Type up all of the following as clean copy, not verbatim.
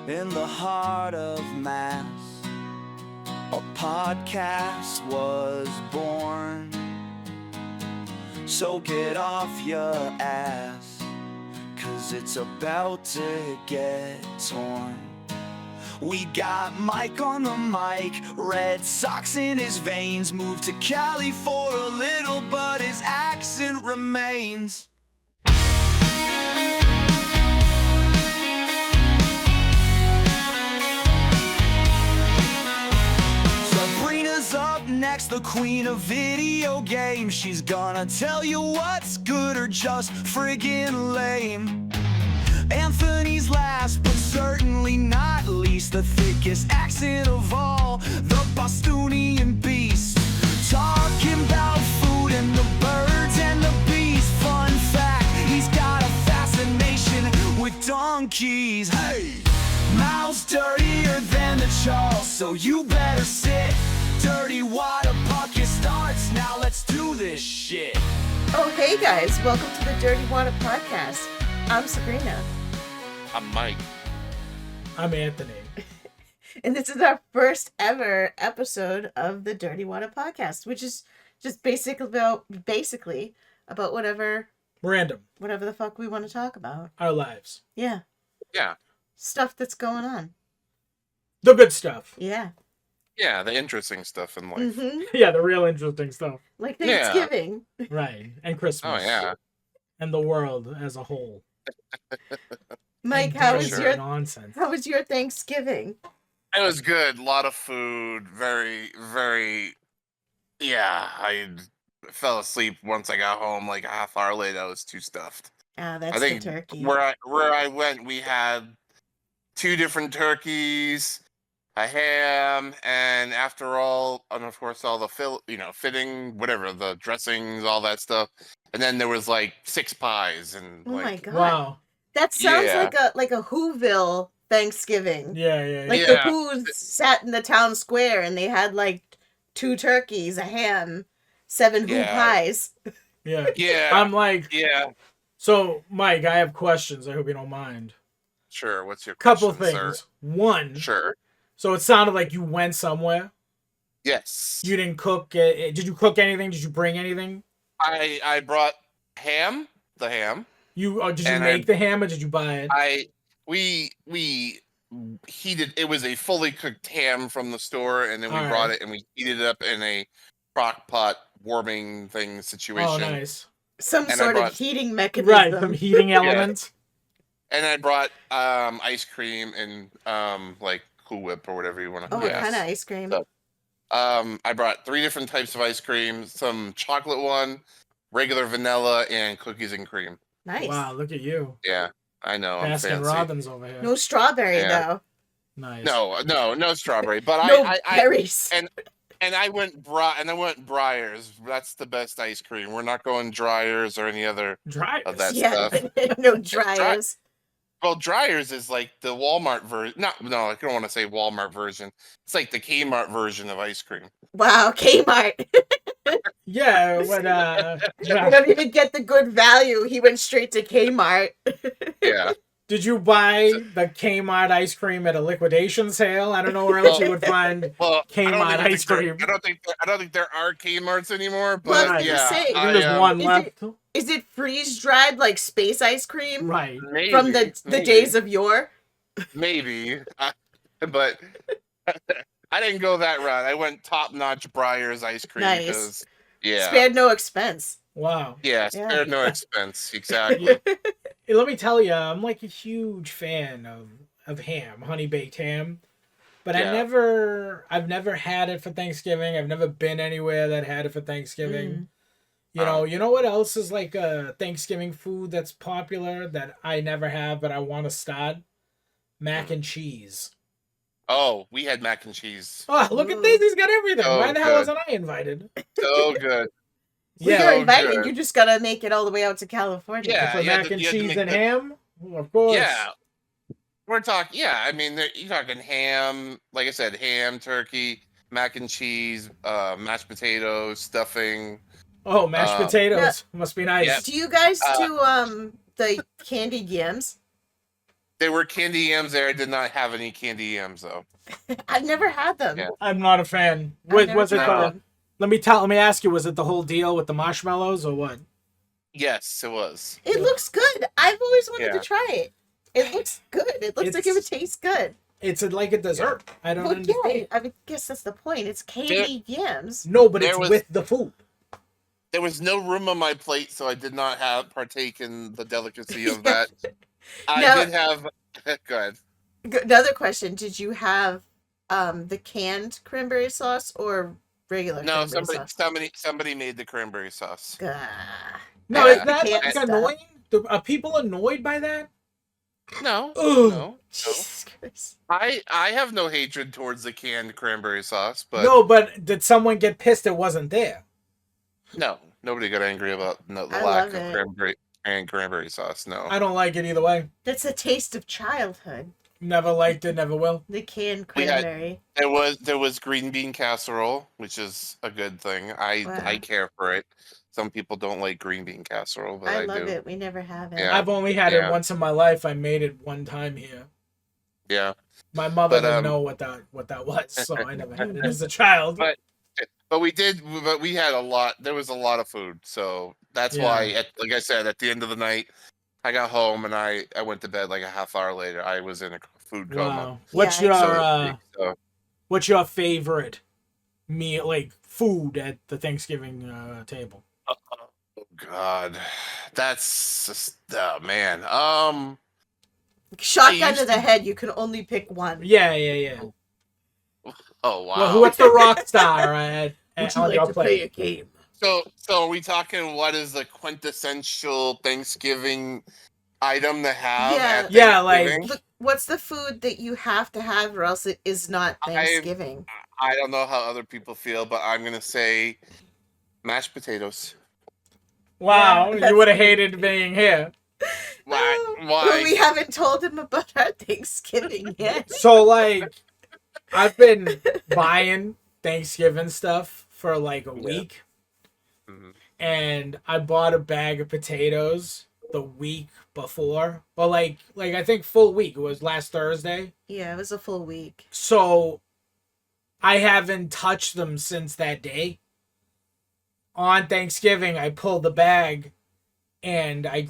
in the heart of Mass, a podcast was born. So get off your ass, 'cause it's about to get torn. We got Mike on the mic, Red Sox in his veins, moved to Cali for a little, but his accent remains. Sabrina's up next, the queen of video games. She's gonna tell you what's good or just friggin' lame. Anthony's last, but certainly not least, the thickest accent of all, the Bostonian beast. Talking about food and the birds and the bees. Fun fact, he's got a fascination with donkeys. Hey! Mouth's dirtier than the Charles, so you better sit. Dirty Watah Podcast starts now. Let's do this shit. Oh, hey guys, welcome to the Dirty Watah Podcast. I'm Sabrina. I'm Mike. I'm Anthony. And this is our first ever episode of the Dirty Watah Podcast, which is just basically about whatever the fuck we want to talk about. Our lives. Yeah. Yeah. Stuff that's going on. The good stuff. Yeah. Yeah, the interesting stuff in life. Mm-hmm. Yeah, the real interesting stuff. Like Thanksgiving. Right. And Christmas. Oh, yeah. And the world as a whole. Mike, And how was nonsense. your Thanksgiving? It was good. A lot of food. Very, very... Yeah, I fell asleep once I got home, like a half hour late. I was too stuffed. Ah, that's I think the turkey. where I went, we had 2 different turkeys, a ham, and after all, and of course, all the fitting, whatever, the dressings, all that stuff. And then there was like 6 pies and Oh my god. Wow. That sounds Yeah. like a Whoville Thanksgiving. Yeah. Like Yeah. the Who's sat in the town square and they had like 2 turkeys, a ham, 7 Who Yeah. pies. Yeah. Yeah. I'm like, Yeah. so Mike, I have questions. I hope you don't mind. Sure. What's your Couple question, things. sir? One. Sure. So it sounded like you went somewhere. Yes. You didn't cook. Did you cook anything? Did you bring anything? I brought the ham. Did you And make the ham or did you buy it? We heated. It was a fully cooked ham from the store, and then we All brought right. it and we heated it up in a crock pot warming thing situation. Oh, nice. Some And I sort brought- of heating mechanism. Right, some heating elements. And I brought ice cream and like Cool Whip or whatever you want to. Oh, what kind of ice cream? So- I brought 3 different types of ice cream: some chocolate one, regular vanilla, and cookies and cream. Nice. Wow, look at you. Yeah, I know. I'm Baskin fancy. Robbins over here. No strawberry Yeah. though. Nice. No strawberry. But No I berries. and I went Breyers. That's the best ice cream. We're not going Dryers or any other Dry. of that Yeah, stuff. no dryers. Well, Dryers is like the Walmart version. No, I don't want to say Walmart version. It's like the Kmart version of ice cream. Wow, Kmart. Yeah, when He don't even get the good value. He went straight to Kmart. Yeah. did you buy the Kmart ice cream at a liquidation sale? I don't know where else you would find Well, Kmart ice cream. I don't think there are Kmart's anymore. Well, But I was yeah, gonna say, I think there's one Is left. Is it freeze dried like space ice cream Right. maybe, from the maybe, days of yore? maybe. But I didn't go that route. I went top notch Breyers ice cream. Nice. Because, yeah. Spared no expense. Wow. Yeah, Yeah. spared no expense. Exactly. Hey, let me tell you, I'm like a huge fan of ham, honey baked ham. But Yeah. I've never had it for Thanksgiving. I've never been anywhere that had it for Thanksgiving. You know what else is like a Thanksgiving food that's popular that I never have but I want to start? Mac and cheese. Oh, we had mac and cheese. Oh, look at this. He's got everything. Oh, Why the hell good. wasn't I invited? So good. We Yeah, got oh, invited. good. You just gotta make it all the way out to California. Yeah. for mac and you had to cheese make and the- ham? Well, of course. Yeah. We're talking, I mean, you're talking ham, like I said, ham, turkey, mac and cheese, mashed potatoes, stuffing. Oh, mashed potatoes. Must be nice. yeah. Do you guys do the candied yams? there were candy yams there. I did not have any candy yams though. I've never had them. Yeah. I'm not a fan. Was it the? Let me ask you. Was it the whole deal with the marshmallows or what? Yes, it was. It looks good. I've always wanted to try it. It looks good. It looks like it would taste good. It's like a dessert. I don't understand. Yeah, I guess that's the point. It's candy yams. No, but it's with the food. There was no room on my plate, so I did not partake in the delicacy of that. I did have. Go ahead. Another question: did you have the canned cranberry sauce or regular? No, sauce? somebody made the cranberry sauce. No, is that like annoying? Are people annoyed by that? No, Ugh. no. Jesus Christ. I have no hatred towards the canned cranberry sauce, but no. But did someone get pissed it wasn't there? No, nobody got angry about the lack of cranberry sauce. No, I don't like it either way. That's a taste of childhood. Never liked it, never will. The canned cranberry. There was green bean casserole, which is a good thing. I care for it. Some people don't like green bean casserole, but I love do. it. We never have it. Yeah. I've only had it once in my life. I made it one time here. Yeah. My mother didn't know what that was, so I never had it as a child. But we had a lot. There was a lot of food, so that's why. Like I said, at the end of the night, I got home and I went to bed like a half hour later. I was in a food coma. Wow. What's your favorite meal, like food at the Thanksgiving table? Oh God, that's just, oh man. Shotgun to the head. You can only pick one. Yeah. Oh wow. Well, what's the rock star Would you like to play a game? So are we talking what is the quintessential Thanksgiving item to have? Yeah, like what's the food that you have to have, or else it is not Thanksgiving? I don't know how other people feel, but I'm gonna say mashed potatoes. Wow, you would have hated being here. Why? Well, we haven't told him about our Thanksgiving yet. So, like, I've been buying Thanksgiving stuff for like a week. Mm-hmm. And I bought a bag of potatoes the week before. Well, like I think full week. It was last Thursday. Yeah, it was a full week. So I haven't touched them since that day. On Thanksgiving, I pulled the bag and I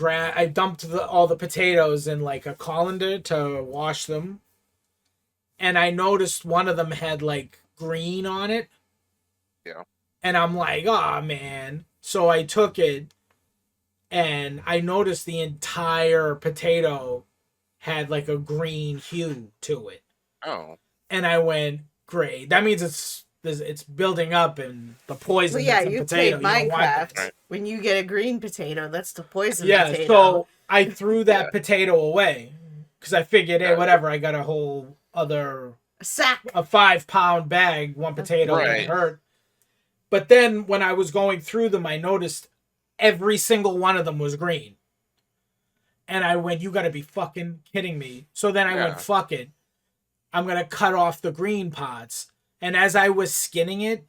dumped all the potatoes in like a colander to wash them. And I noticed one of them had like green on it. Yeah. And I'm like, oh man. So I took it and I noticed the entire potato had like a green hue to it. Oh. And I went, great. That means it's building up and the poison. Well, yeah, you played Minecraft. Right. When you get a green potato, that's the poison potato. Yeah, so I threw that potato away because I figured, hey, whatever, I got a whole other... a 5-pound bag, one potato that hurt. But then when I was going through them, I noticed every single one of them was green. And I went, you gotta be fucking kidding me. So then I went, fuck it. I'm gonna cut off the green parts. And as I was skinning it,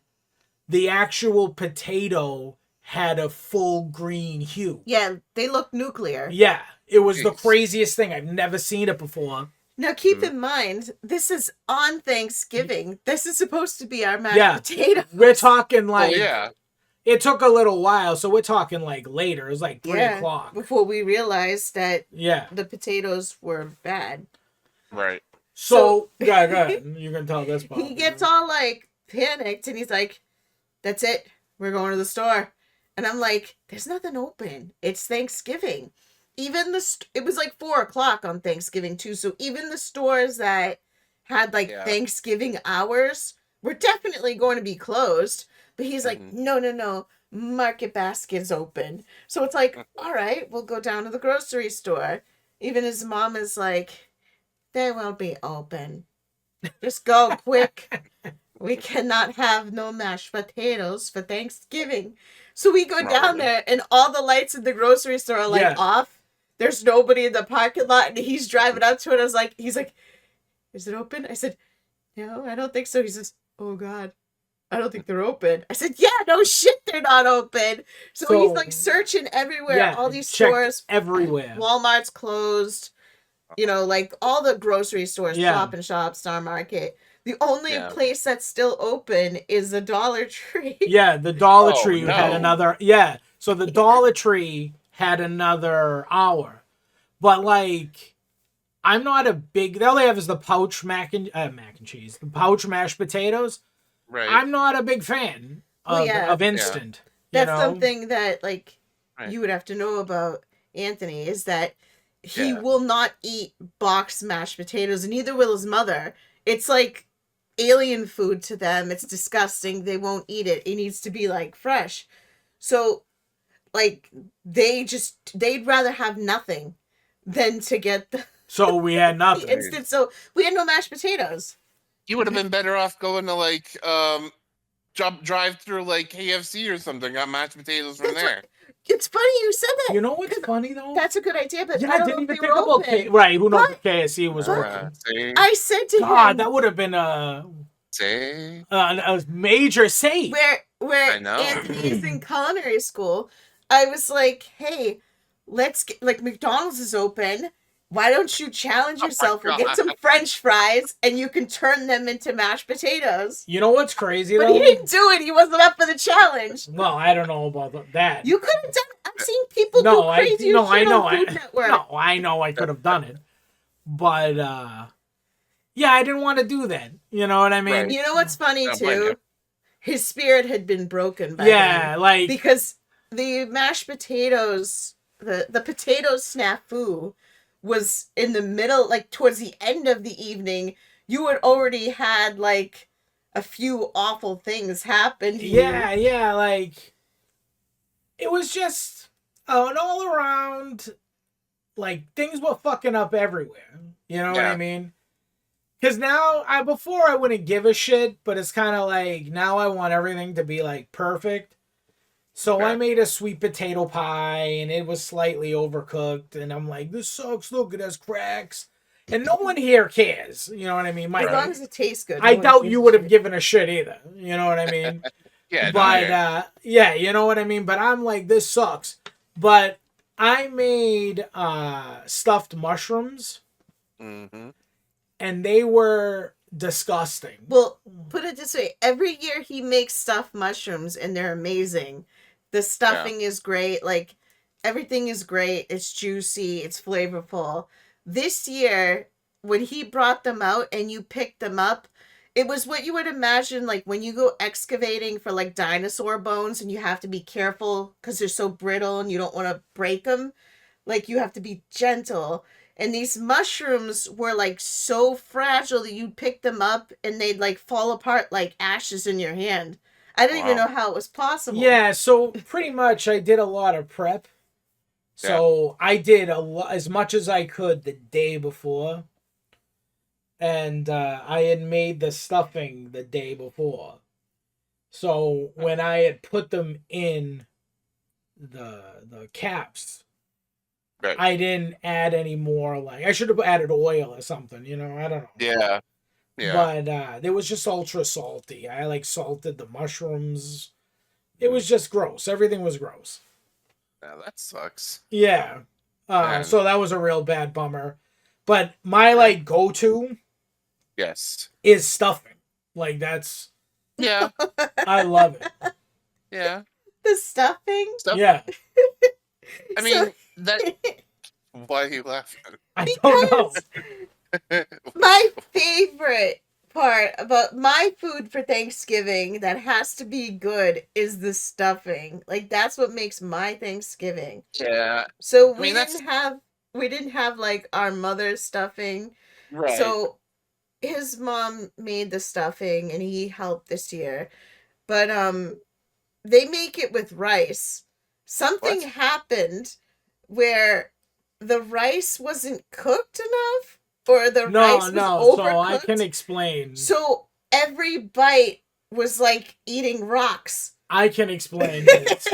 the actual potato had a full green hue. Yeah, they look nuclear. Yeah, it was the craziest thing. I've never seen it before. Now, keep in mind, this is on Thanksgiving. This is supposed to be our mashed potato. We're talking like... It took a little while, so we're talking like later. It was like 3 o'clock. Before we realized that the potatoes were bad. Right. So go ahead. You can tell this part. He gets all like panicked and he's like, that's it. We're going to the store. And I'm like, there's nothing open. It's Thanksgiving. Even it was like 4 o'clock on Thanksgiving too. So even the stores that had like Thanksgiving hours were definitely going to be closed. But he's like, no. Market Basket's open. So it's like, all right, we'll go down to the grocery store. Even his mom is like, they will be open. Just go quick. We cannot have no mashed potatoes for Thanksgiving. So we go down there and all the lights in the grocery store are like off. There's nobody in the parking lot and he's driving up to it. He's like, is it open? I said, no, I don't think so. He says, oh God, I don't think they're open. I said, yeah, no shit, they're not open. So he's like searching everywhere. All these stores. Everywhere. Walmart's closed. You know, like all the grocery stores, Yeah. Stop and Shop, Star Market. The only Yeah. place that's still open is the Dollar Tree. Yeah, the Dollar Oh, Tree had no. another. Yeah, so the Dollar Tree had another hour, but like, I'm not a big. All they have is the pouch mac and cheese, the pouch mashed potatoes. Right. I'm not a big fan of instant. That's you know? something that like Right. you would have to know about Anthony is that he Yeah. will not eat boxed mashed potatoes, and neither will his mother. It's like alien food to them. It's disgusting. They won't eat it. It needs to be like fresh. So like they'd rather have nothing than to get the So we had the nothing. instant. So we had no mashed potatoes. You would have been better off going to like drive through like KFC or something. Got mashed potatoes from That's there. It's funny you said that. You know what's funny though? That's a good idea, but Yeah, I I don't didn't know even if they think were about open. right. Who knows if But- KFC was working? See? I said to God, him, that would have been See? a major save. where I know. Anthony's in culinary school, I was like, hey, let's get, like, McDonald's is open. Why don't you challenge yourself and get God. some French fries and you can turn them into mashed potatoes? You know what's crazy But though? he didn't do it. He wasn't up for the challenge. Well, I don't know about that. You could have done. I've seen people do no, crazy no, I shit know. on Food Network. No, I know I could have done it, but yeah, I didn't want to do that. You know what I mean? Right. You know what's funny Don't blame too? you. His spirit had been broken by Yeah, then. like Because the mashed potatoes, the potato snafu was in the middle, like towards the end of the evening. You had already had like a few awful things happen to you. yeah, like it was just an all around, like things were fucking up everywhere. You know what I Yeah. mean? Because now, before I wouldn't give a shit, but it's kind of like now I want everything to be like perfect. So I Okay. made a sweet potato pie, and it was slightly overcooked, and I'm like, this sucks. Look, it has cracks, and no one here cares. You know what I mean? As long as it tastes good. I no one doubt gives you a would have shit. given a shit either. You know what I mean? Yeah. But yeah, you know what I mean. But I'm like, this sucks. But I made stuffed mushrooms, Mm-hmm. and they were disgusting. Well, put it this way: every year he makes stuffed mushrooms, and they're amazing. The stuffing is great. Like everything is great. It's juicy. It's flavorful. This year, when he brought them out and you picked them up, it was what you would imagine like when you go excavating for like dinosaur bones and you have to be careful because they're so brittle and you don't want to break them. Like you have to be gentle. And these mushrooms were like so fragile that you pick them up and they'd like fall apart like ashes in your hand. I didn't even Wow. know how it was possible. Yeah, so pretty much I did a lot of prep. So I did as much as I could the day before. And I had made the stuffing the day before. So when I had put them in the caps, Right. I didn't add any more. Like I should have added oil or something, you know. I don't know. Yeah. Yeah. But it was just ultra salty. I like salted the mushrooms. It was just gross. Everything was gross. Yeah, that sucks. Yeah. Man. So that was a real bad bummer. But my like go-to Yes. is stuffing. Like that's Yeah. I love it. Yeah. The stuffing. Stuff. Yeah. I mean that. Why are you laughing? I don't know. My favorite part about my food for Thanksgiving that has to be good is the stuffing. Like that's what makes my Thanksgiving. Yeah. So I mean, that's- we didn't have like our mother's stuffing. Right. So his mom made the stuffing and he helped this year. But they make it with rice. Something What? happened where the rice wasn't cooked enough or the No, rice was no. So overcooked. I can explain. So every bite was like eating rocks. I can explain this.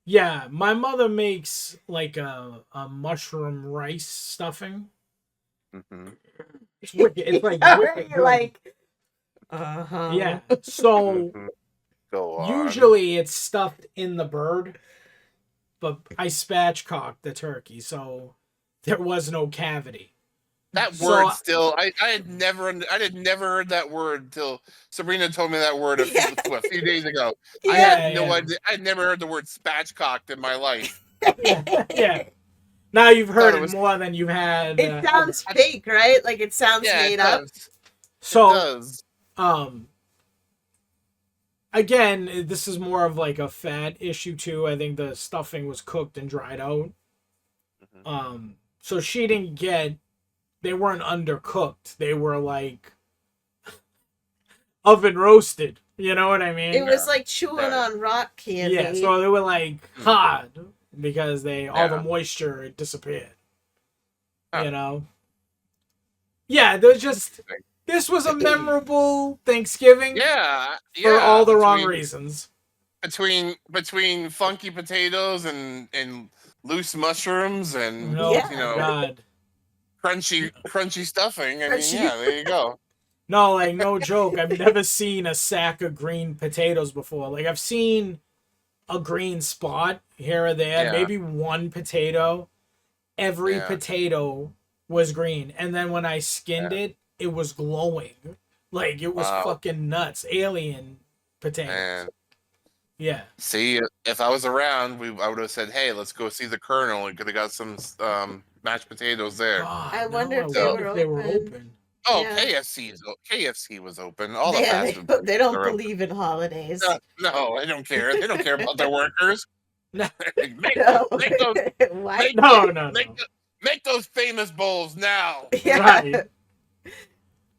Yeah, my mother makes like a mushroom rice stuffing. Mm-hmm. It's wicked. It's like wicked You're good. like, uh-huh. Yeah. So Mhm. Go on. usually it's stuffed in the bird, but I spatchcock the turkey. So there was no cavity. That word still, I had never heard that word until Sabrina told me that word a few days ago. Yeah. I had no idea. I had never heard the word spatchcocked in my life. Yeah. Now you've heard it more than you've had. It sounds fake, right? Like it sounds made up. So, it does. Again, this is more of like a fat issue too. I think the stuffing was cooked and dried out. So she didn't get. They weren't undercooked. They were like oven roasted. You know what I mean? It was like chewing on rock candy. Yeah, so they were like hard because all the moisture disappeared. You know? Yeah, there's just this was a memorable Thanksgiving. Yeah. For all the wrong reasons. Between funky potatoes and loose mushrooms and God. crunchy stuffing. I mean, yeah, there you go. No, like, no joke. I've never seen a sack of green potatoes before. Like, I've seen a green spot here or there, maybe one potato. Every potato was green. And then when I skinned it, it was glowing. Like, it was fucking nuts. Alien potatoes. Man. Yeah. See, if I was around, I would have said, hey, let's go see the Colonel. We could have got some mashed potatoes there. God, I wonder if they were open. Oh, yeah. KFC was open. All the they don't believe in holidays. No, they don't care. They don't care about their workers. No. Make those famous bowls now. Yeah. Right.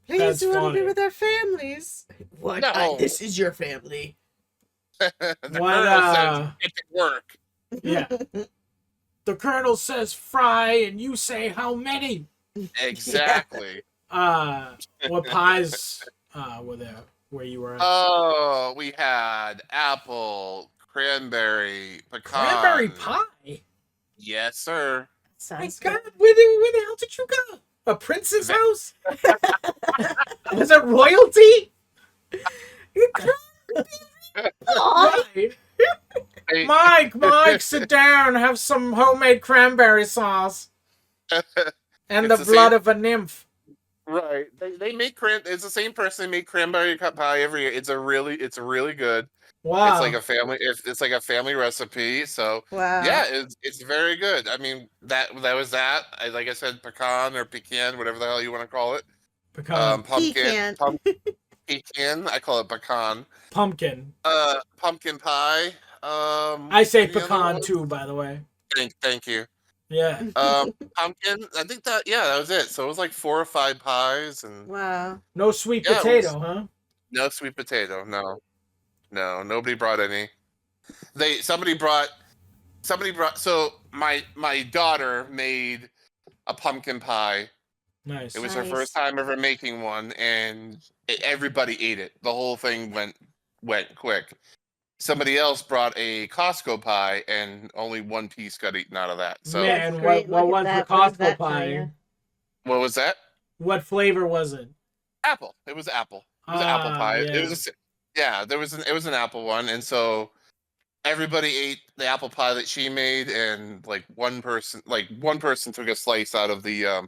Please do what we do with our families. What? No. This is your family. The Colonel says it can work. Yeah. The Colonel says fry, and you say how many. Exactly. What pies were there where you were at? Oh, we had apple, cranberry, pecan. Cranberry pie? Yes, sir. Sounds My God, where the hell did you go? A prince's house? Was it royalty? Mike, sit down. Have some homemade cranberry sauce. And the blood of a nymph. Right. They make it's the same person. They make cranberry pie every year. It's really good. Wow. It's like a family. It's like a family recipe. So yeah, it's very good. I mean that was that. Like I said, pecan or pecan, whatever the hell you want to call it. Pecan. Pumpkin. Pecan. I call it pecan. Pumpkin. Pumpkin pie. I say pecan too, by the way. Thank you. Yeah. Pumpkin. I think that was it. So it was like 4 or 5 pies and no sweet potato, huh? No sweet potato. No, nobody brought any. Somebody brought. So my daughter made a pumpkin pie. Nice. It was her first time ever making one, and everybody ate it. The whole thing went quick. Somebody else brought a Costco pie, and only one piece got eaten out of that. So, man, what was the Costco pie? What was that? What flavor was it? Apple. It was apple. It was an apple pie. Yeah. It was an apple one, and so everybody ate the apple pie that she made, and one person took a slice out of the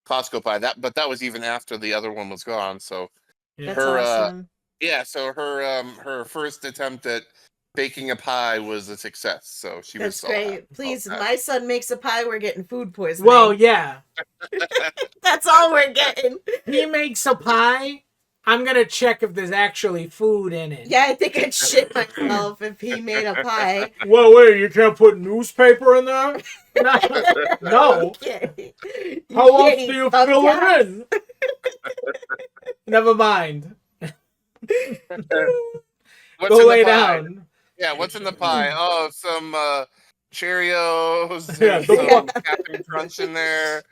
Costco pie. But that was even after the other one was gone. So that's awesome. So her first attempt at baking a pie was a success. So that's great. Please, my son makes a pie, we're getting food poisoning. Well, yeah. That's all we're getting. He makes a pie. I'm gonna check if there's actually food in it. Yeah, I think I'd shit myself if he made a pie. Well, wait, you can't put newspaper in there? No. How else do you fill it in? Never mind. Go lay down. Yeah, what's in the pie? Oh, some Cheerios, some Captain Crunch in there.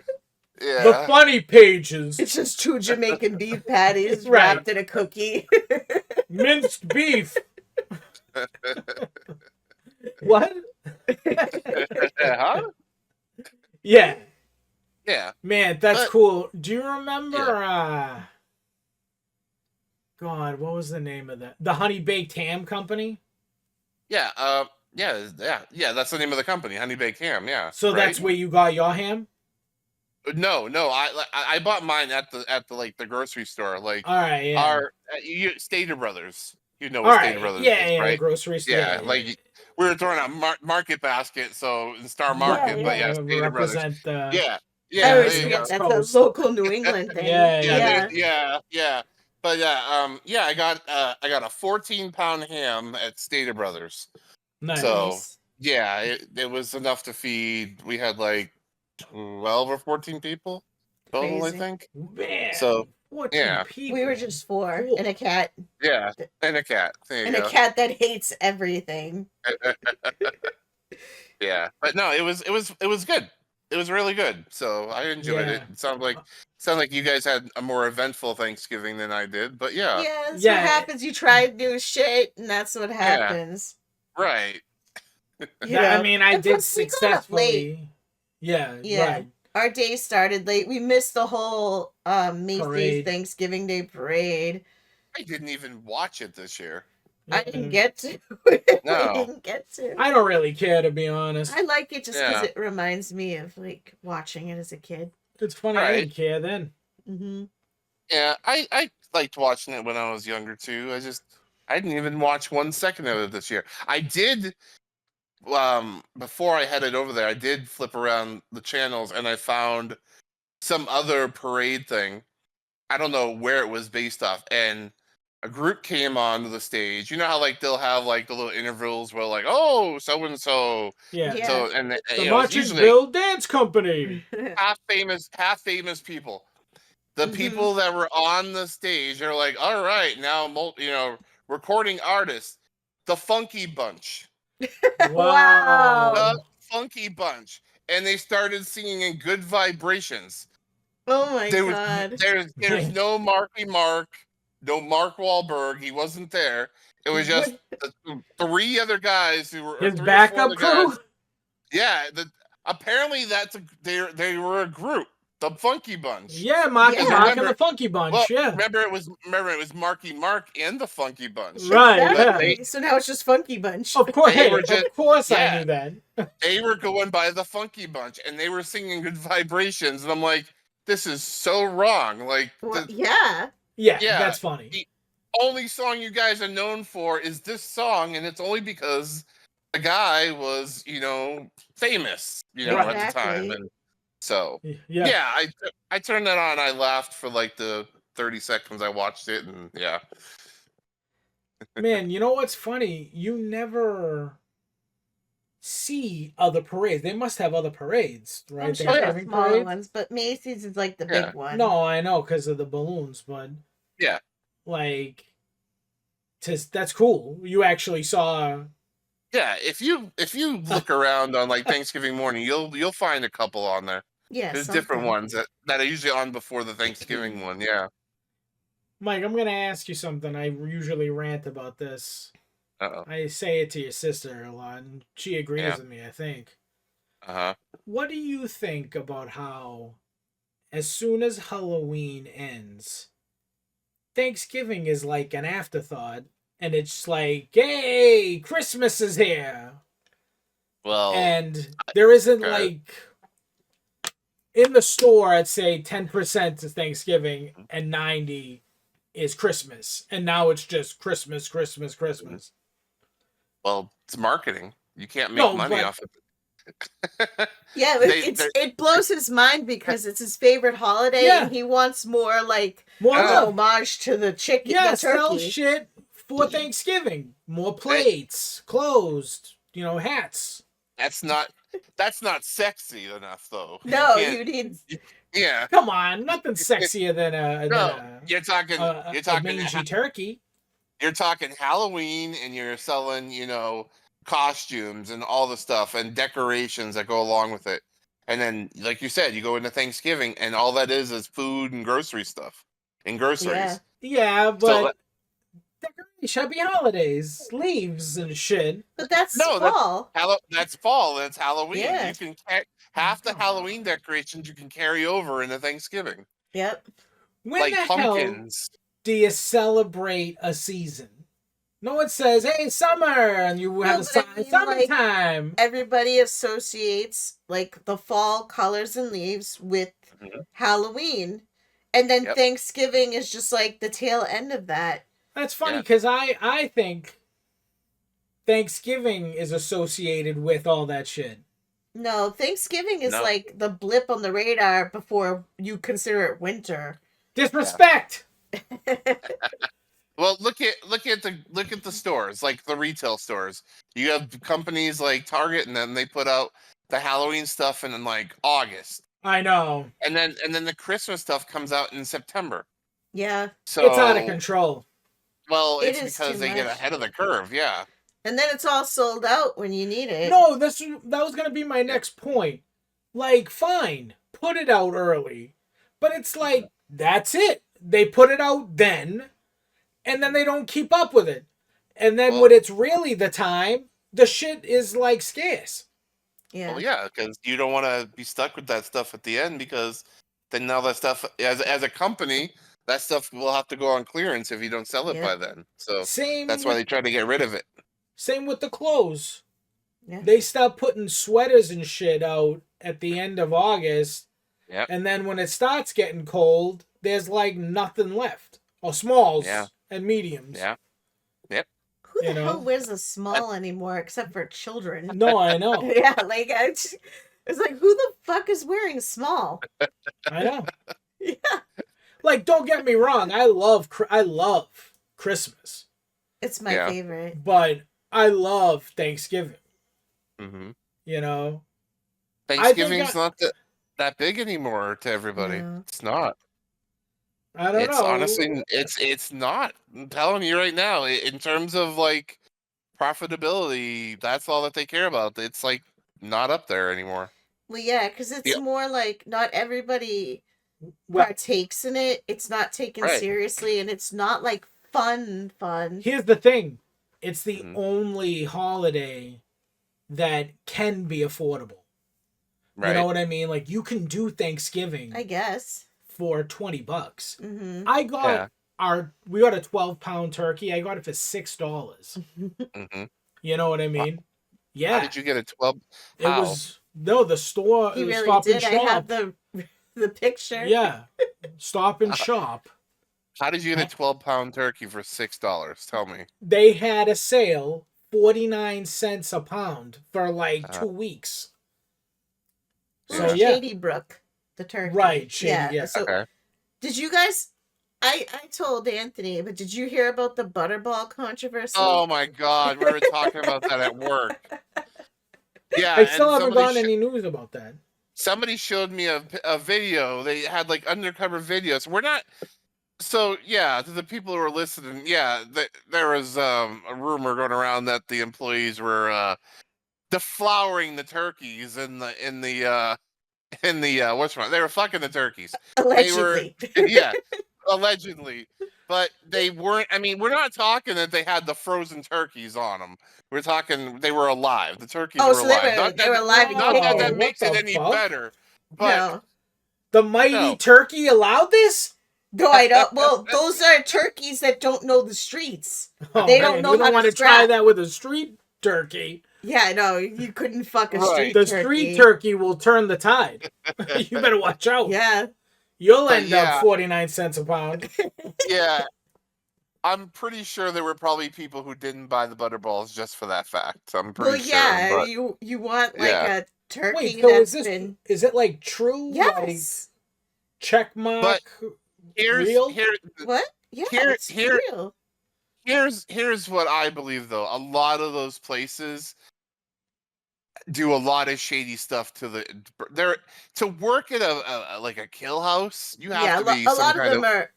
Yeah. The funny pages. It's just 2 Jamaican beef patties wrapped in a cookie. Minced beef. What? Huh? Yeah. Yeah. Man, that's cool. Do you remember God, what was the name of that? The Honey Baked Ham Company? Yeah, that's the name of the company, Honey Baked Ham, yeah. So that's where you got your ham? No, I bought mine at the like the grocery store. Like All right, yeah. our Stater Brothers. You know All what right, Stater Brothers yeah, is, yeah, the right? grocery store. Yeah, like we were throwing out Market Basket, so in Star Market, Yeah, but yeah, Stater Brothers. represent the. Yeah, I yeah, always there you forget go. that's Coast. a local New England thing. Yeah. Yeah. But yeah, I got a 14-pound ham at Stater Brothers. Nice. So yeah, it was enough to feed. We had like 12 or 14 people total, I Crazy. think. Man, So 14 yeah. people. We were just 4 Cool. and a cat. Yeah, and a cat. There you And go. a cat that hates everything. Yeah, but no, it was good. It was really good. So I enjoyed it. It sounded like you guys had a more eventful Thanksgiving than I did. But yeah, Yeah, that's what happens. You try new shit, and that's what happens. Right. I mean, I And did plus, we got up successfully. Yeah. Right. Our day started late. We missed the whole Macy's Parade. Thanksgiving Day parade. I didn't even watch it this year. I didn't get to. No. I didn't get to. I don't really care, to be honest. I like it just because Yeah. it reminds me of like watching it as a kid. It's funny. I Right. didn't care then. Mm-hmm. Yeah, I liked watching it when I was younger too. I didn't even watch 1 second of it this year. I did before I headed over there, I did flip around the channels and I found some other parade thing. I don't know where it was based off, and a group came onto the stage. You know how like they'll have like the little intervals where like, oh, so and so. Yeah. Yeah. So and The you know, it's usually Martinsville Dance Company. half famous people. The Mhm. people that were on the stage are like, all right, now recording artists, the Funky Bunch. Wow. The Funky Bunch. And they started singing in Good Vibrations. Oh my There god. there's no Marky Mark, no Mark Wahlberg. He wasn't there. It was just the 3 other guys who were His 3 or 4 backup other crew. guys. Yeah, apparently they were a group, the Funky Bunch. Yeah, Marky Yeah. Mark and Remember- the Funky Bunch. Well, yeah. remember it was Marky Mark and the Funky Bunch. Right. Exactly. Yeah. So now it's just Funky Bunch. Of course. They Hey, were of just- course, I yeah. knew that. They were going by the Funky Bunch, and they were singing Good Vibrations, and I'm like, this is so wrong. Like, Well, the yeah. Yeah, Yeah. that's funny. only song you guys are known for is this song, and it's only because the guy was, famous, Right. at the time. Exactly. And so, Yeah. yeah, I turned that on. I laughed for like the 30 seconds I watched it, and yeah. Man, you know what's funny? You never see other parades. They must have other parades, right? I'm They sure have there's having smaller parades? ones, but Macy's is like the Yeah. big one. No, I know because of the balloons, but Yeah. like, that's cool. You actually saw. Yeah, if you look around on like Thanksgiving morning, you'll find a couple on there. Yeah. There's different something. ones that are usually on before the Thanksgiving one. Yeah. Mike, I'm gonna ask you something. I usually rant about this. Uh-oh. I say it to your sister a lot, and she agrees Yeah. with me, I think. Uh-huh. What do you think about how, as soon as Halloween ends, Thanksgiving is like an afterthought, and it's like, hey, Christmas is here. Well, And there isn't okay. like, in the store, I'd say 10% is Thanksgiving and 90 is Christmas. And now it's just Christmas, Christmas, Christmas. well, it's marketing. You can't make No, money but- off of it. Yeah, but They- it blows his mind because it's his favorite holiday, Yeah. and he wants more like More Oh. homage to the chicken, Yeah, the sell turkey. shit for Thanksgiving. More plates, clothes, hats. That's not sexy enough, though. No, can't- you need. Yeah. Come on, nothing sexier than a No, you're talking mangy turkey. you're talking Halloween, and you're selling, costumes and all the stuff and decorations that go along with it. And then, like you said, you go into Thanksgiving, and all that is food and grocery stuff and groceries. Yeah. Yeah, So, but happy holidays, leaves and shit. But that's No, that's- fall. That's fall. That's Halloween. Yeah. You can half the Halloween decorations you can carry over into Thanksgiving, Yep. When like the hell pumpkins. do you celebrate a season? No one says, "Hey, summer," and you have No, a but I sign, mean, summertime. Everybody associates like the fall colors and leaves with Halloween. And then Yep. Thanksgiving is just like the tail end of that. That's funny because I think Thanksgiving is associated with all that shit. No, Thanksgiving is like the blip on the radar before you consider it winter. Disrespect. Well, look at the stores, like the retail stores. You have companies like Target, and then they put out the Halloween stuff in like August. I know. And then the Christmas stuff comes out in September. Yeah. So it's out of control. Well, it's because they get ahead of the curve, yeah. And then it's all sold out when you need it. No, that was going to be my next point. Like, fine, put it out early. But it's like, that's it. They put it out then, and then they don't keep up with it. And then when it's really the time, the shit is, like, scarce. Yeah. Well, yeah, because you don't want to be stuck with that stuff at the end, because then now that stuff, as a company, that stuff will have to go on clearance if you don't sell it by then. So that's why they try to get rid of it. Same with the clothes. Yeah. They start putting sweaters and shit out at the end of August. Yep. And then when it starts getting cold, there's like nothing left. Or smalls and mediums. Yeah. Yep. Who the hell wears a small anymore except for children? No, I know. Yeah, like it's like, who the fuck is wearing small? I know. Yeah. Like, don't get me wrong. I love Christmas. It's my favorite. But I love Thanksgiving. Mm-hmm. You know? Thanksgiving's not that big anymore to everybody. No. It's not. I don't know. Honestly, it's not. I'm telling you right now, in terms of like profitability, that's all that they care about. It's like not up there anymore. Well, yeah, because it's more like not everybody partakes in it. It's not taken seriously, and it's not like fun. Here's the thing. It's the only holiday that can be affordable. Right. You know what I mean? Like, you can do Thanksgiving, I guess, for $20. Mm-hmm. I got we got a 12-pound turkey. I got it for $6. Mm-hmm. You know what I mean? Yeah. How did you get a 12? It was the store. He really Stop did. and Shop. I have the picture. Yeah. Stop and Shop. How did you get a 12-pound turkey for $6? Tell me. They had a sale, 49 cents a pound for like 2 weeks. So Shady Brook, the turkey. Right, Shady, yeah. So did you guys, I told Anthony, but did you hear about the Butterball controversy? Oh my God, we were talking about that at work. Yeah. I still haven't gotten any news about that. Somebody showed me a video. They had like undercover videos. We're not... So, yeah, to the people who are listening, there was a rumor going around that the employees were deflowering the turkeys in the they were fucking the turkeys. Allegedly. Allegedly. But they weren't. I mean, we're not talking that they had the frozen turkeys on them. We're talking they were alive. The turkeys were alive. They were alive. Not that makes it any better. But no. The mighty turkey allowed this? No, I don't. Well, those are turkeys that don't know the streets. Oh, they don't know how to want to try that with a street turkey. Yeah, no, you couldn't fuck a street turkey. The street turkey will turn the tide. You better watch out. Yeah. You'll end up 49 cents a pound. Yeah. I'm pretty sure there were probably people who didn't buy the Butterballs just for that fact. I'm pretty sure. Well, yeah, you want like a turkey is it like true? Yes. Like, check mark. But real? What? Yeah, it's real. Here's what I believe though. A lot of those places do a lot of shady stuff to work at a kill house. You have to be a lot of them are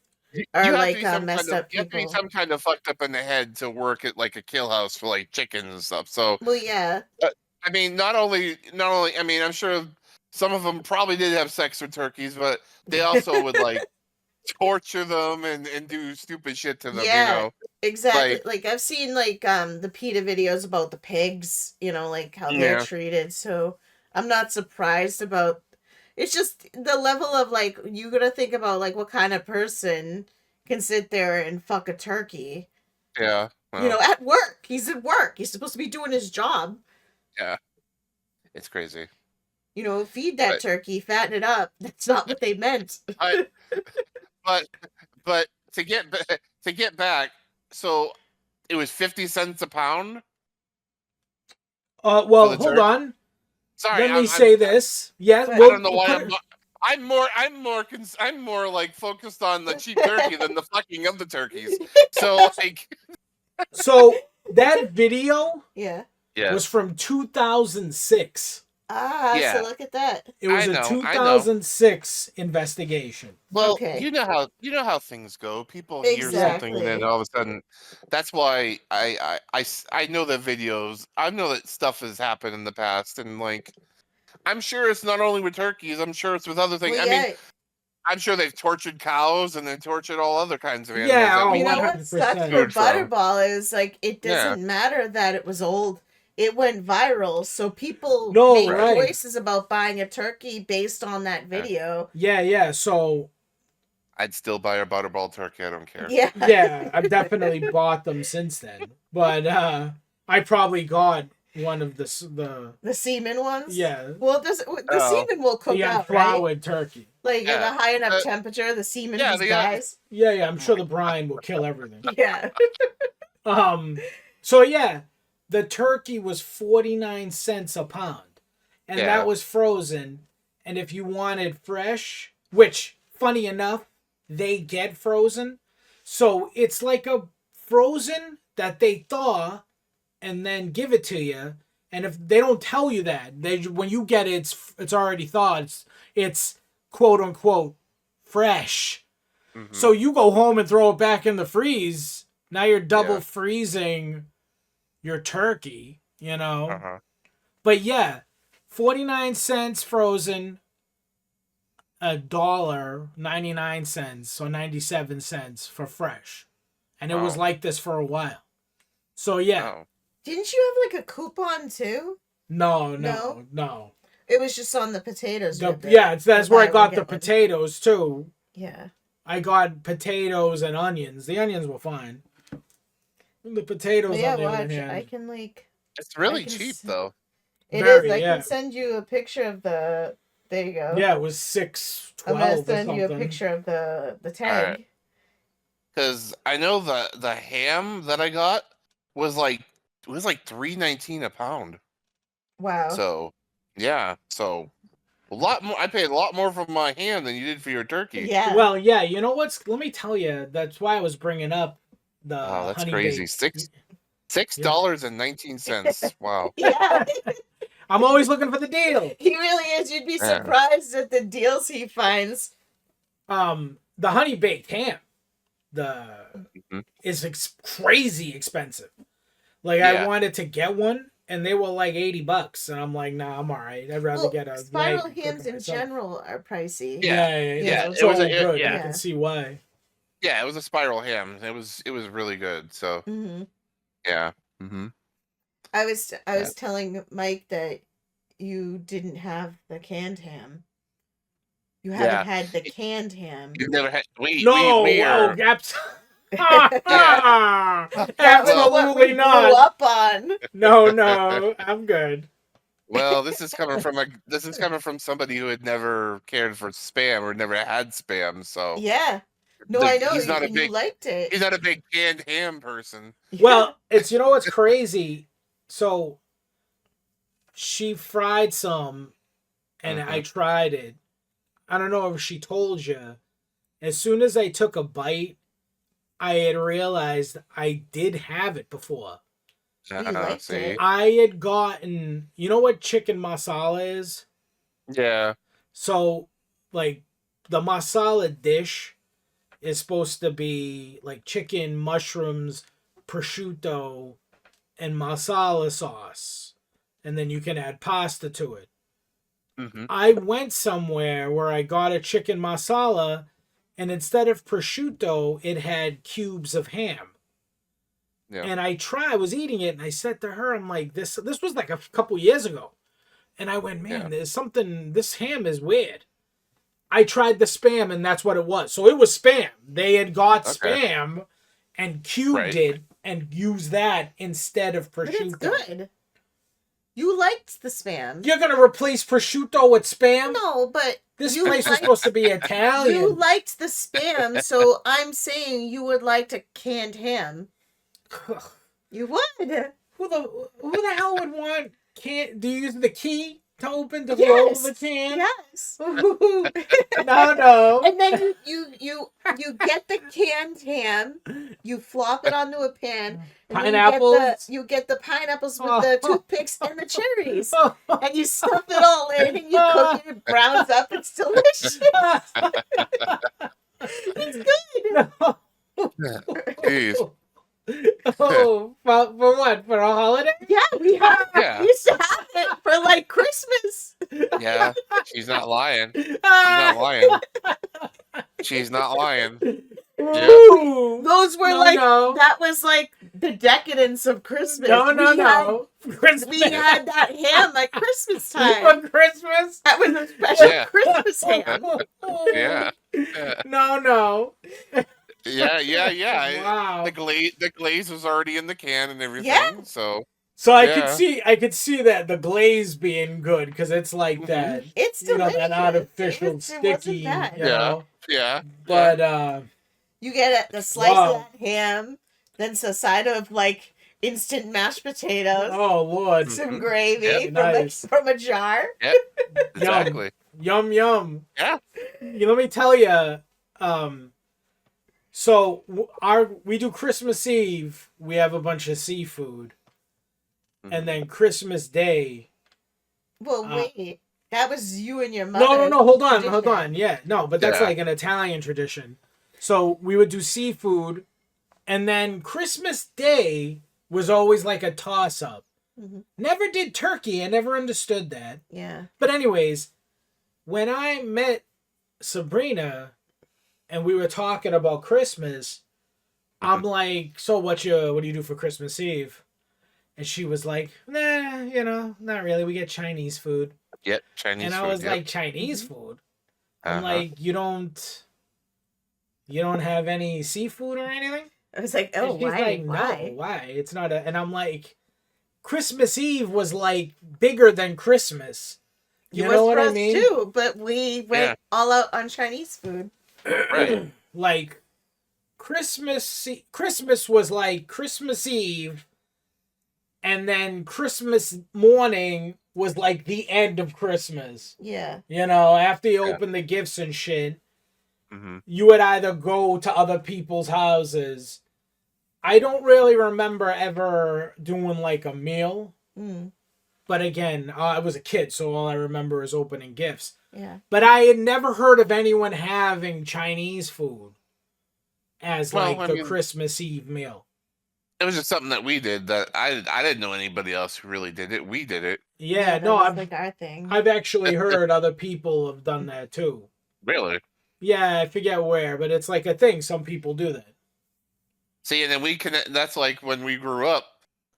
like messed up people. You have to be some kind of fucked up in the head to work at like a kill house for like chickens and stuff. So well, yeah. I mean, not only. I mean, I'm sure some of them probably did have sex with turkeys, but they also would like torture them and do stupid shit to them. Yeah, you know? Exactly. Like I've seen like the PETA videos about the pigs. You know, like how they're treated. So I'm not surprised about. It's just the level of like you gotta think about like what kind of person can sit there and fuck a turkey. Yeah. Well. You know, at work. He's at work. He's supposed to be doing his job. Yeah. It's crazy. feed that turkey, fatten it up. That's not what they meant. But to get back, so it was 50 cents a pound. Well, hold on. Sorry, let me say this. Yeah, I don't know why I'm more like focused on the cheap turkey than the fucking of the turkeys. So like, so that video, was from 2006. So look at that. It was a 2006 investigation. Well, okay. you know how things go. People hear something, and then all of a sudden, that's why I know that videos. I know that stuff has happened in the past, and like, I'm sure it's not only with turkeys. I'm sure it's with other things. Well, I mean, I'm sure they've tortured cows and then tortured all other kinds of animals. Yeah, you know what sucks for Butterball is like it doesn't matter that it was old. It went viral, so people made choices about buying a turkey based on that video. Yeah. So I'd still buy a Butterball turkey. I don't care. Yeah, I've definitely bought them since then. But I probably got one of the semen ones. Yeah. Well, the semen will cook out, right? Turkey. Like at a high enough temperature, the semen just dies. Yeah. I'm sure the brine will kill everything. Yeah. So yeah. The turkey was 49 cents a pound. And that was frozen. And if you wanted fresh, which, funny enough, they get frozen. So it's like a frozen that they thaw and then give it to you. And if they don't tell you that, when you get it, it's already thawed. It's quote unquote fresh. Mm-hmm. So you go home and throw it back in the freeze. Now you're double freezing your turkey, But yeah, 49 cents frozen, $1.99 or 97 cents for fresh. And it was like this for a while. So yeah. Didn't you have like a coupon too? No. It was just on the potatoes. That's where I got the potatoes too. Yeah. I got potatoes and onions. The onions were fine. The potatoes on the other hand. I can like. It's really cheap though. It is. I can send you a picture of the. There you go. Yeah, it was $6.12. I'm gonna send you a picture of the tag. Because I know the ham that I got was like $3.19 a pound. Wow. So yeah, so a lot more. I paid a lot more for my ham than you did for your turkey. Yeah. Well, yeah. You know what's? Let me tell you. That's why I was bringing up. That's crazy. $6.19. Wow. Yeah. I'm always looking for the deal. He really is. You'd be surprised at the deals he finds. The honey baked ham, is crazy expensive. Like I wanted to get one, and they were like $80, and I'm like, nah, I'm all right. I'd rather get a spiral hams in general are pricey. Yeah. It's all good. I can see why. Yeah, it was a spiral ham. It was really good. So yeah. Mm-hmm. I was telling Mike that you didn't have the canned ham. You haven't had the canned ham. You've never had. Absolutely not. Grew up on. No, I'm good. Well, this is coming from somebody who had never cared for Spam or never had Spam. So yeah. No, I know. He's not you liked it. He's not a big canned ham person. Well, it's what's crazy. So she fried some, and I tried it. I don't know if she told you. As soon as I took a bite, I had realized I did have it before. You liked it. I had gotten. You know what chicken masala is? Yeah. So, like, the masala dish is supposed to be like chicken, mushrooms, prosciutto, and masala sauce. And then you can add pasta to it. Mm-hmm. I went somewhere where I got a chicken masala, and instead of prosciutto, it had cubes of ham. Yeah. And I was eating it, and I said to her, I'm like, this was like a couple years ago. And I went, man, there's something, this ham is weird. I tried the Spam, and that's what it was. So it was Spam. They had got Spam and cubed it and used that instead of prosciutto. But it's good. You liked the Spam. You're gonna replace prosciutto with Spam? No, but this place is supposed to be Italian. You liked the Spam, so I'm saying you would like a canned ham. You would. Who the hell would want do you use the key to open the roll the can? Yes. No. And then you get the canned ham, you flop it onto a pan, and pineapples. You get the pineapples with the toothpicks and the cherries, and you stuff it all in, and you cook it. It browns up. It's delicious. It's good. No. Jeez. Oh, for what? For a holiday? Yeah, we used to have it for like Christmas. Yeah, she's not lying. She's not lying. Yeah. Those were that was like the decadence of Christmas. No. Christmas. We had that ham at Christmas time. For Christmas? That was a special Christmas ham. Yeah. No. Yeah. Wow. The glaze was already in the can and everything. Yeah. So I could see that the glaze being good because it's like that. It's delicious. That artificial sticky. Yeah. But you get a slice of that ham, then a side of like instant mashed potatoes. Oh Lord! Some gravy from a jar. Yep. Exactly. Yum. Yeah. Let me tell you. So we do Christmas Eve. We have a bunch of seafood, and then Christmas Day. Well, wait. That was you and your mother. No. Hold on. Yeah, no, but that's like an Italian tradition. So we would do seafood, and then Christmas Day was always like a toss-up. Mm-hmm. Never did turkey. I never understood that. Yeah. But anyways, when I met Sabrina, and we were talking about Christmas, I'm like, so what do you do for Christmas Eve? And she was like, nah, not really. We get Chinese food. Yep, Chinese food. And I was like, Chinese food? I'm like, you don't have any seafood or anything? I was like, oh, why? Like, no, why? It's not and I'm like, Christmas Eve was like bigger than Christmas. You know what I mean? Too, but we went all out on Chinese food. Right. Like Christmas was like Christmas Eve, and then Christmas morning was like the end of Christmas. Yeah. After you open the gifts and shit, you would either go to other people's houses. I don't really remember ever doing like a meal. But again, I was a kid, so all I remember is opening gifts. Yeah. But I had never heard of anyone having Chinese food as the Christmas Eve meal. It was just something that we did that I didn't know anybody else who really did it. We did it. Yeah, like our thing. I've actually heard other people have done that too. Really? Yeah, I forget where, but it's like a thing. Some people do that. See, and then that's like when we grew up,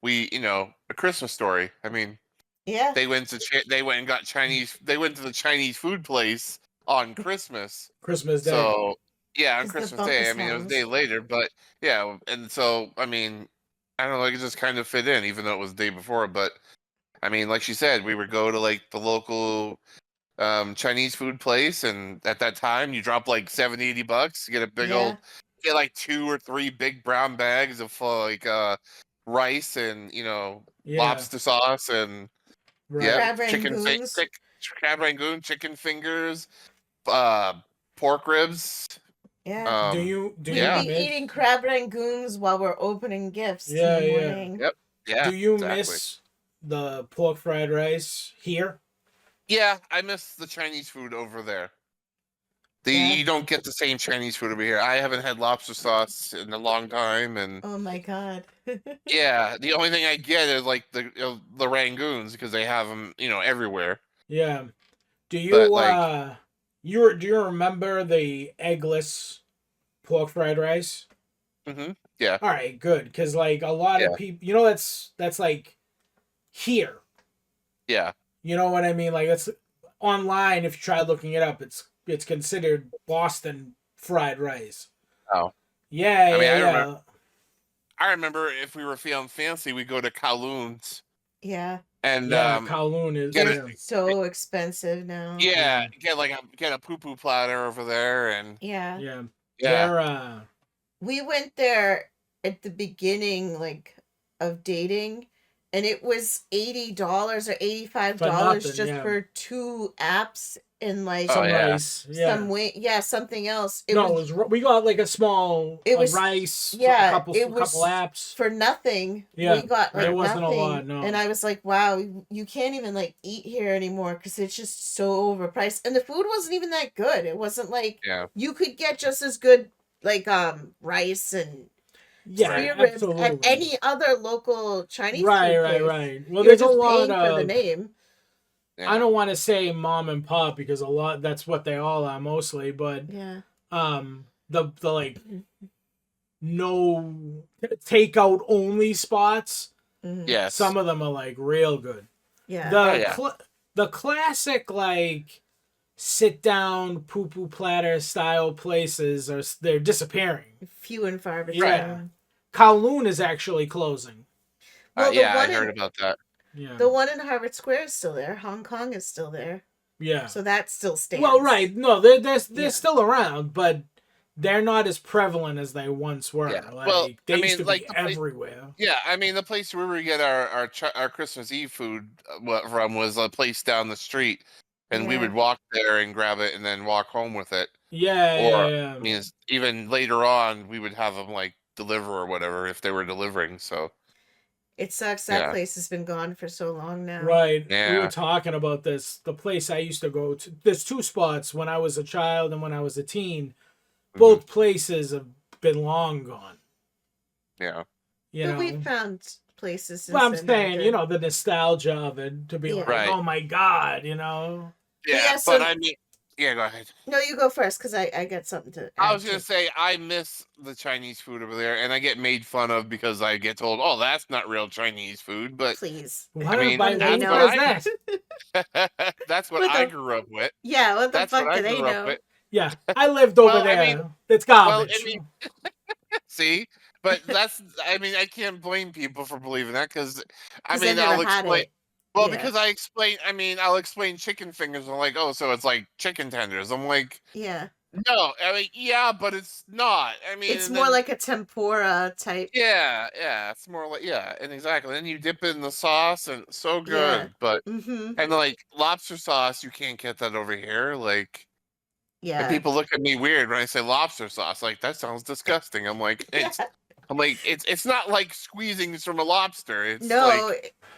A Christmas Story. I mean, yeah, they went and got Chinese. They went to the Chinese food place on Christmas Day. So yeah, on Christmas Day. I mean, it was a day later, but yeah, and so I mean, I don't know, it just kind of fit in, even though it was the day before. But I mean, like she said, we would go to like the local Chinese food place, and at that time, you drop like $70-$80, you get a big old, get like 2 or 3 big brown bags of like rice and lobster sauce and crab rangoon, chicken fingers, pork ribs. Yeah. Do you be eating crab rangoons while we're opening gifts? Yeah. Yep. Yeah. Do you miss the pork fried rice here? Yeah, I miss the Chinese food over there. You don't get the same Chinese food over here. I haven't had lobster sauce in a long time, and oh my god. yeah, the only thing I get is like the rangoons because they have them, everywhere. Yeah. Do you do you remember the eggless pork fried rice? Mm-hmm. Yeah. All right, good, because like a lot of people, that's like here. Yeah. You know what I mean? Like it's online. If you try looking it up, it's considered Boston fried rice. Oh. Yeah. I remember if we were feeling fancy, we'd go to Kowloon's. Yeah. And Kowloon is it's so expensive now. Yeah, get a poo poo platter over there, and yeah. We went there at the beginning, like, of dating, and it was $80 or $85 just for 2 apps and like some rice, something else. We got like a small rice, a couple apps for nothing. Yeah, we got like it wasn't nothing, a lot, no. And I was like, wow, you can't even like eat here anymore because it's just so overpriced, and the food wasn't even that good. It wasn't like you could get just as good like rice and ribs at any other local Chinese food place. Right. Well, there's a lot of for the name. Yeah. I don't want to say mom and pop because that's what they all are mostly, but the like no takeout only spots. Yes. Some of them are like real good. Yeah. The classic like sit down poo poo platter style places they're disappearing. Few and far between. Yeah. Kowloon is actually closing. Well, I heard about that. Yeah. The one in Harvard Square is still there. Hong Kong is still there. Yeah. So that still stands. Well, right. No, they're still around, but they're not as prevalent as they once were. Yeah. Like, they used to be everywhere. Yeah, I mean, the place where we get our Christmas Eve food from was a place down the street, and we would walk there and grab it and then walk home with it. Yeah. I mean, even later on, we would have them like deliver or whatever if they were delivering. So it sucks that place has been gone for so long now. Right. Yeah. We were talking about this. The place I used to go to. There's 2 spots when I was a child and when I was a teen. Both places have been long gone. Yeah. But we found places. Well, I'm saying, the nostalgia of it to be like, oh my God, Yeah, but I mean, go ahead. No, you go first because I got something to add. I was going to say, I miss the Chinese food over there, and I get made fun of because I get told, oh, that's not real Chinese food, but... Please. I mean, that's what I grew up with. Yeah, what the fuck do they know? Yeah, I lived over there. I mean, it's garbage. Well, I mean, see? But I can't blame people for believing that because, I'll explain... Well, because I'll explain chicken fingers. I'm like, oh, so it's like chicken tenders. I'm like... Yeah. No, but it's not. It's more like a tempura type. Yeah, it's more like and exactly. Then you dip it in the sauce, and it's so good. But and like lobster sauce, you can't get that over here. Like, and people look at me weird when I say lobster sauce. Like that sounds disgusting. I'm like, it's not like squeezings from a lobster. It's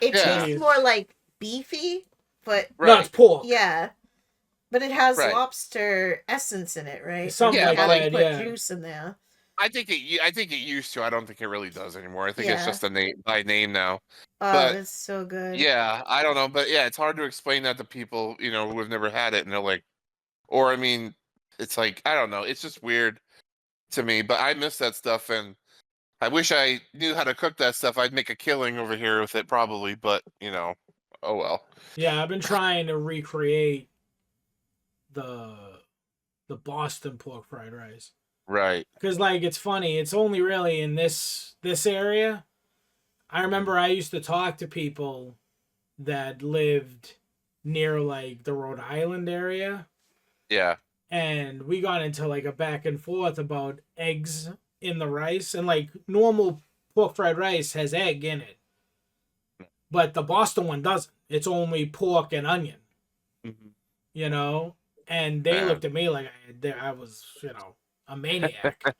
it tastes more like beefy, but no, it's pork. Yeah. But it has lobster essence in it, right? Something like that, put juice in there. I think it used to. I don't think it really does anymore. I think it's just a name by name now. Oh, that's so good. Yeah, I don't know, but it's hard to explain that to people, who have never had it, and they're like, or it's like I don't know. It's just weird to me, but I miss that stuff, and I wish I knew how to cook that stuff. I'd make a killing over here with it, probably, but oh well. Yeah, I've been trying to recreate the Boston pork fried rice. Right. Because it's funny, it's only really in this area. I remember I used to talk to people that lived near the Rhode Island area. Yeah. And we got into a back and forth about eggs in the rice, and normal pork fried rice has egg in it. But the Boston one doesn't. It's only pork and onion. Mm-hmm. And they looked at me like I was, a maniac.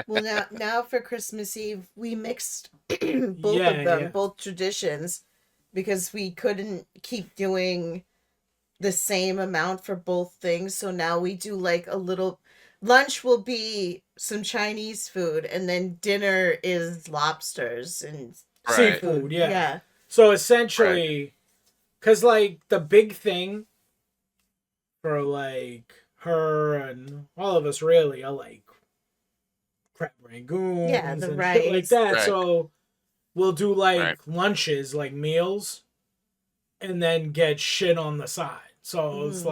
Well, now for Christmas Eve, we mixed both of them, both traditions, because we couldn't keep doing the same amount for both things. So now we do a little... Lunch will be some Chinese food, and then dinner is lobsters and seafood. Yeah. So essentially, because the big thing for her and all of us really are crab rangoons the and rice. Shit like that. Right. So we'll do lunches, meals, and then get shit on the side. So it's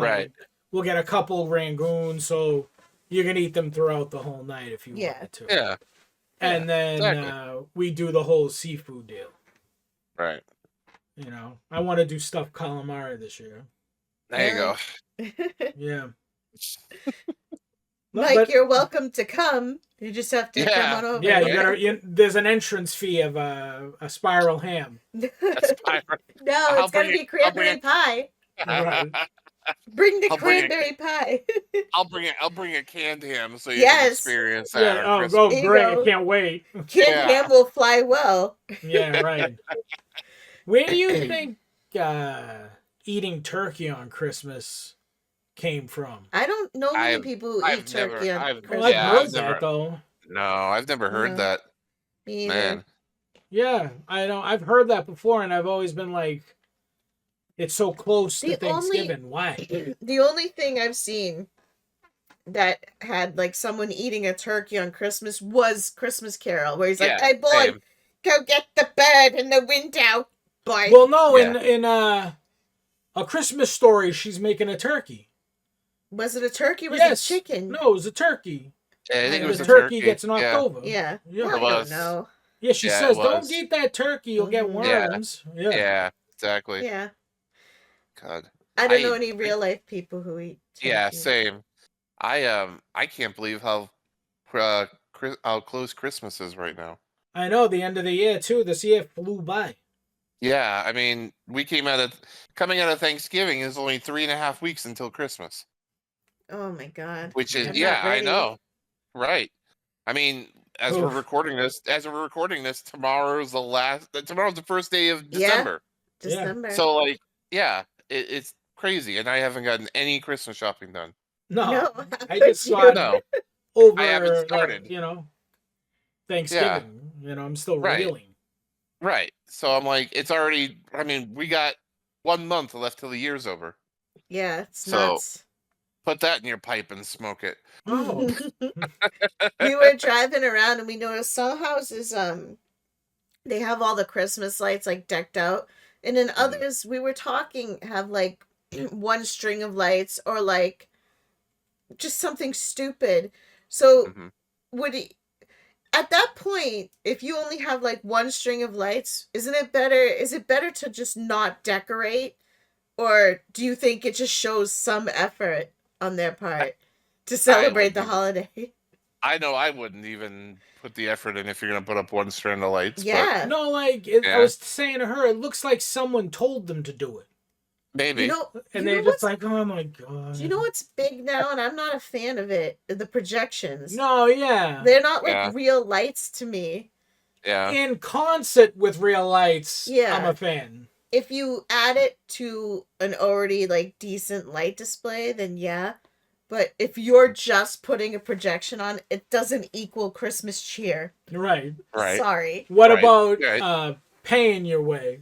we'll get a couple rangoons, so you can eat them throughout the whole night if you wanted to. Yeah. And then we do the whole seafood deal. Right. You know, I want to do stuffed calamari this year. There you go. Yeah. Mike, you're welcome to come. You just have to come on over. Yeah, you gotta. There's an entrance fee of a spiral ham. No, it's gotta be cranberry pie. Right. Bring the cranberry pie. I'll bring a canned ham so you can experience that. Yeah. Oh, great! I can't wait. Canned ham will fly well. Yeah. Right. Where do you think eating turkey on Christmas came from? I don't know many people who eat turkey on Christmas. Well, I've heard that though. No, I've never heard that. Me either. Man. Yeah, I know. I've heard that before, and I've always been like, it's so close to Thanksgiving. Why? The only thing I've seen that had like someone eating a turkey on Christmas was Christmas Carol, where he's like, "Hey boy, go get the bird in the window, boy." Well, no, in A Christmas Story, she's making a turkey. Was it a turkey? Or was it a chicken? No, it was a turkey. Yeah, I think it was the turkey gets knocked over. Yeah. Yeah. I don't know. Yeah, she says, "Don't eat that turkey; you'll get worms." Yeah, exactly. Yeah. God. I don't know any real life people who eat turkey. Yeah, same. I can't believe how close Christmas is right now. I know, the end of the year too. This year flew by. Yeah, I mean, coming out of Thanksgiving is only 3.5 weeks until Christmas. Oh my God. Which is I know. Right. I mean, as we're recording this, tomorrow's the first day of December. Yeah, December. So like, it's crazy, and I haven't gotten any Christmas shopping done. No, I just started over. I haven't started. Thanksgiving. I'm still reeling. Right. So I'm like, it's already. I mean, we got 1 month left till the year's over. Yeah, it's nuts. Put that in your pipe and smoke it. Oh. We were driving around and we noticed some houses, they have all the Christmas lights like decked out, and in others we were talking have like one string of lights or like just something stupid. So at that point, if you only have like one string of lights, is it better to just not decorate, or do you think it just shows some effort on their part to celebrate the holiday? I know I wouldn't even put the effort in if you're gonna put up one strand of lights. Yeah. But, no, like I was saying to her, it looks like someone told them to do it. Maybe. And they're just like, oh my God. Do you know what's big now? And I'm not a fan of it. The projections. No, yeah. They're not like real lights to me. Yeah. In concert with real lights, I'm a fan. If you add it to an already like decent light display, then yeah. But if you're just putting a projection on, it doesn't equal Christmas cheer. Right. Sorry. What about paying your way?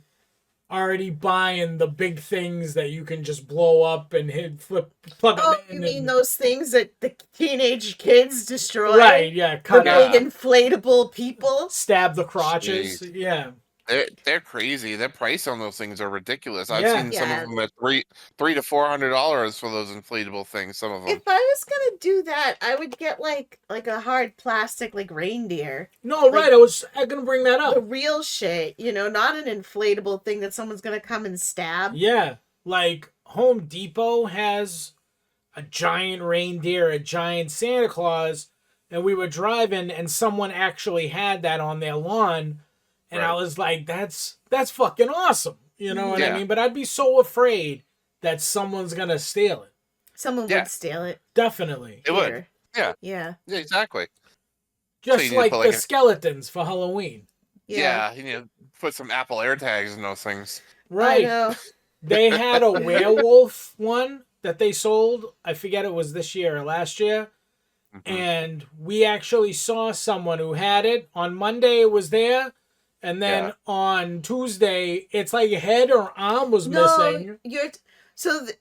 Already buying the big things that you can just blow up and plug them in. You mean those things that the teenage kids destroy? Right, yeah. The big inflatable people? Stab the crotches. Jeez. Yeah. They're crazy. Their price on those things are ridiculous. I've seen some of them at $300 to $400 for those inflatable things. Some of them. If I was gonna do that, I would get like a hard plastic like reindeer. No, right. I was gonna bring that up. The real shit, not an inflatable thing that someone's gonna come and stab. Yeah, like Home Depot has a giant reindeer, a giant Santa Claus, and we were driving, and someone actually had that on their lawn. And I was like, that's fucking awesome. You know what I mean? But I'd be so afraid that someone's going to steal it. Someone would steal it. Definitely. It would. Yeah. Yeah. Yeah, exactly. Just so like the skeletons for Halloween. Yeah. You need to put some Apple AirTags in those things. Right. I know. They had a werewolf one that they sold. I forget it was this year or last year. Mm-hmm. And we actually saw someone who had it. On Monday it was there. And then on Tuesday, it's like a head or arm was missing.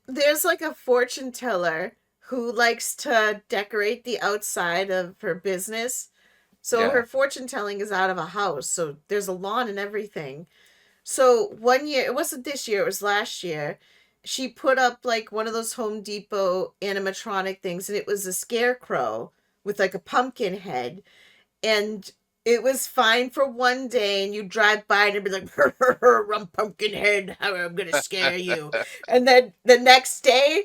There's like a fortune teller who likes to decorate the outside of her business. So her fortune telling is out of a house. So there's a lawn and everything. So one year, it wasn't this year, it was last year, she put up like one of those Home Depot animatronic things, and it was a scarecrow with like a pumpkin head. And it was fine for one day, and you drive by and it'd be like, "I'm Pumpkinhead, I'm gonna scare you," and then the next day,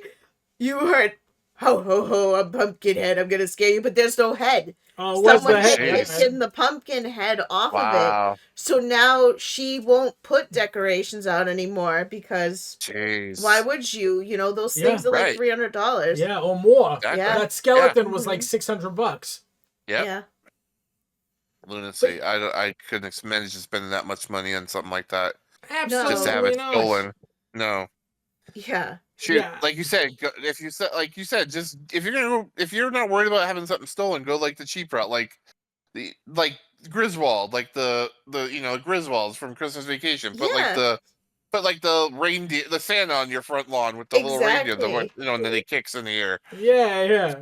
you heard, "Ho ho ho, I'm Pumpkinhead, I'm gonna scare you," but there's no head. Oh, what's Someone the head? had taken the pumpkin head off of Wow. it, so now she won't put decorations out anymore because Jeez. why would you? You know, those things are like $300. Yeah, or more. Exactly. Yeah. That skeleton Yeah. was like $600. Yep. Yeah. Lunacy. I couldn't manage to spend that much money on something like that. Absolutely Just to have it not. stolen. No. Yeah. Shoot, Yeah. like you said, just if you're not worried about having something stolen, go like the cheap route, like Griswold, like the Griswolds from Christmas Vacation. Put like the reindeer, the Santa on your front lawn with the little reindeer, and then he kicks in the air. Yeah.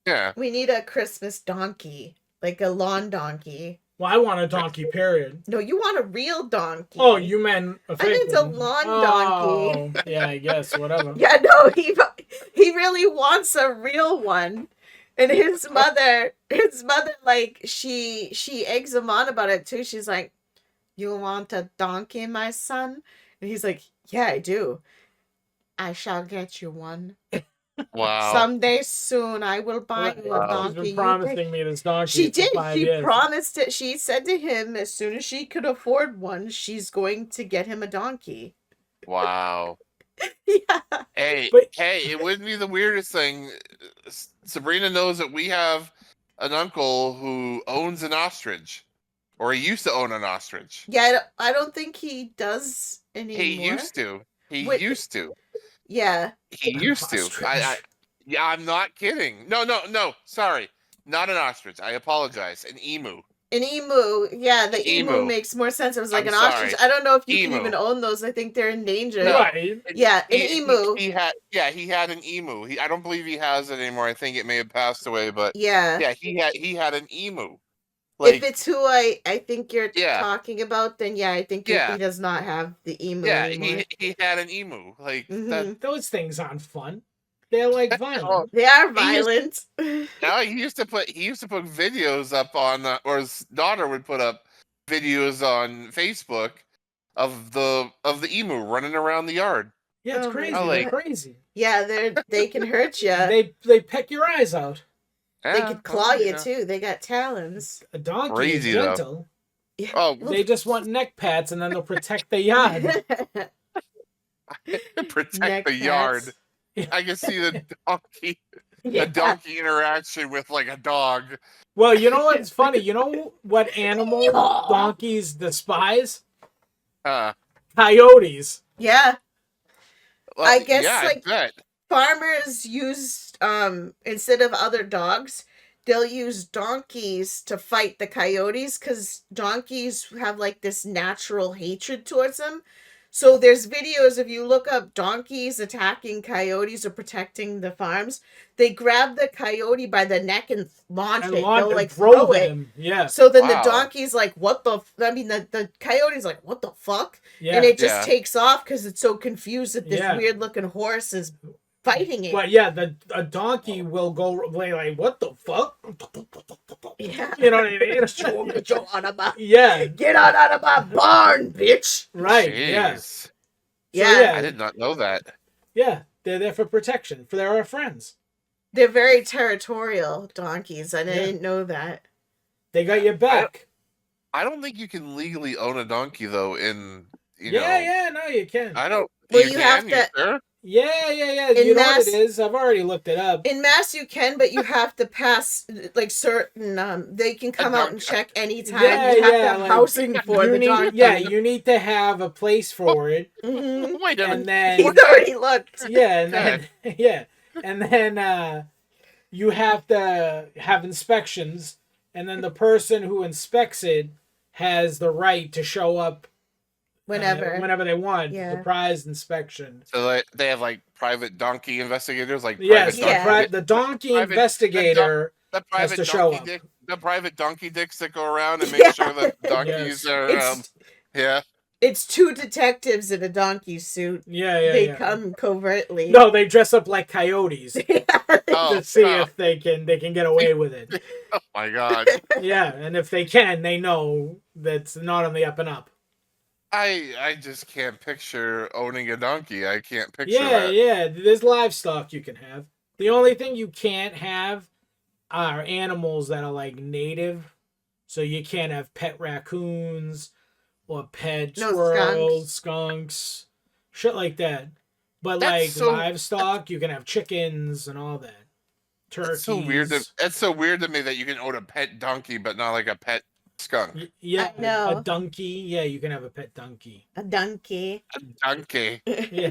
Yeah. We need a Christmas donkey, like a lawn donkey. Well, I want a donkey, period. No, you want a real donkey. Oh, you meant a fake I meant a one. lawn donkey. Yeah, I guess, whatever. Yeah, no, he really wants a real one. And his mother, like, she eggs him on about it too. She's like, "You want a donkey, my son?" And he's like, "Yeah, I do. I shall get you one. Wow. Someday soon, I will buy you a Wow. donkey." She's been promising me this donkey. She for did. 5 She years. promised it. She said to him, as soon as she could afford one, she's going to get him a donkey. Wow. Yeah. Hey, But- it wouldn't be the weirdest thing. Sabrina knows that we have an uncle who owns an ostrich, or he used to own an ostrich. Yeah, I don't think he does anymore. He used to. He Wait. used to. Yeah. He used to. Yeah, I'm not kidding. No. Sorry, not an ostrich. I apologize. An emu. An emu. Yeah, the emu Emu. makes more sense. It was like I'm an ostrich. sorry. I don't know if you Emu. can even own those. I think they're endangered. No. Right. Yeah, an emu. He had an emu. I don't believe he has it anymore. I think it may have passed away, but Yeah. yeah, he had an emu. If it's who I think you're Yeah. talking about, then yeah, I think he does not have the emu yeah, anymore. he had an emu. Like that. Mhm. Those things aren't fun. They're like violent. They are violent. No, he used to put videos up on, or his daughter would put up videos on Facebook of the emu running around the yard. Yeah, it's Oh my crazy. God. They're crazy. Yeah, they can hurt you. They peck your eyes out. They Yeah, could claw you yeah. too. They got talons. A donkey Crazy, is though. gentle. Oh, They just want neck pats, and then they'll protect the yard. protect Neck the yard. pats. I can see the donkey, Yeah. the donkey interaction with like a dog. Well, you know what's funny? You know what animal donkeys despise? Coyotes. Yeah. Well, I guess, yeah, like- I bet. Farmers use instead of other dogs, they'll use donkeys to fight the coyotes because donkeys have like this natural hatred towards them. So there's videos, if you look up donkeys attacking coyotes or protecting the farms, they grab the coyote by the neck and launch it. They'll like throw it. him. Yeah. So then Wow. the donkey's like, what the... the coyote's like, what the fuck? Yeah. And it just Yeah. takes off because it's so confused that this Yeah. weird looking horse is fighting it. But yeah, a donkey will go like, what the fuck? Yeah. You know what I mean? Get you out of my... Yeah. Get out of my barn, bitch! Right. Yeah. Jeez. Yeah. yeah. I did not know that. Yeah. They're there for protection. For they're our friends. They're very territorial donkeys. I didn't know that. They got your back. I don't think you can legally own a donkey though. In Yeah. No, you can. I don't. Well, you you can, have to- sure? Yeah. In You know Mass- what it is? I've already looked it up. In Mass, you can, but you have to pass, like, certain, they can come out and check anytime. Yeah, you have yeah, to have like, housing for You the need, donkey. yeah, you need to have a place for it, Mhm. Wait a and minute. then He's already looked. yeah, and then yeah, and then you have to have inspections, and then the person who inspects it has the right to show up whenever they want. Yeah. The prize inspection. So they have like private donkey investigators, like Yes, private the donkey private- investigator. the private to show donkey up. the private donkey dicks that go around and make sure that donkeys are It's, yeah. It's two detectives in a donkey suit. Yeah. They come covertly. No, they dress up like coyotes to see Oh. if they can get away with it. Oh my god. Yeah, and if they can, they know that's not on the up and up. I just can't picture owning a donkey. I can't picture that. Yeah. There's livestock you can have. The only thing you can't have are animals that are like native. So you can't have pet raccoons or pet squirrels, skunks, shit like that. But livestock, you can have chickens and all that. Turkeys. That's so weird to me that you can own a pet donkey, but not like a pet skunk. Yeah, I know. a donkey. Yeah, you can have a pet donkey. A donkey. A donkey. Yeah.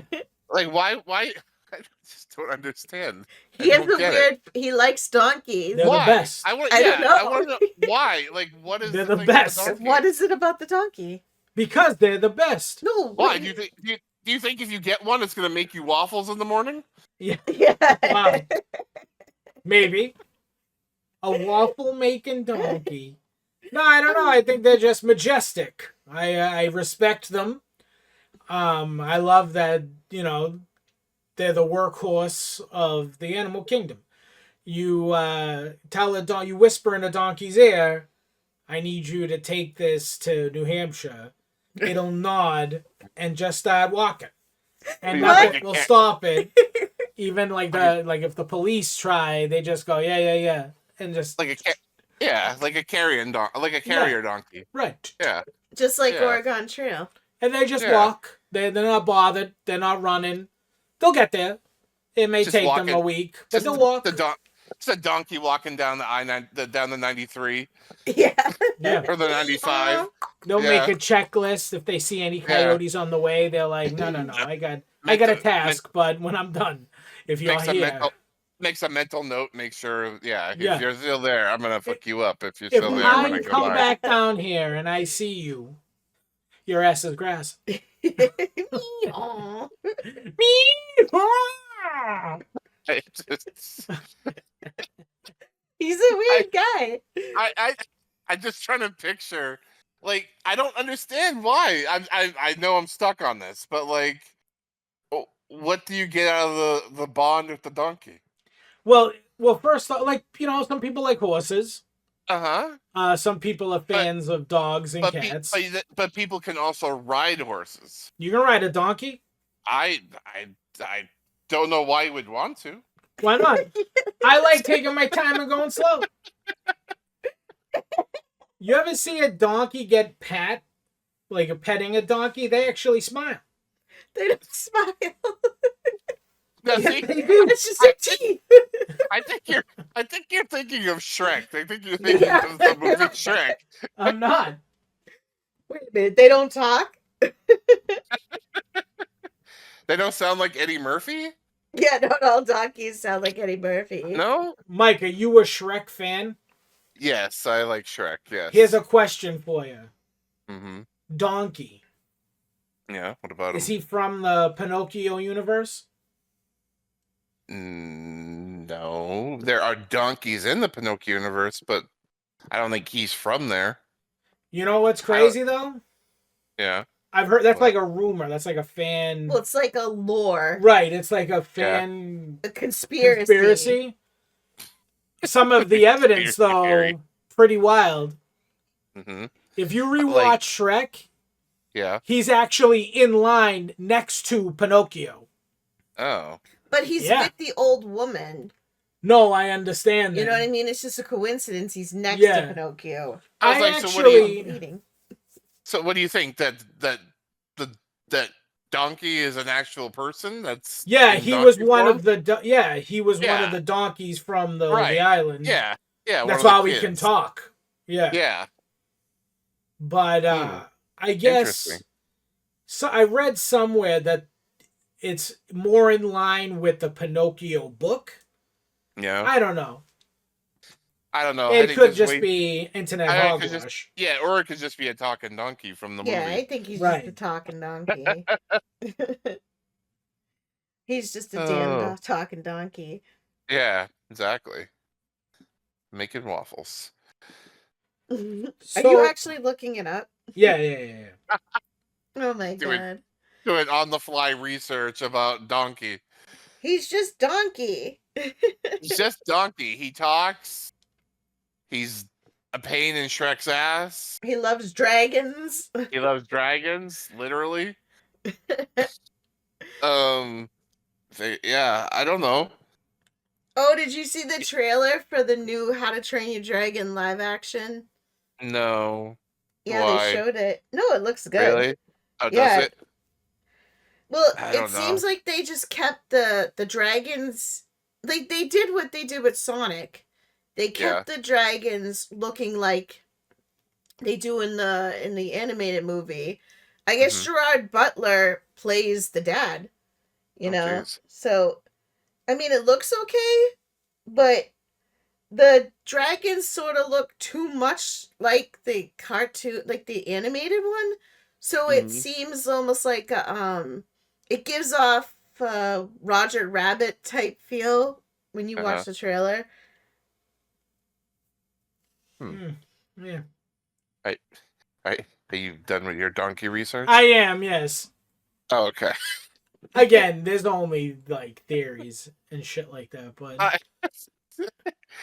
Like why? I just don't understand. He likes donkeys. They're the best. I don't know. I want to know why. Like, what is They're the the thing best. about a donkey? What is it about the donkey? Because they're the best. No. Why? Do you think if you get one, it's gonna make you waffles in the morning? Yeah. Yeah. Wow. Maybe. A waffle making donkey. No, I don't know. I think they're just majestic. I respect them. I love that, they're the workhorse of the animal kingdom. You you whisper in a donkey's ear, I need you to take this to New Hampshire. It'll nod and just start walking. And nothing will stop it. Even like if the police try, they just go, yeah. And just like a carrier donkey. Right. Yeah. Just like Oregon Trail. And they just walk. They're not bothered. They're not running. They'll get there. It may take them a week, but they'll walk. It's a donkey walking down down the 93. Yeah. Or the 95. They'll make a checklist. If they see any coyotes on the way, they're like, no. I got a task, but when I'm done, if you're here. Makes a mental note. Make sure, if you're still there, I'm gonna fuck you up. If you're still there, I'm gonna come back down here and I see you, your ass is grass. He's a weird guy. I'm just trying to picture. Like, I don't understand why. I know I'm stuck on this, but like, what do you get out of the bond with the donkey? Well, first, like, some people like horses. Some people are fans of dogs and cats. But people can also ride horses. You can ride a donkey? I don't know why you would want to. Why not? I like taking my time and going slow. You ever see a donkey get petting a donkey? They actually smile. They don't smile. They do. It's just their teeth. I think you're thinking of Shrek. I think you're thinking of the movie Shrek. I'm not. Wait a minute. They don't talk? They don't sound like Eddie Murphy? Yeah, not all donkeys sound like Eddie Murphy. No? Mike, are you a Shrek fan? Yes, I like Shrek, yes. Here's a question for you. Mm-hmm. Donkey. Yeah, what about him? Is he from the Pinocchio universe? No. There are donkeys in the Pinocchio universe, but I don't think he's from there. You know what's crazy, though? Yeah. I've heard that's like a rumor. That's like a fan. Well, it's like a lore. Right. It's like a fan. A conspiracy. Some of the evidence, though, theory. Pretty wild. Mm-hmm. If you rewatch Shrek, he's actually in line next to Pinocchio. Oh. But he's with the old woman. No, I understand that. You know what I mean? It's just a coincidence. He's next to Pinocchio. So what do you think? That donkey is an actual person? He was one of the he was one of the donkeys from the island. Yeah. That's why we can talk. Yeah. Yeah. But I guess so. I read somewhere that it's more in line with the Pinocchio book. Yeah. I don't know. It could just be internet hogwash. Or it could just be a talking donkey from the movie. Yeah, I think he's just a talking donkey. He's just a damn talking donkey. Yeah, exactly. Making waffles. Are you actually looking it up? Yeah. Oh my god. Doing on-the-fly research about Donkey. He's just Donkey. He's just Donkey. He talks. He's a pain in Shrek's ass. He loves dragons. He loves dragons, literally. Yeah, I don't know. Oh, did you see the trailer for the new How to Train Your Dragon live action? No. Yeah, Why? they showed it. No, it looks good. Really? Oh, Yeah. does it? Well, I it don't seems know. like they just kept the dragons. Like they did what they did with Sonic. They kept the dragons looking like they do in the animated movie. I guess Gerard Butler plays the dad. You know, geez. So I mean, it looks okay, but the dragons sort of look too much like the cartoon, like the animated one. So it seems almost like it gives off Roger Rabbit type feel when you watch the trailer. Yeah. Right. Are you done with your Donkey research? I am, yes. Oh, okay. Again, there's only like theories and shit like that, but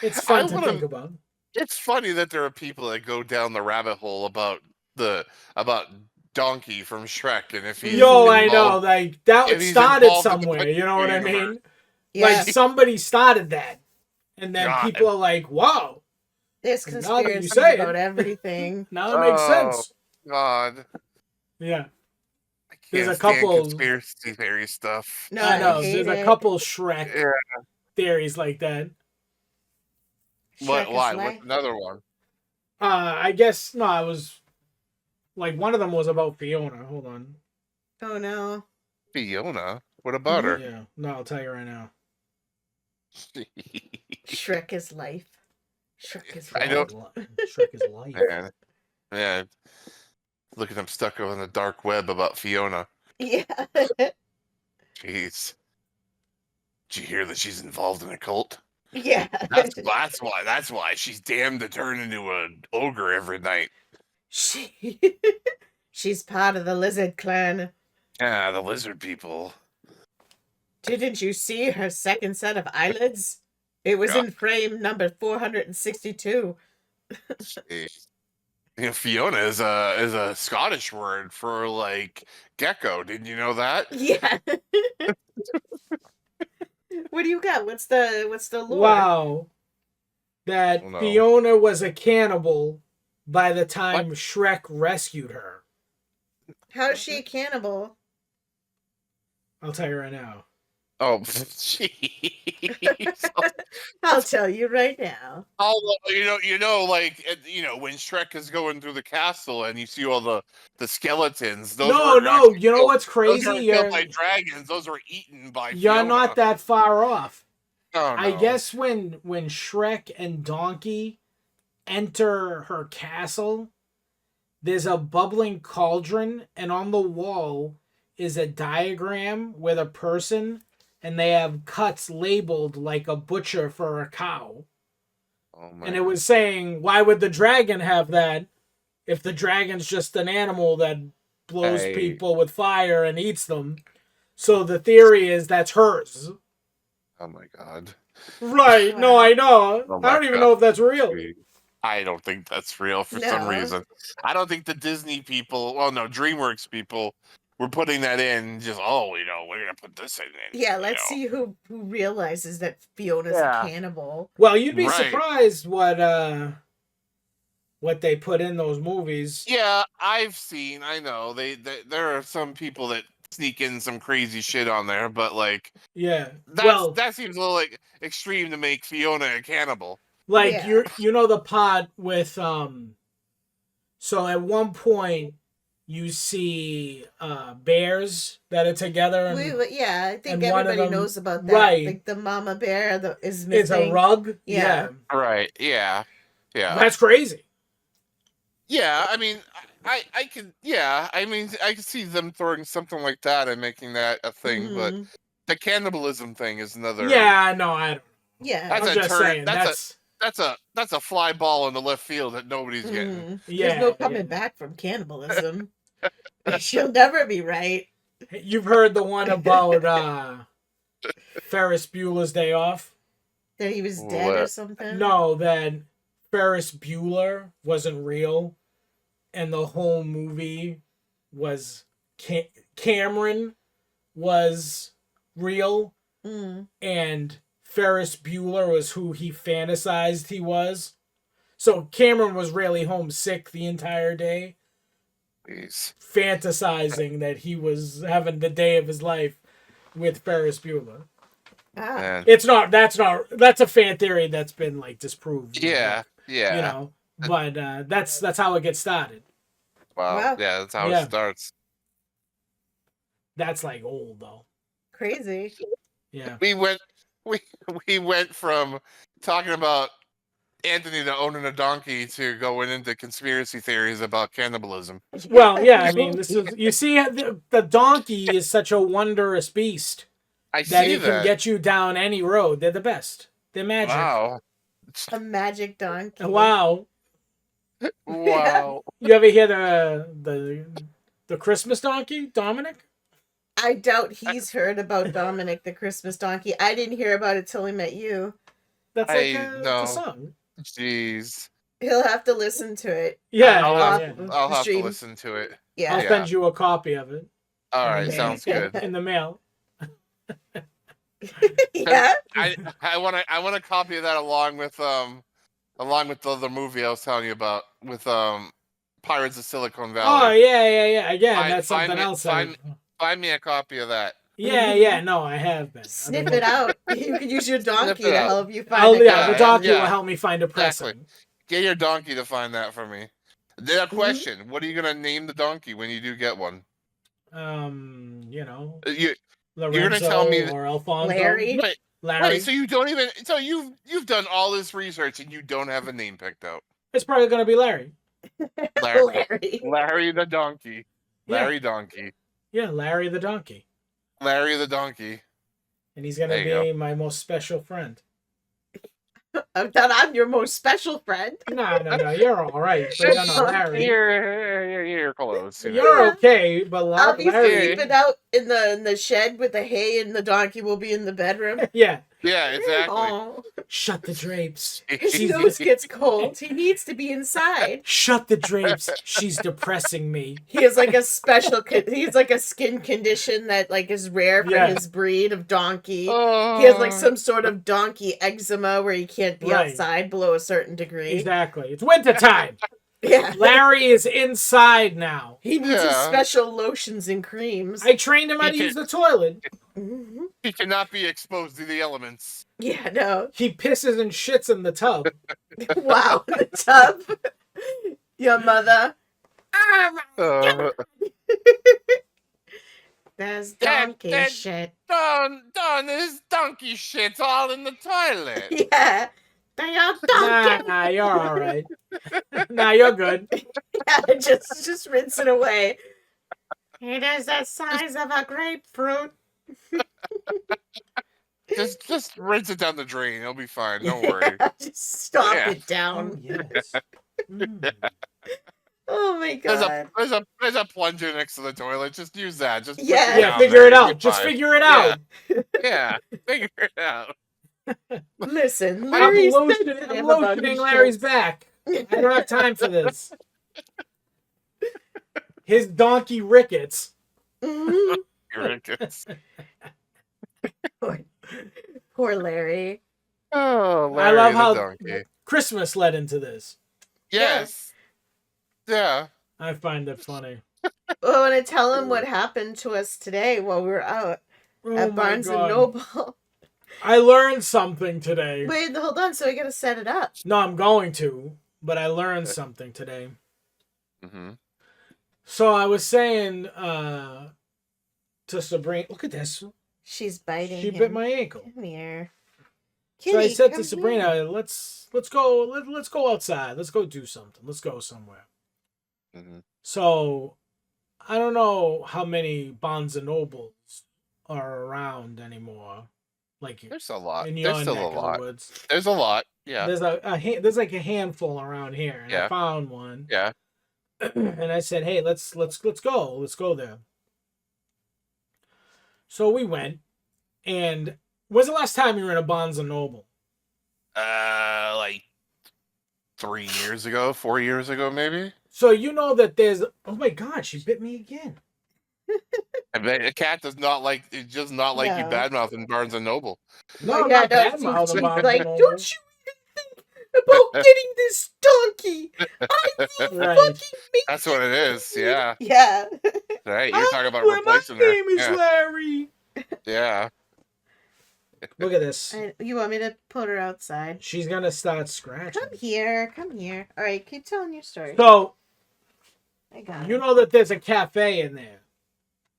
it's fun to think about. It's funny that there are people that go down the rabbit hole about Donkey from Shrek, and if he's I know, like that started somewhere. You know what I mean? Yeah. Like somebody started that, and then people are like, "Wow, there's conspiracies about everything." Now it makes sense. God. Yeah. There's a couple conspiracy theory stuff. No, I know. There's a couple Shrek theories like that. What? Why? What's another one? I guess no. I was like one of them was about Fiona. Hold on. Oh no. Fiona? What about her? Yeah. No, I'll tell you right now. Shrek is life. Shrek is life. I know. Shrek is life. Man. Look at him stuck on the dark web about Fiona. Yeah. Jeez. Did you hear that she's involved in a cult? Yeah. That's why she's damned to turn into an ogre every night. She's part of the lizard clan. Yeah, the lizard people. Didn't you see her second set of eyelids? It was in frame number 462. You know, Fiona is a Scottish word for like gecko. Didn't you know that? Yeah. What do you got? What's the lore? Wow. That Fiona was a cannibal by the time Shrek rescued her. How is she a cannibal? I'll tell you right now. Oh, jeez. I'll tell you right now. When Shrek is going through the castle and you see all the skeletons. You know what's crazy? Those are killed by dragons. Those were eaten by You're Fiona. not that far off. Oh, no. I guess when Shrek and Donkey enter her castle, there's a bubbling cauldron, and on the wall is a diagram with a person, and they have cuts labeled like a butcher for a cow. Oh, and it was saying, why would the dragon have that if the dragon's just an animal that blows people with fire and eats them? So the theory is that's hers. Oh my god. Right. No, I know. I don't even know if that's real. I don't think that's real for some reason. I don't think the Disney people, DreamWorks people were putting that in just, we're going to put this in. Yeah, let's see who realizes that Fiona's a cannibal. Well, you'd be surprised what they put in those movies. Yeah, I know. There are some people that sneak in some crazy shit on there, but that seems a little extreme to make Fiona a cannibal. You know the part with so at one point you see bears that are together. I think everybody knows about that. Right. Like the mama bear is missing. It's a rug. Yeah. Right. Yeah. Yeah. That's crazy. Yeah, I mean, I can see them throwing something like that and making that a thing, but the cannibalism thing is another. Yeah, no, I don't. Yeah, that's a fly ball in the left field that nobody's getting. Yeah, there's no coming back from cannibalism. She'll never be right. You've heard the one about Ferris Bueller's Day Off? That he was dead or something? No, that Ferris Bueller wasn't real, and the whole movie was Cameron was real, and Ferris Bueller was who he fantasized he was. So Cameron was really homesick the entire day. Jeez. Fantasizing that he was having the day of his life with Ferris Bueller. Ah. That's a fan theory that's been like disproved. Yeah. You know, but that's how it gets started. Wow. Yeah, that's how it starts. That's like old though. Crazy. Yeah. We went from talking about Anthony the owning a donkey to going into conspiracy theories about cannibalism. Well, yeah, I mean, this is, you see, the donkey is such a wondrous beast that it can get you down any road. They're the best. They're magic. Wow. A magic donkey. Wow. Wow. You ever hear the Christmas donkey, Dominic? I doubt he's heard about Dominic the Christmas donkey. I didn't hear about it till he met you. That's like a song. Jeez. He'll have to listen to it. Yeah, I'll have to listen to it. Yeah. I'll send you a copy of it. All right, sounds good. In the mail. Yeah. I want a copy of that along with the other movie I was telling you about with Pirates of Silicon Valley. Oh yeah. Again, that's something else. Find me a copy of that. Yeah. No, I have been. Sniff it out. You can use your donkey to help you find it. The donkey will help me find a pressing. Exactly. Get your donkey to find that for me. The question: What are you gonna name the donkey when you do get one? Lorenzo, you're gonna tell me or Alfonso, Larry. Right. So you don't even. So you've done all this research and you don't have a name picked out. It's probably gonna be Larry. Larry the donkey. Larry Donkey. Yeah, Larry the donkey. Larry the donkey. And he's gonna be my most special friend. I thought I'm your most special friend. No, you're all right. But no, Larry. You're close. You're okay, but I'll be Larry... sleeping out in the shed with the hay, and the donkey will be in the bedroom. Yeah, exactly. Aww. Shut the drapes. His nose gets cold. He needs to be inside. Shut the drapes. She's depressing me. He has like a special. He's like a skin condition that like is rare for his breed of donkey. He has like some sort of donkey eczema where he can't be outside below a certain degree. Exactly. It's wintertime. Yeah. Larry is inside now. He needs his special lotions and creams. I trained him how to use the toilet. He cannot be exposed to the elements. Yeah, no. He pisses and shits in the tub. Wow, in the tub. Your mother. There's donkey shit. Don, there's donkey shit all in the toilet. Yeah. They are donkey. Nah, you're all right. Nah, you're good. Yeah, just rinse it away. It is the size of a grapefruit. Just rinse it down the drain. It'll be fine. Don't worry. Just stop it down. Oh, yes. Oh my god. There's a plunger next to the toilet. Just use that. Just figure it out. Just figure it out. Yeah, figure it out. Listen, I'm lotioning Larry's back. I don't have time for this. His donkey rickets. Rickets. Poor Larry. Oh, Larry I love how donkey. Christmas led into this. Yes. Yeah. I find it funny. Oh, and I tell him what happened to us today while we were out at Barnes and Noble. I learned something today. Wait, hold on. So I gotta set it up. No, I'm going to, but I learned something today. Mm-hmm. So I was saying to Sabrina, look at this. She's biting. She bit my ankle. Come here. Kitty, so I said to Sabrina, let's go outside. Let's go do something. Let's go somewhere. Mm-hmm. So I don't know how many Barnes and Nobles are around anymore. Like there's a lot. In your There's still neck a of lot. the woods. There's a lot. Yeah. There's there's like a handful around here, and I found one. Yeah. And I said, hey, let's go there. So we went, and when's the last time you were in a Barnes & Noble? Like 4 years ago, maybe. So you know that there's, oh my God, she bit me again. I bet a cat does not like, it's just not like you No. badmouthing Barnes and Noble. No, yeah, not no, bad she's mouth about like, Noble. don't you even think about getting this donkey? I need Right. fucking meat. That's what it is. Yeah. Yeah. Right. You're talking about My replacing her. name is Larry. Yeah. Look at this. You want me to put her outside? She's gonna start scratching. Come here. All right, keep telling your story. So, I got you it. know that there's a cafe in there.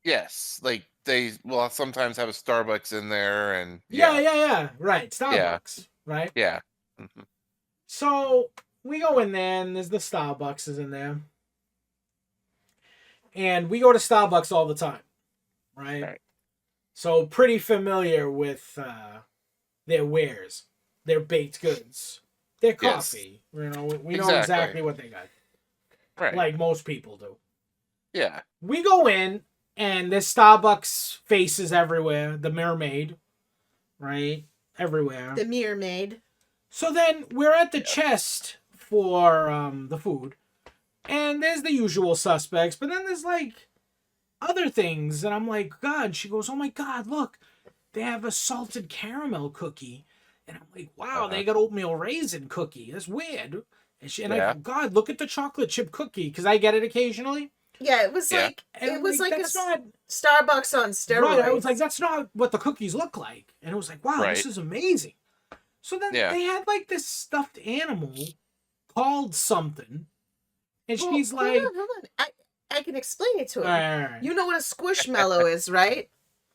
Yes. Like they will sometimes have a Starbucks in there, and Yeah. Right. Starbucks. Right? yeah. Mm-hmm. So, we go in there, and there's the Starbucks is in there. And we go to Starbucks all the time. Right? So, pretty familiar with their wares, their baked goods, their coffee. Yes. You know, we know exactly what they got. Right. Like most people do. Yeah. We go in, and there's Starbucks faces everywhere. The mermaid, right? Everywhere. The mermaid. So then we're at the chest for the food, and there's the usual suspects, but then there's like other things, and I'm like, God, she goes, oh my God, look, they have a salted caramel cookie, and I'm like, wow, they got oatmeal raisin cookie. That's weird. And I go, God, look at the chocolate chip cookie, because I get it occasionally. Yeah, it was like and it was like that's a Starbucks on steroids. Right, I was like, that's not what the cookies look like, and it was like, wow, this is amazing. So then they had like this stuffed animal called something, and she's like, hold on. I can explain it to him. Right. You know what a squishmallow is, right?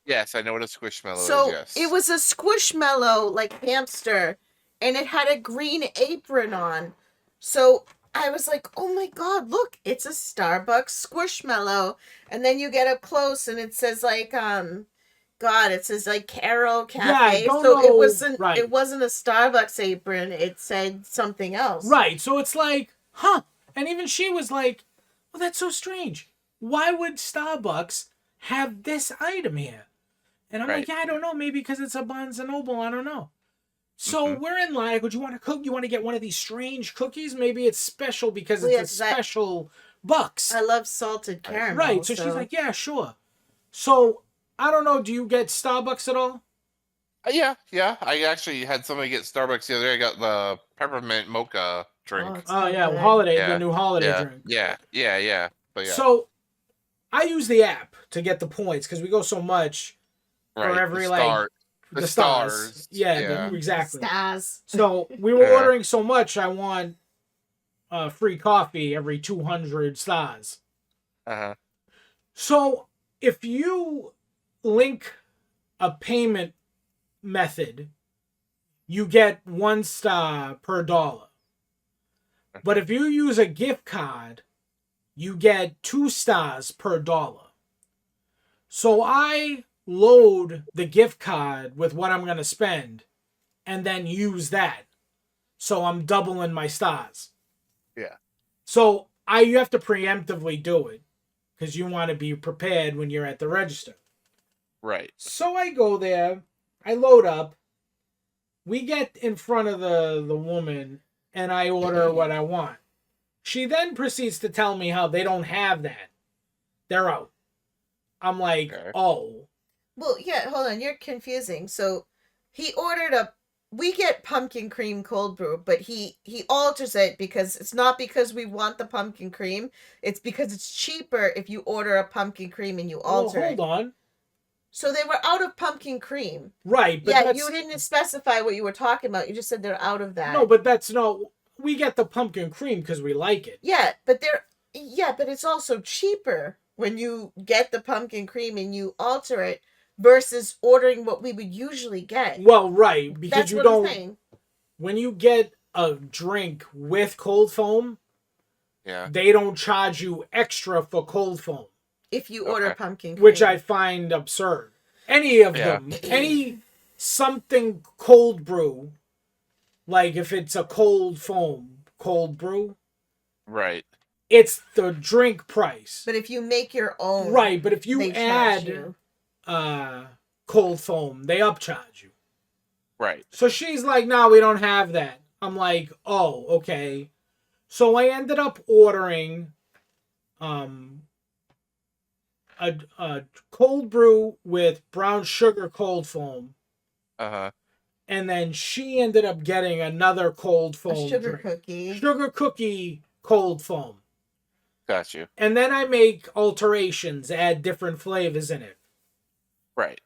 Yes, I know what a squishmallow is. So Yes. it was a squishmallow, like hamster, and it had a green apron on. So I was like, oh my God, look, it's a Starbucks squishmallow. And then you get up close and it says like, God, it says like Carol Cafe. It wasn't a Starbucks apron. It said something else. Right. So it's like, huh. And even she was like, well, that's so strange. Why would Starbucks have this item here? And I'm like, yeah, I don't know. Maybe because it's a Barnes & Noble. I don't know. So we're in line. I go, do you want to cook? You want to get one of these strange cookies? Maybe it's special because it's a special bucks. I love salted caramel. Right. So she's like, yeah, sure. So I don't know. Do you get Starbucks at all? Yeah. I actually had somebody get Starbucks the other day. I got the peppermint mocha drink. Oh yeah, the new holiday drink. Yeah. But yeah. So I use the app to get the points because we go so much for every the stars. Yeah. Exactly. Stars. So we were ordering so much. I want free coffee every 200 stars. So if you link a payment method, you get 1 star per dollar. But if you use a gift card, you get 2 stars per dollar. So I load the gift card with what I'm going to spend and then use that. So I'm doubling my stars. Yeah. So you have to preemptively do it because you want to be prepared when you're at the register. Right. So I go there, I load up, we get in front of the woman, and I order what I want. She then proceeds to tell me how they don't have that. They're out. I'm like, oh. Well, yeah, hold on, you're confusing. So he ordered we get pumpkin cream cold brew, but he alters it because it's not because we want the pumpkin cream. It's because it's cheaper if you order a pumpkin cream and you alter it. Hold on. So they were out of pumpkin cream. Right. But you didn't specify what you were talking about. You just said they're out of that. No, but we get the pumpkin cream because we like it. Yeah, but it's also cheaper when you get the pumpkin cream and you alter it versus ordering what we would usually get. Well, right, because that's you what don't. I'm saying. When you get a drink with cold foam, they don't charge you extra for cold foam. If you order pumpkin cream. Which I find absurd. Any of them. Any something cold brew. Like if it's a cold foam cold brew. Right. it's the drink price. But if you make your own, right? But if you add you. cold foam, they upcharge you. Right. So she's like, "No, we don't have that." I'm like, "Oh, okay." So I ended up ordering a cold brew with brown sugar cold foam. And then she ended up getting another cold foam. A sugar drink. cookie. Sugar cookie cold foam. Got you. And then I make alterations, add different flavors in it. Right.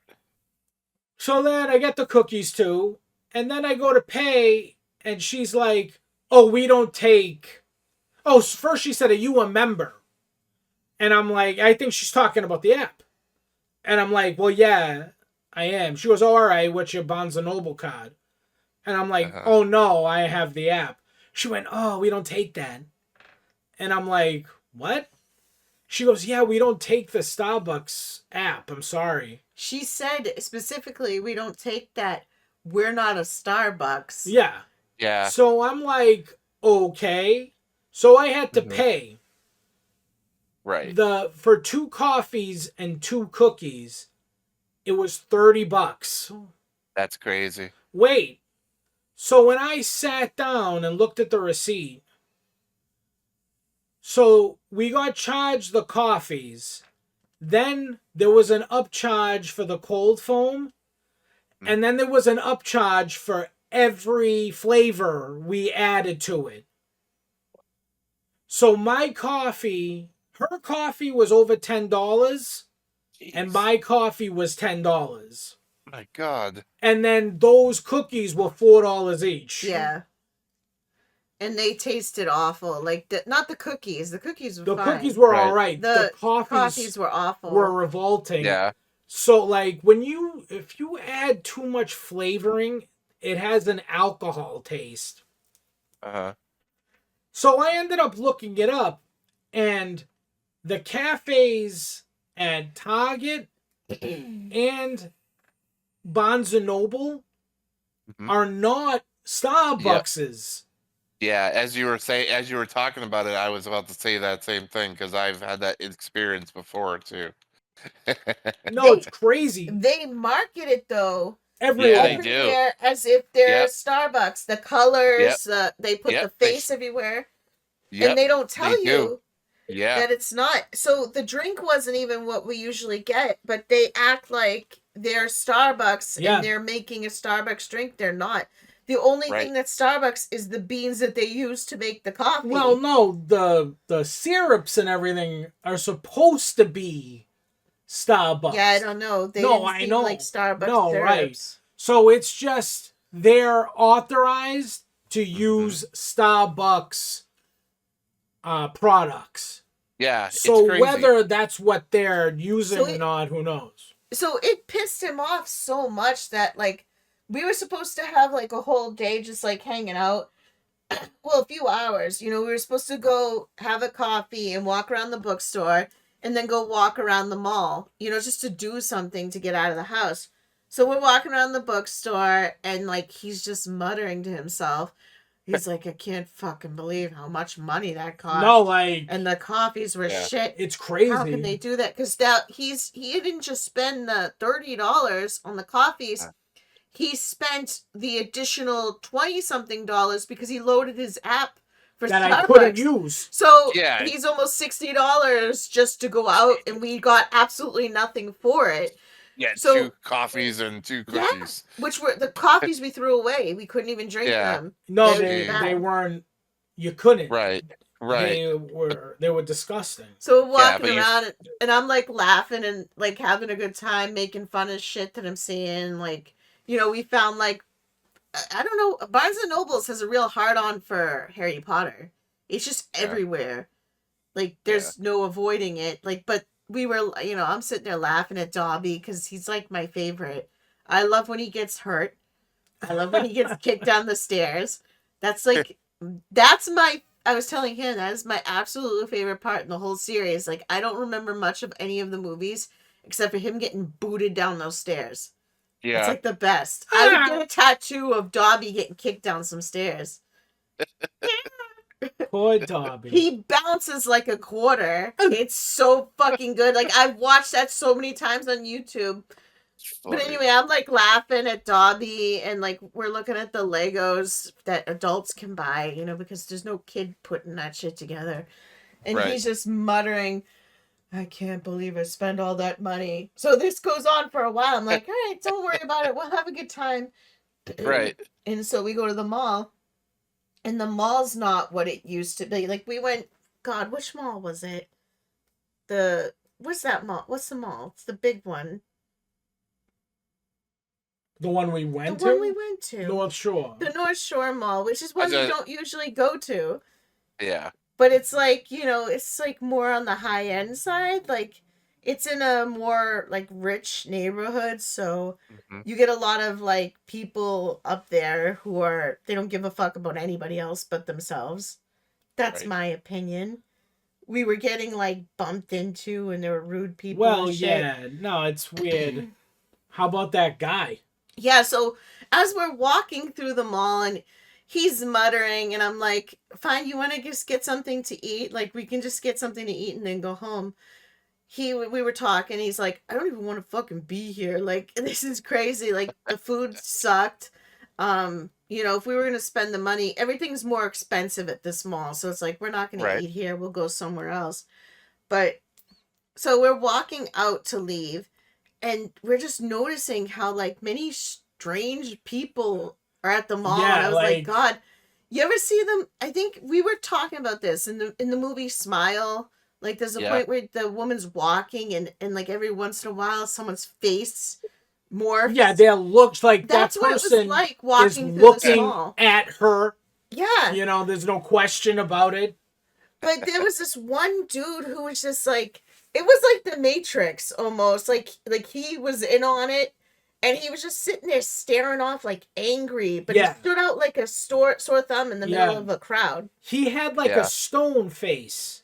So then I get the cookies too. And then I go to pay and she's like, "Oh, we don't take..." Oh, first she said, "Are you a member?" And I'm like, I think she's talking about the app. And I'm like, "Well, yeah, I am." She goes, "Oh, all right, what's your Barnes & Noble card?" And I'm like, "Oh, no, I have the app." She went, "Oh, we don't take that." And I'm like, "What?" She goes, "Yeah, we don't take the Starbucks app. I'm sorry." She said specifically, we don't take that. We're not a Starbucks. Yeah. Yeah. So I'm like, okay. So I had to pay. Right. For 2 coffees and 2 cookies, it was $30. That's crazy. Wait. So when I sat down and looked at the receipt, so we got charged the coffees. Then there was an upcharge for the cold foam. And then there was an upcharge for every flavor we added to it. So my coffee, her coffee was over $10. Jeez. And my coffee was $10. My God. And then those cookies were $4 each. Yeah. And they tasted awful. Like, not the cookies. The cookies were fine. The cookies were all right. The coffees were awful. Were revolting. Yeah. So, like, if you add too much flavoring, it has an alcohol taste. So I ended up looking it up, and the cafes at Target and Barnes & Noble are not Starbuckses. Yeah, as you were talking about it, I was about to say that same thing because I've had that experience before too. No, it's crazy. They market it though everywhere as if they're Starbucks. The colors, they put the face everywhere, and they don't tell you that it's not. So the drink wasn't even what we usually get, but they act like they're Starbucks and they're making a Starbucks drink. They're not. The only thing that's Starbucks is the beans that they use to make the coffee. Well, no, the syrups and everything are supposed to be Starbucks. Yeah, I don't know. They I know. Like Starbucks syrups. Right. So it's just they're authorized to use Starbucks products. Yeah. So it's crazy. whether that's what they're using or not, who knows? So it pissed him off so much that like we were supposed to have like a whole day just like hanging out. Well, a few hours. You know, we were supposed to go have a coffee and walk around the bookstore and then go walk around the mall, you know, just to do something to get out of the house. So we're walking around the bookstore and like he's just muttering to himself. He's like, I can't fucking believe how much money that cost. No, like, and the coffees were shit. It's crazy. How can they do that? Because now he didn't just spend the $30 on the coffees. He spent the additional $20-something because he loaded his app for that Starbucks. I couldn't use. So he's almost $60 just to go out, and we got absolutely nothing for it. Yeah, so, 2 coffees and 2 cookies. Yeah, which were the coffees we threw away. We couldn't even drink them. No, they weren't. You couldn't. Right. They were disgusting. So we're walking around, and I'm like laughing and like having a good time, making fun of shit that I'm seeing. Like, you know, we found like, I don't know, Barnes & Nobles has a real hard-on for Harry Potter. It's just everywhere. Like, there's no avoiding it. Like, but we were, you know, I'm sitting there laughing at Dobby because he's like my favorite. I love when he gets hurt. I love when he gets kicked down the stairs. That's like, I was telling him, that is my absolute favorite part in the whole series. Like, I don't remember much of any of the movies except for him getting booted down those stairs. Yeah. It's like the best. I would get a tattoo of Dobby getting kicked down some stairs. Poor Dobby. He bounces like a quarter. It's so fucking good. Like, I've watched that so many times on YouTube. But anyway, I'm like laughing at Dobby, and like we're looking at the Legos that adults can buy, you know, because there's no kid putting that shit together. And he's just muttering, I can't believe I spent all that money. So this goes on for a while. I'm like, all right, don't worry about it. We'll have a good time. Right. And so we go to the mall, and the mall's not what it used to be. Like, we went, God, which mall was it? What's that mall? What's the mall? It's the big one. The one we went to? The one we went to. North Shore. The North Shore Mall, which is one we don't usually go to. Yeah. But it's like, you know, it's like more on the high end side. Like, it's in a more like rich neighborhood. So you get a lot of like people up there who they don't give a fuck about anybody else but themselves. That's my opinion. We were getting like bumped into, and there were rude people. Well, and shit. yeah. No, it's weird. How about that guy? Yeah, so as we're walking through the mall, and he's muttering, and I'm like, fine, you want to just get something to eat? Like, we can just get something to eat and then go home. We were talking, he's like, I don't even want to fucking be here. Like, this is crazy. Like, the food sucked. You know, if we were going to spend the money, everything's more expensive at this mall. So it's like, we're not going to eat here. We'll go somewhere else. But, so we're walking out to leave. And we're just noticing how, like, many strange people are at the mall. Yeah, and I was like, God, you ever see them? I think we were talking about this in the movie Smile. Like, there's a point where the woman's walking, and like, every once in a while, someone's face morphs. Yeah, there looks like that's that what person it was like walking is through looking the mall. at her. Yeah. You know, there's no question about it. But there was this one dude who was just like, it was like the Matrix almost. Like he was in on it, and he was just sitting there staring off like angry, but he stood out like a sore thumb in the middle of a crowd. He had like a stone face.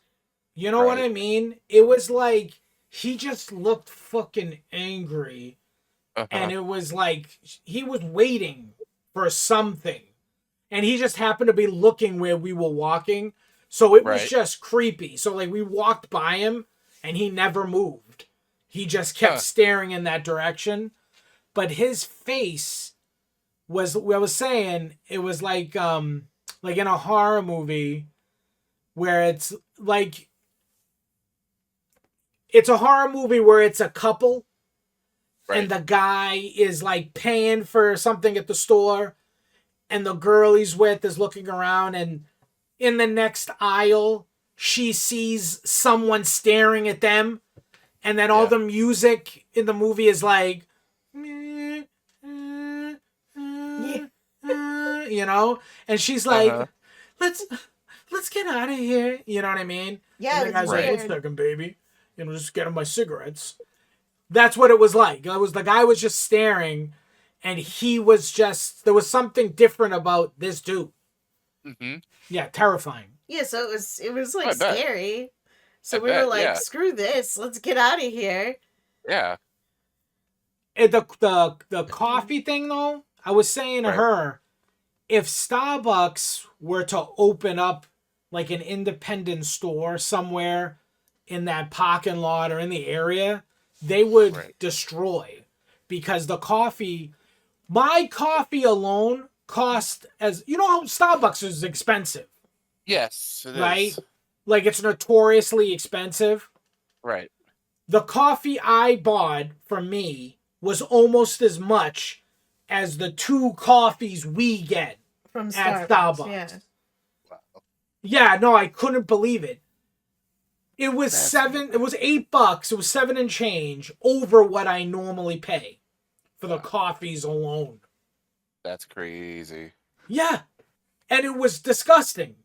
You know what I mean? It was like he just looked fucking angry. And it was like he was waiting for something. And he just happened to be looking where we were walking. So it was just creepy. So like we walked by him, and he never moved. He just kept staring in that direction. But his face was, I was saying, it was like in a horror movie where it's like, it's a horror movie where it's a couple and the guy is like paying for something at the store, and the girl he's with is looking around, and in the next aisle, she sees someone staring at them, and then all the music in the movie is like, you know, and she's like, let's get out of here. You know what I mean? Yeah, and the guy's like, 1 second, baby. You know, just getting my cigarettes. That's what it was like. The guy was just staring, and he was just, there was something different about this dude. Yeah, terrifying. Yeah, so it was like scary. So we were like, screw this, let's get out of here. Yeah. And the coffee thing though, I was saying to her, if Starbucks were to open up like an independent store somewhere in that parking lot or in the area, they would destroy, because the coffee, my coffee alone cost, as you know how Starbucks is expensive. Yes, it is. Right? Like, it's notoriously expensive. Right. The coffee I bought for me was almost as much as the 2 coffees we get from at Starbucks. Yeah. Wow. Yeah, no, I couldn't believe it. It was $8. It was 7 and change over what I normally pay for the coffees alone. That's crazy. Yeah. And it was disgusting.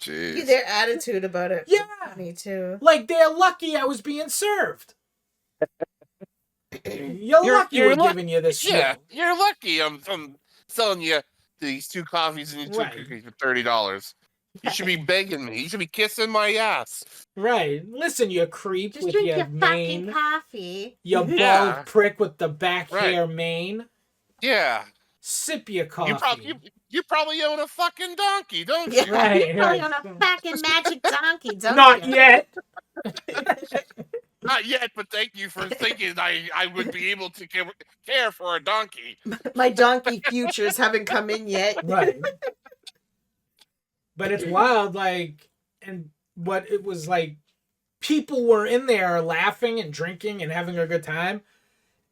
Jeez. Yeah, their attitude about it. Yeah. Me too. Like, they're lucky I was being served. You're lucky we're giving you this shit. Yeah, you're lucky I'm selling you these 2 coffees and 2 cookies for $30. You should be begging me. You should be kissing my ass. Right. Listen, you creep Just with drink your fucking mane. coffee. You bald prick with the back hair mane. Yeah. Sip your coffee. You probably own a fucking donkey, don't you? Yeah, Right, you probably right. on a fucking magic donkey, don't Not you? yet. Not yet, but thank you for thinking I would be able to care for a donkey. My donkey futures haven't come in yet. Right. But it's wild, like, and what it was like, people were in there laughing and drinking and having a good time.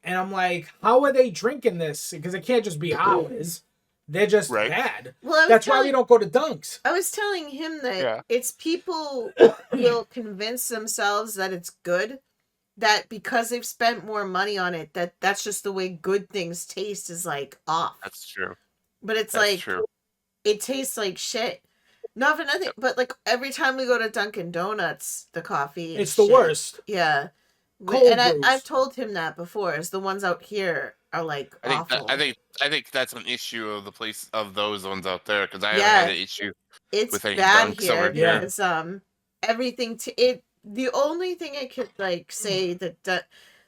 And I'm like, how are they drinking this? Because it can't just be ours. They're just bad. Well, that's why we don't go to Dunks. I was telling him that it's people will convince themselves that it's good, that because they've spent more money on it, that's just the way good things taste is like off. That's true. But it's true. It tastes like shit. Not for nothing, but like every time we go to Dunkin' Donuts, the coffee it's the worst. Yeah. Cold and brews. I've told him that before, is the ones out here are like awful. I think that's an issue of the place of those ones out there, because I haven't had an issue with any bad Dunks over here here. because everything the only thing I could like say that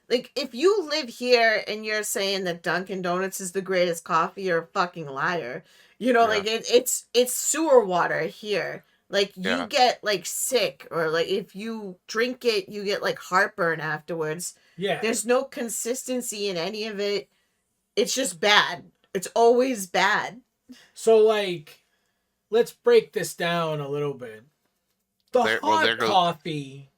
like if you live here and you're saying that Dunkin' Donuts is the greatest coffee, you're a fucking liar. You know, like it's sewer water here. Like you get like sick, or like if you drink it, you get like heartburn afterwards. Yeah. There's no consistency in any of it. It's just bad. It's always bad. So like, let's break this down a little bit. The hot coffee.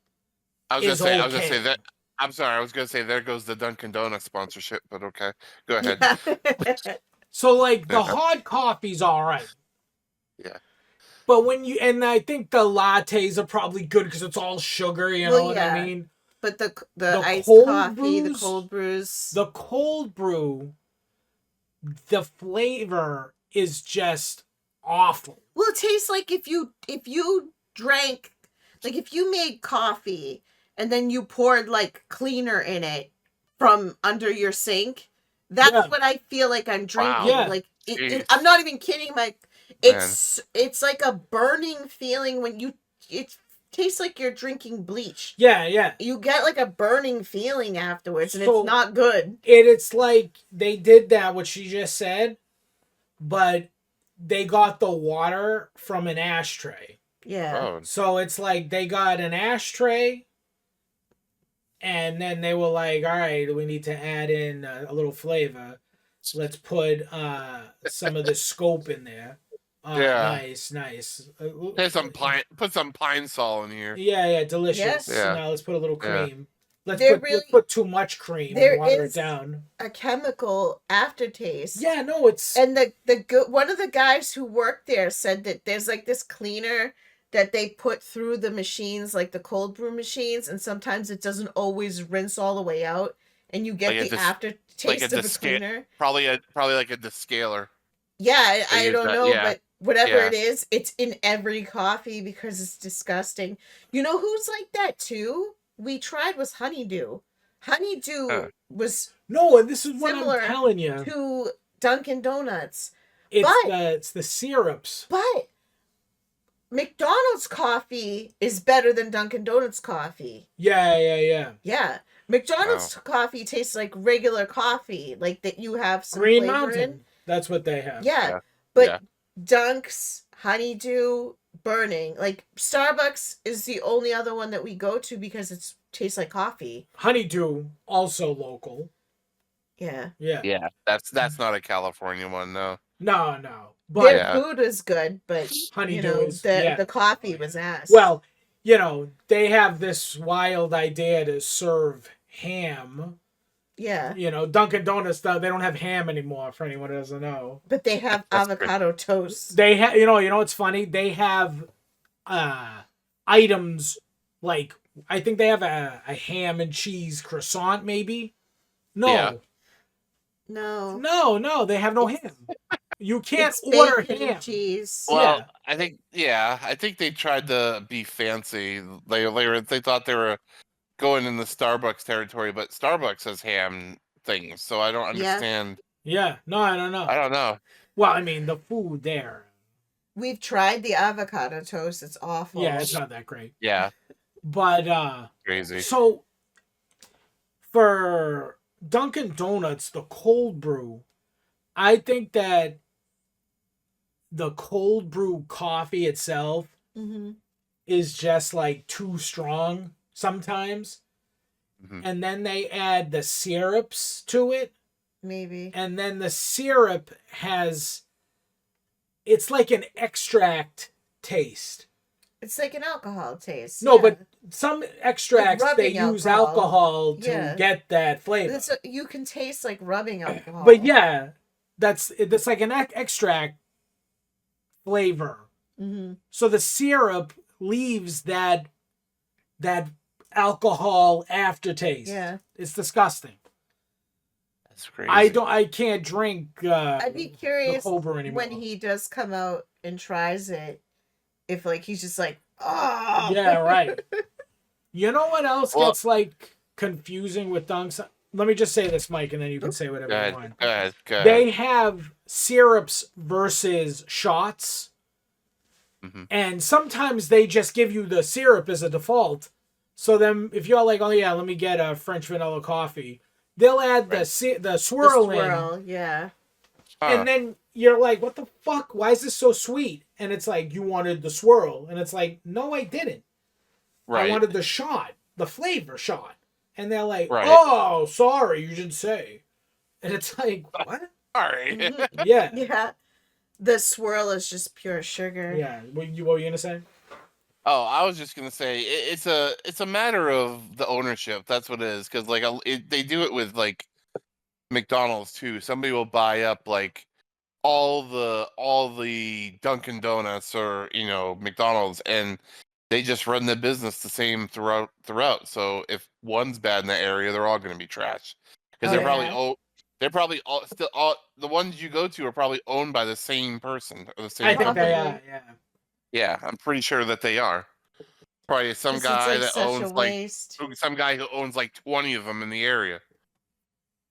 I was gonna say that. I'm sorry. I was gonna say there goes the Dunkin' Donuts sponsorship, but okay, go ahead. So like the hot coffee's all right. Yeah. But and I think the lattes are probably good because it's all sugar, you know what I mean? But the iced coffee, the cold brews. The cold brew, the flavor is just awful. Well, it tastes like if you drank, like if you made coffee and then you poured like cleaner in it from under your sink. That's what I feel like I'm drinking. Wow. Like I'm not even kidding. Like it's like a burning feeling when it tastes like you're drinking bleach. Yeah. You get like a burning feeling afterwards, and it's not good. It's like they did that, what she just said, but they got the water from an ashtray. Yeah. Oh. So it's like they got an ashtray, and then they were like, all right, we need to add in a little flavor. Let's put some of the scope in there. Nice. Put some pine sol in here. Yeah, delicious. Yeah. Now let's put a little cream. Let's put too much cream and water it down. A chemical aftertaste. Yeah, no, it's and one of the guys who worked there said that there's like this cleaner that they put through the machines, like the cold brew machines, and sometimes it doesn't always rinse all the way out, and you get the aftertaste of the cleaner. Probably like a descaler. Yeah, I don't know, but whatever it is, it's in every coffee because it's disgusting. You know who's like that too? We tried was Honeydew. Honeydew was and this is what I'm telling you. To Dunkin' Donuts. It's the syrups. But McDonald's coffee is better than Dunkin' Donuts coffee. Yeah. Yeah. McDonald's coffee tastes like regular coffee, like that you have some Green flavor Mountain. in. That's what they have. Yeah. But Dunk's, Honeydew, Burning, like Starbucks is the only other one that we go to because it tastes like coffee. Honeydew, also local. Yeah. That's not a California one, no. No. But their food is good, but Honeydew the coffee was ass. Well, they have this wild idea to serve ham. Yeah. Dunkin' Donuts, they don't have ham anymore, for anyone who doesn't know. But they have avocado toast. They have, what's funny? They have items like, I think they have a ham and cheese croissant, maybe? No. Yeah. No, they have no ham. You can't it's order bacon ham. And cheese. Well, I think they tried to be fancy. They thought they were going in the Starbucks territory, but Starbucks has ham things, so I don't understand. Yeah, no, I don't know. I don't know. Well, I mean, the food there. We've tried the avocado toast. It's awful. Yeah, it's not that great. Yeah. But, crazy. So, for Dunkin' Donuts, the cold brew, I think that the cold brew coffee itself is just like too strong sometimes. And then they add the syrups to it. Maybe. And then the syrup it's like an extract taste. It's like an alcohol taste. No, but some extracts, like they use alcohol to get that flavor. You can taste like rubbing alcohol. But yeah, that's like an extract flavor. So the syrup leaves that alcohol aftertaste. Yeah. It's disgusting. That's crazy. I can't drink I'd be curious when he does come out and tries it, if like he's just like, oh yeah, right. You know what else gets like confusing with dunks? Let me just say this, Mike, and then you can say whatever you want. Go ahead. They have syrups versus shots. And sometimes they just give you the syrup as a default. So then if you're like, oh yeah, let me get a French vanilla coffee, they'll add the swirl in. Yeah. And then you're like, what the fuck? Why is this so sweet? And it's like, you wanted the swirl. And it's like, no, I didn't. Right. I wanted the shot, the flavor shot. And they're like, oh, sorry, you didn't say. And it's like, what? Sorry. Yeah. Yeah. The swirl is just pure sugar. Yeah. What were you going to say? Oh, I was just gonna say it's a matter of the ownership. That's what it is. Because like they do it with like McDonald's too. Somebody will buy up like all the Dunkin' Donuts or McDonald's, and they just run the business the same throughout. So if one's bad in that area, they're all going to be trash because they're probably all the ones you go to are probably owned by the same person or the same. I think they are. Yeah. Yeah, I'm pretty sure that they are. Probably some guy that owns some guy who owns like 20 of them in the area.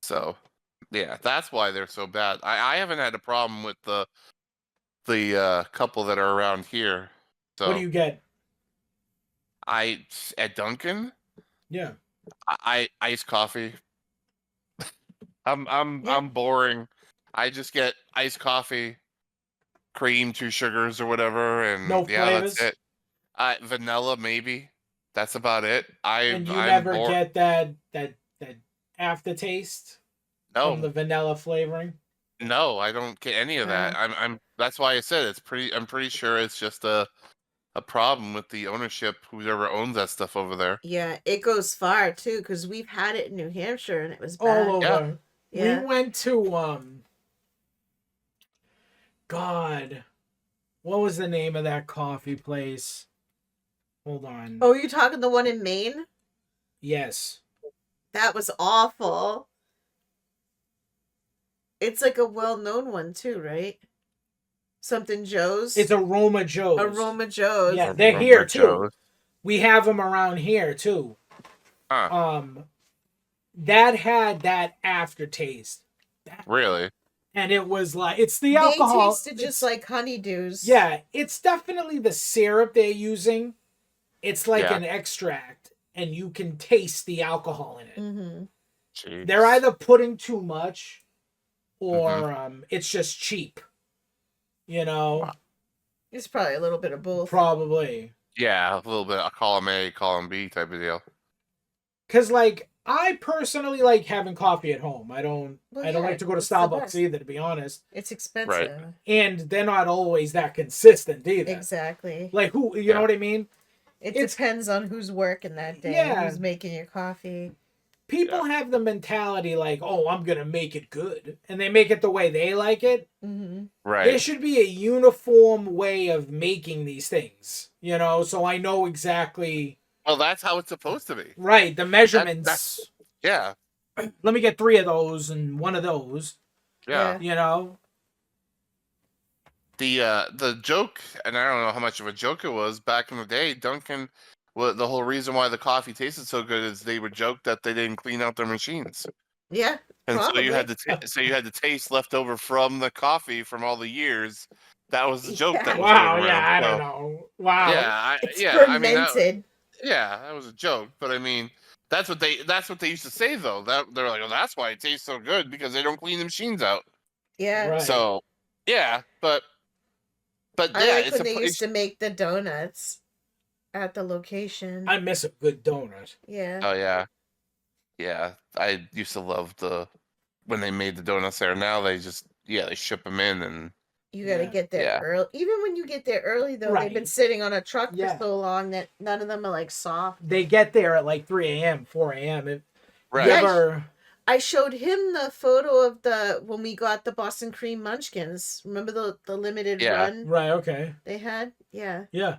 So, yeah, that's why they're so bad. I haven't had a problem with the couple that are around here. So what do you get? At Dunkin'? Yeah. I iced coffee. I'm boring. I just get iced coffee, cream, 2 sugars or whatever, and no flavors? That's it. Vanilla maybe. That's about it. And you never get that aftertaste from the vanilla flavoring? No, I don't get any of that. I'm that's why I said I'm pretty sure it's just a problem with the ownership, whoever owns that stuff over there. Yeah, it goes far too, because we've had it in New Hampshire and it was bad. All over. Yeah. We went to God, what was the name of that coffee place? Hold on. Oh, you talking the one in Maine? Yes. That was awful. It's like a well-known one too, right? Something Joe's. It's Aroma Joe's. Aroma Joe's. Yeah, they're here too. We have them around here too. That had that aftertaste. Really? And it was like, it's the alcohol. They tasted just like honeydews. Yeah, it's definitely the syrup they're using. It's like an extract, and you can taste the alcohol in it. Mm-hmm. They're either putting too much, or it's just cheap. It's probably a little bit of both. Probably. Yeah, a little bit. A column A, column B type of deal. Because, like, I personally like having coffee at home. I don't like to go to Starbucks either, to be honest. It's expensive. Right. And they're not always that consistent either. Exactly. Like, you know what I mean? It depends on who's working that day, who's making your coffee. People have the mentality like, oh, I'm going to make it good. And they make it the way they like it. Mm-hmm. Right. There should be a uniform way of making these things, so I know exactly. Well, that's how it's supposed to be. Right. The measurements. Yeah. Let me get 3 of those and 1 of those. Yeah. The joke, and I don't know how much of a joke it was back in the day, Dunkin'. Well, the whole reason why the coffee tasted so good is they would joke that they didn't clean out their machines. Yeah, and probably. so you had the taste left over from the coffee from all the years. That was the joke. That was I don't know. Wow. Yeah, it's fermented. That was a joke. But I mean, that's what they used to say though. That they're like, oh, that's why it tastes so good because they don't clean the machines out. Yeah. Right. So, yeah, but But I yeah, like it's when a they place. used to make the donuts at the location. I miss a good donut. Yeah. Oh yeah, yeah. I used to love when they made the donuts there. Now they they ship them in and You got to Yeah. get there Yeah. early. Even when you get there early, though, they've been Right. sitting on a truck Yeah. for so long that none of them are like soft. They get there at like 3 a.m., 4 a.m. right. You ever... I showed him the photo of when we got the Boston cream munchkins. Remember the limited run Right, okay. they had? Yeah. Yeah.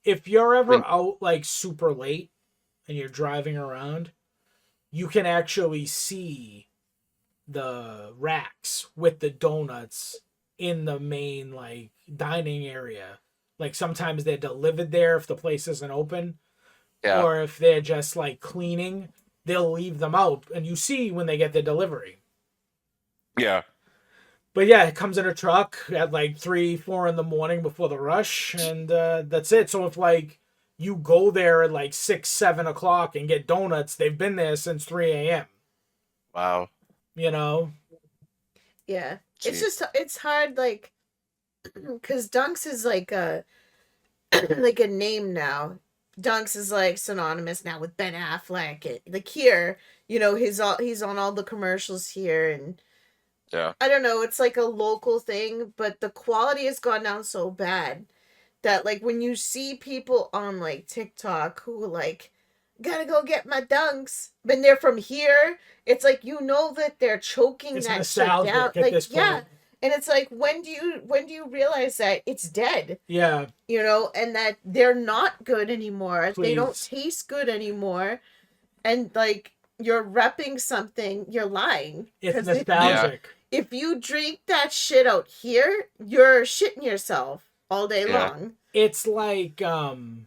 If you're ever When- out like super late and you're driving around, you can actually see the racks with the donuts in the main like dining area. Like sometimes they're delivered there if the place isn't open, Yeah. or if they're just like cleaning, they'll leave them out and you see when they get their delivery. Yeah. But yeah, it comes in a truck at like 3, 4 in the morning before the rush, and that's it. So if like you go there at like 6, 7 o'clock and get donuts, they've been there since 3 a.m. Wow. You know? Yeah. Jeez. It's hard, like, because Dunks is like a name now. Dunks is like synonymous now with Ben Affleck. Like here, he's on all the commercials here, and Yeah. I don't know, it's like a local thing, but the quality has gone down so bad that like when you see people on like TikTok who like gotta go get my dunks, when they're from here, it's like that they're choking It's that shit down. nostalgic at Like this yeah. point. And it's like when do you realize that it's dead? Yeah. And that they're not good anymore. They don't Please. taste good anymore. And like you're repping something, you're lying. It's 'Cause nostalgic. if you drink that shit out here, you're shitting yourself all day Yeah. long. It's like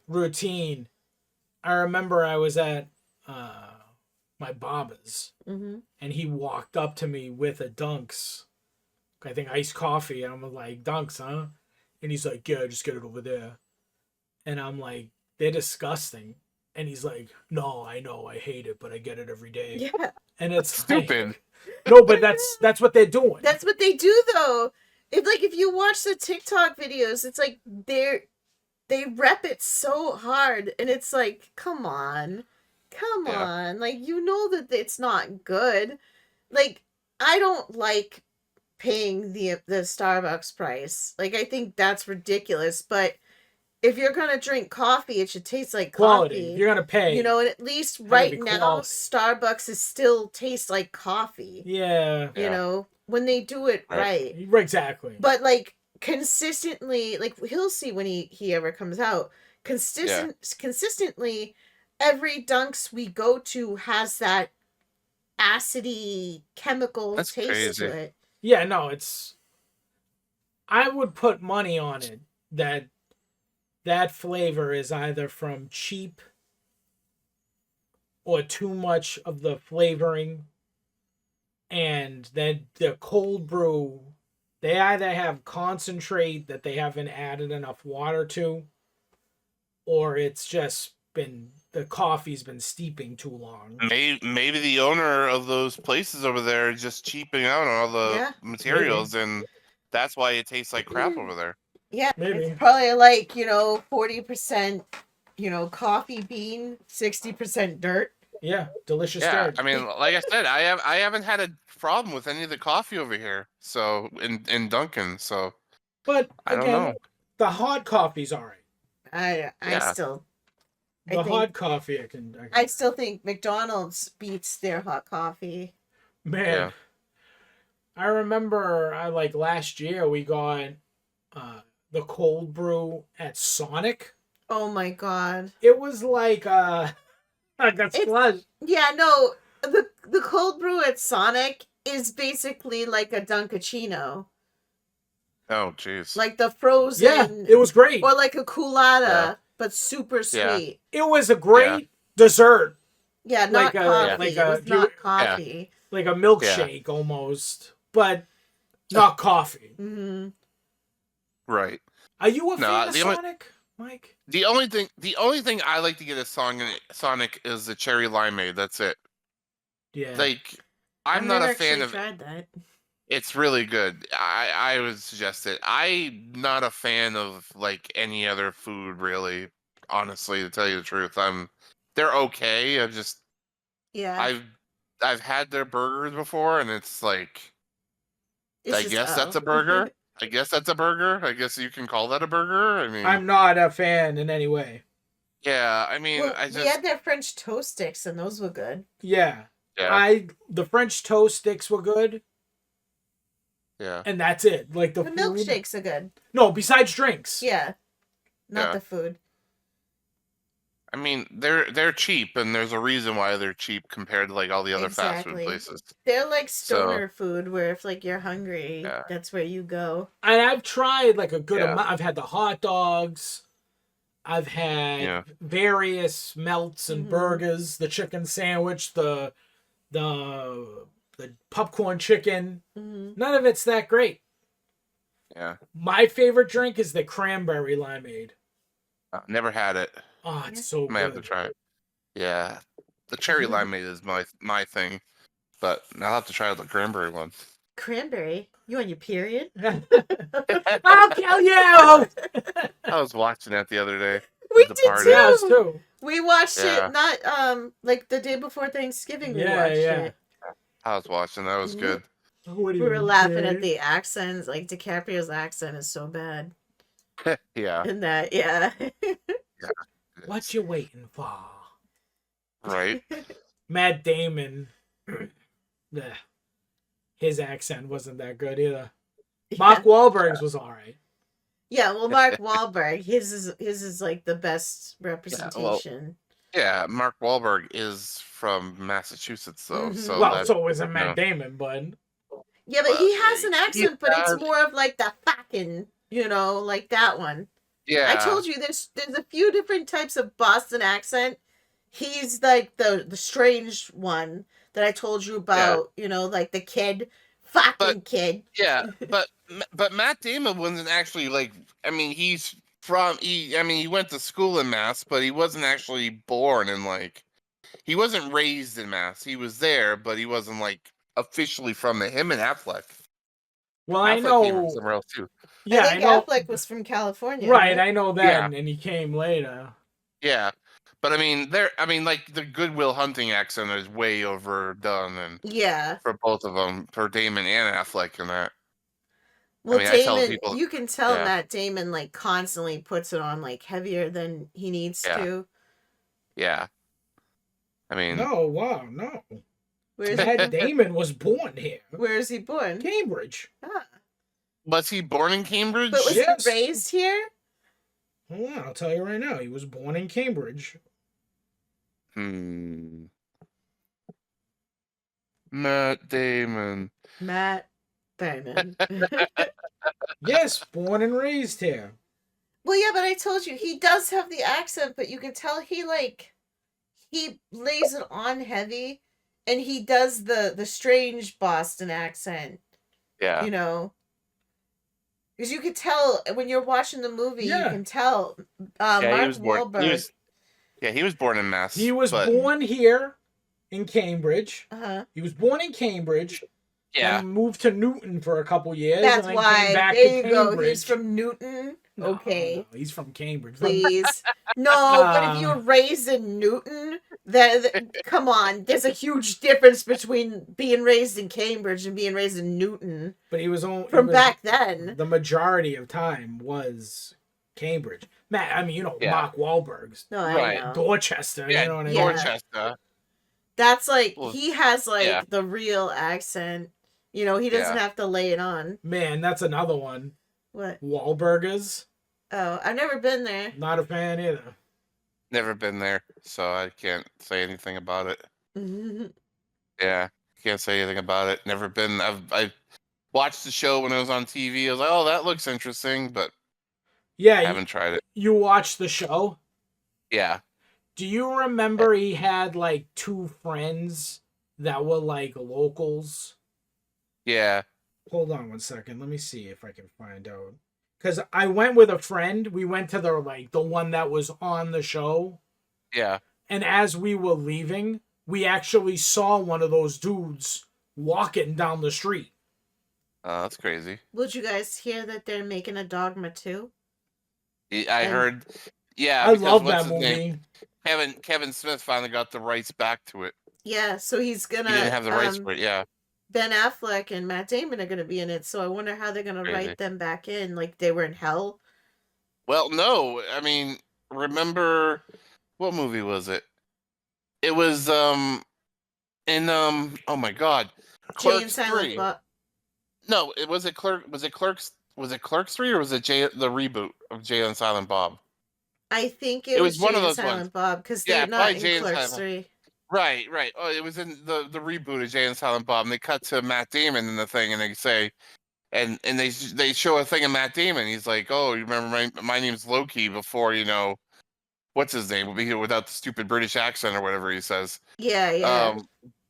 routine. I remember I was at my barber's, Mm-hmm. and he walked up to me with a Dunks, I think iced coffee, and I'm like, Dunks, huh? And he's like, yeah, just get it over there. And I'm like, they're disgusting. And he's like, no, I know, I hate it, but I get it every day. Yeah. And it's Stupid. like, no, but that's what they're doing. That's what they do though. If you watch the TikTok videos, it's like they rep it so hard, and it's like, come on. Like that it's not good. Like I don't like paying the Starbucks price. Like I think that's ridiculous, but if you're gonna drink coffee, it should taste like Quality. coffee. You're gonna pay. And at least Gotta right be now, quality. Starbucks still tastes like coffee. Yeah. When they do it right. Exactly. But like consistently, like he'll see when he ever comes out. Consistently, every Dunks we go to has that acidy chemical That's taste crazy. to it. Yeah, no, I would put money on it that flavor is either from cheap or too much of the flavoring, and that the cold brew, they either have concentrate that they haven't added enough water to, or it's just the coffee's been steeping too long. Maybe the owner of those places over there is just cheaping out on all the materials, and that's why it tastes like crap over there. Yeah, Maybe. it's probably like 40%, coffee bean, 60% dirt. Yeah, delicious Yeah, dirt. I mean, like I said, I haven't had a problem with any of the coffee over here. So in Dunkin', so But I don't again, know. the hot coffee's all right. I Yeah. still The think- hot coffee, I still think McDonald's beats their hot coffee. Man, Yeah. I remember last year we got the cold brew at Sonic. Oh my god. It was like that's slush. Yeah, no, the cold brew at Sonic is basically like a Dunkachino. Oh, jeez. Like the frozen. Yeah, it was great. Or like a Coolada, Yeah. but super Yeah. sweet. It was a great dessert, Yeah, not Like a- coffee. like it a- was not coffee. like a milkshake almost, but not coffee. Mm-hmm. Right. Are you a No, fan of the only- Sonic, Mike? The only thing I like to get at Sonic is the cherry limeade. That's it. Yeah. Like, I'm not a fan of. Tried that. It's really good. I would suggest it. I'm not a fan of like any other food really, honestly, to tell you the truth. They're okay. Yeah. I've had their burgers before and it's like It's I just guess that's a burger. I guess that's a burger. I guess you can call that a burger. I mean, I'm not a fan in any way. yeah, I mean, Well, I just we had their French toast sticks, and those were good. Yeah. yeah, The French toast sticks were good, yeah. and that's it. Like the The food. milkshakes are good. No, besides drinks. Yeah. Not Yeah. the food. I mean, they're cheap, and there's a reason why they're cheap compared to like all the other fast food Exactly. places. They're like So- stoner food where if like you're hungry, Yeah. that's where you go. And I've tried like a good Yeah. amount. I've had the hot dogs. I've had Yeah. various melts and Mhm. burgers, the chicken sandwich, the popcorn chicken. Hmm. None of it's that great. Yeah, My favorite drink is the cranberry limeade. never had it. Oh, it's so Might have to good. try it. Yeah, the cherry limeade is my thing, but I'll have to try the cranberry one. Cranberry? You on your period? I'll kill you! I was watching that the other day. We The did party. too. Yeah, us too. We watched Yeah. it not like the day before Thanksgiving. We Yeah, watched yeah. it. I was watching. That was good. What do We you were laughing say? at the accents. Like DiCaprio's accent is so bad. Yeah, And that, yeah. What you waiting for? right. Matt Damon. His accent wasn't that good either. Mark Wahlberg's was alright. Yeah, well, Mark Wahlberg, his is like the best representation. Yeah, Mark Wahlberg is from Massachusetts, though. Mhm. So Well, that, so isn't you Matt know. Damon, but Yeah, but he Well, has an he accent, but it's does. more of like the fucking, like that one. yeah, I told you there's a few different types of Boston accent. He's like the strange one that I told you about, like the kid, fucking kid. yeah, but Matt Damon wasn't actually like. I mean, he went to school in Mass, but he wasn't actually born in like. He wasn't raised in Mass. He was there, but he wasn't like officially from there. Him and Affleck. well, Affleck I came know. from somewhere else too. Yeah, I I think know. Affleck was from California. Right, I know that, Yeah. and he came later. Yeah, but I mean, like the Goodwill Hunting accent is way overdone, and Yeah. for both of them, for Damon and Affleck, and that. Well, mean, I tell Damon, people- you can tell yeah. Matt Damon like constantly puts it on like heavier than he needs Yeah. to. Yeah, I mean, No, wow, no. Where's Matt Damon was born here. Where is he born? Cambridge. Ah. was he born in Cambridge? But was Yes. he raised here? Hold on, I'll tell you right now. He was born in Cambridge. Matt Damon. Matt Damon. Yes, born and raised here. Well, yeah, but I told you he does have the accent, but you can tell he lays it on heavy, and he does the strange Boston accent. Yeah, Because you could tell when you're watching the movie, Yeah. you can tell. yeah, Mark he was born. Wahlberg. He was born in Mass. He was but, born here in Cambridge. Uh-huh. He was born in Cambridge. Yeah, And moved to Newton for a couple years. That's and then why. Came back There to you go. Cambridge. He's from Newton. No, Okay. no, he's from Cambridge. Please. No, but if you're raised in Newton, then come on. There's a huge difference between being raised in Cambridge and being raised in Newton But he was only from back then. The majority of time was Cambridge. Matt, I mean, Yeah. Mark Wahlberg's No, I Right. know. Dorchester. yeah, You know what I mean? Yeah. Dorchester. That's like Well, he has like yeah. the real accent. He doesn't Yeah. have to lay it on. Man, that's another one. What? Wahlburgers. Oh, I've never been there. Not a fan either. Never been there, so I can't say anything about it. Yeah, can't say anything about it. Never been. I watched the show when it was on TV. I was like, oh, that looks interesting, but Yeah, I haven't tried it. you watched the show. Yeah, Do you remember he had like two friends that were like locals? yeah, Hold on one second. Let me see if I can find out. Because I went with a friend. We went to the one that was on the show. yeah. And as we were leaving, we actually saw one of those dudes walking down the street. Oh, that's crazy. Would you guys hear that they're making a Dogma 2? I heard. Yeah, I because love what's that his movie. name? Kevin Smith finally got the rights back to it. Yeah, so he's gonna. He didn't have the rights for it. Yeah. Ben Affleck and Matt Damon are gonna be in it, so I wonder how they're gonna Crazy. write them back in, like they were in hell. Well, no, I mean, remember what movie was it? It was in oh my God, Jay and Clerks Silent 3. Bob. No, was it Clerks? Was it Clerks 3 or was it the reboot of Jay and Silent Bob? I think It was Jay one of and those Silent ones. Bob because Yeah, they're not probably in Jay and Clerks Silent. 3. Right. Oh, it was in the reboot of Jay and Silent Bob, and they cut to Matt Damon in the thing, and they say, and they show a thing of Matt Damon. He's like, "Oh, you remember my name's Loki before what's his name? We'll be here without the stupid British accent or whatever he says." Yeah.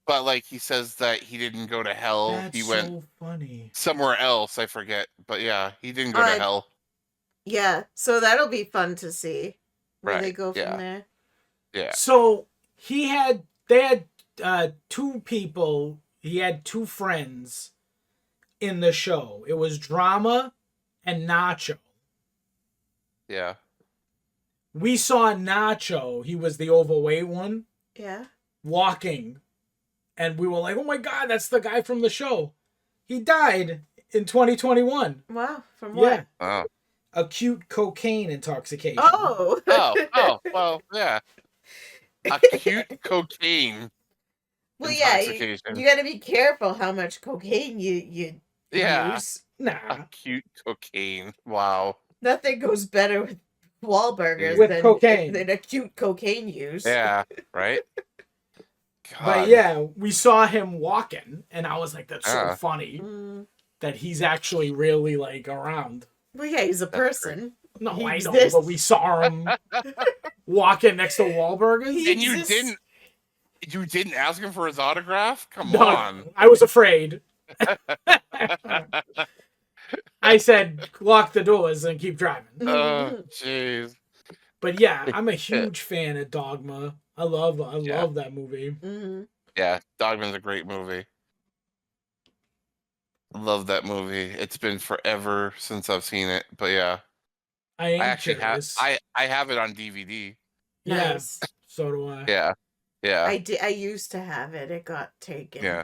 But like he says that he didn't go to hell. That's He went so funny. somewhere else. I forget, but yeah, he didn't go to hell. Yeah, so that'll be fun to see where they Right, go from yeah. there. Yeah. So they had two people. He had two friends in the show. It was Drama and Nacho. Yeah. We saw Nacho. He was the overweight one. Yeah. Walking. And we were like, oh my God, that's the guy from the show. He died in 2021. Wow. From what? Yeah. Oh. Acute cocaine intoxication. Oh. Well, yeah. Acute cocaine Well, yeah. intoxication. You got to be careful how much cocaine you Yeah. use. Nah. Acute cocaine. Wow. Nothing goes better with Wahlburgers With cocaine. than acute cocaine use. Yeah. Right. God. But yeah, we saw him walking, and I was like, that's so funny Mm. that he's actually really like around. Well, yeah, he's a person. No, He I know, exists. but we saw him walking next to Wahlburgers. And you didn't ask him for his autograph? Come No, on. I was afraid. I said, lock the doors and keep driving. Oh, jeez. But yeah, I'm a huge fan of Dogma. I love that movie. Mm-hmm. Yeah, Dogman's a great movie. Love that movie. It's been forever since I've seen it, but yeah, I I actually have. curious. I have it on DVD. Yeah, Nice. so do I. Yeah. I used to have it. It got taken. Yeah.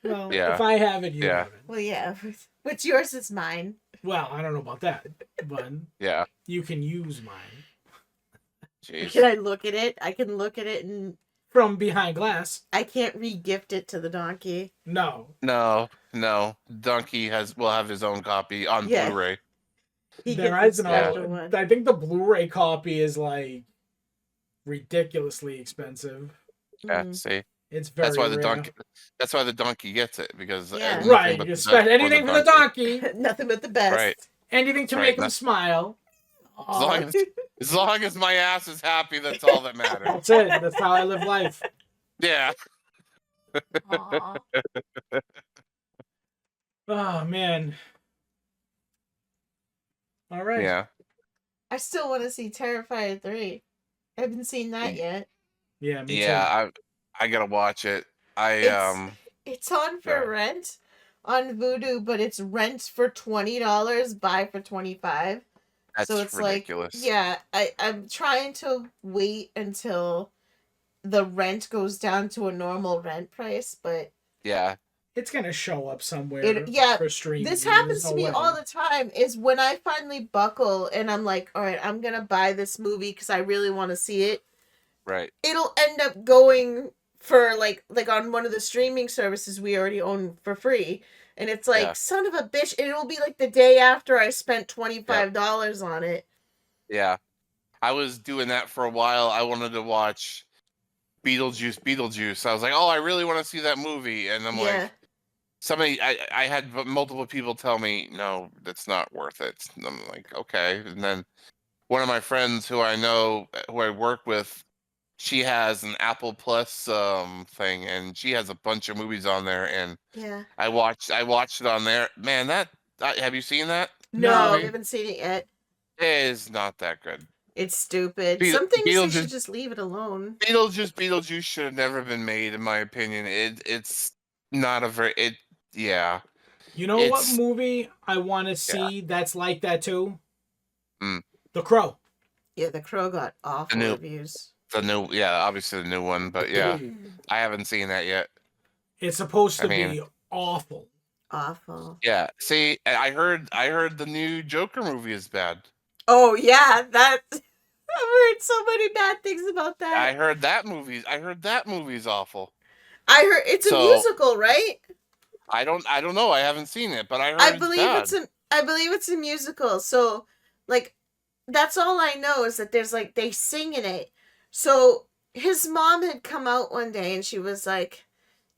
Well, Yeah. if I have it, you Yeah. have it. Well, yeah. What's yours is mine. Well, I don't know about that, but Yeah. you can use mine Jeez. Can I look at it? I can look at it and from behind glass. I can't re-gift it to the donkey. No, No. Donkey will have his own copy on Yeah. Blu-ray. He there gets is a no. special one. I think the Blu-ray copy is like ridiculously expensive. Yeah. Mhm. See, It's very that's why the rare. donkey. That's why the donkey gets it because Yeah. nothing Right, but you the spend best anything for the donkey, Nothing but the best. Right. anything to That's make right. him smile. As long as my ass is happy, that's all that matters. That's it. That's how I live life. Yeah. Aw. Oh man. All right. Yeah. I still want to see Terrifier 3. I haven't seen that yet. Yeah. Me Yeah. I gotta watch it. It's on for Yeah. rent on Vudu, but it's rent for $20, buy for $25. That's So it's ridiculous. like, yeah, I'm trying to wait until the rent goes down to a normal rent price, but Yeah. It's gonna show up somewhere. Yeah, For streaming. this There's happens no to me way. all the time. Is when I finally buckle and I'm like, all right, I'm gonna buy this movie because I really want to see it. Right. It'll end up going for like on one of the streaming services we already own for free, and it's like, Yeah. son of a bitch, and it'll be like the day after I spent $25 on it. Yeah. I was doing that for a while. I wanted to watch Beetlejuice. I was like, oh, I really want to see that movie. And I'm like, I had multiple people tell me, no, that's not worth it. And I'm like, okay. And then one of my friends who I know, who I work with, she has an Apple Plus thing, and she has a bunch of movies on there. And Yeah. I watched it on there. Man, have you seen that? No, I movie? haven't seen it yet. It is not that good. It's stupid. Beetle- Some things you Beetlejuice- should just leave it alone. Beetlejuice should have never been made, in my opinion. It's not a very yeah. You know what movie I want to see that's like that too? The Crow. Yeah, The Crow got awful reviews. Obviously the new one, but yeah, I haven't seen that yet. It's supposed to be awful. Awful. Yeah. See, I heard the new Joker movie is bad. Oh yeah, I've heard so many bad things about that. I heard that movie's awful. I heard it's a musical, right? I don't know. I haven't seen it, but I heard I believe it's a musical. So, like, that's all I know is that there's like they sing in it. So his mom had come out one day and she was like,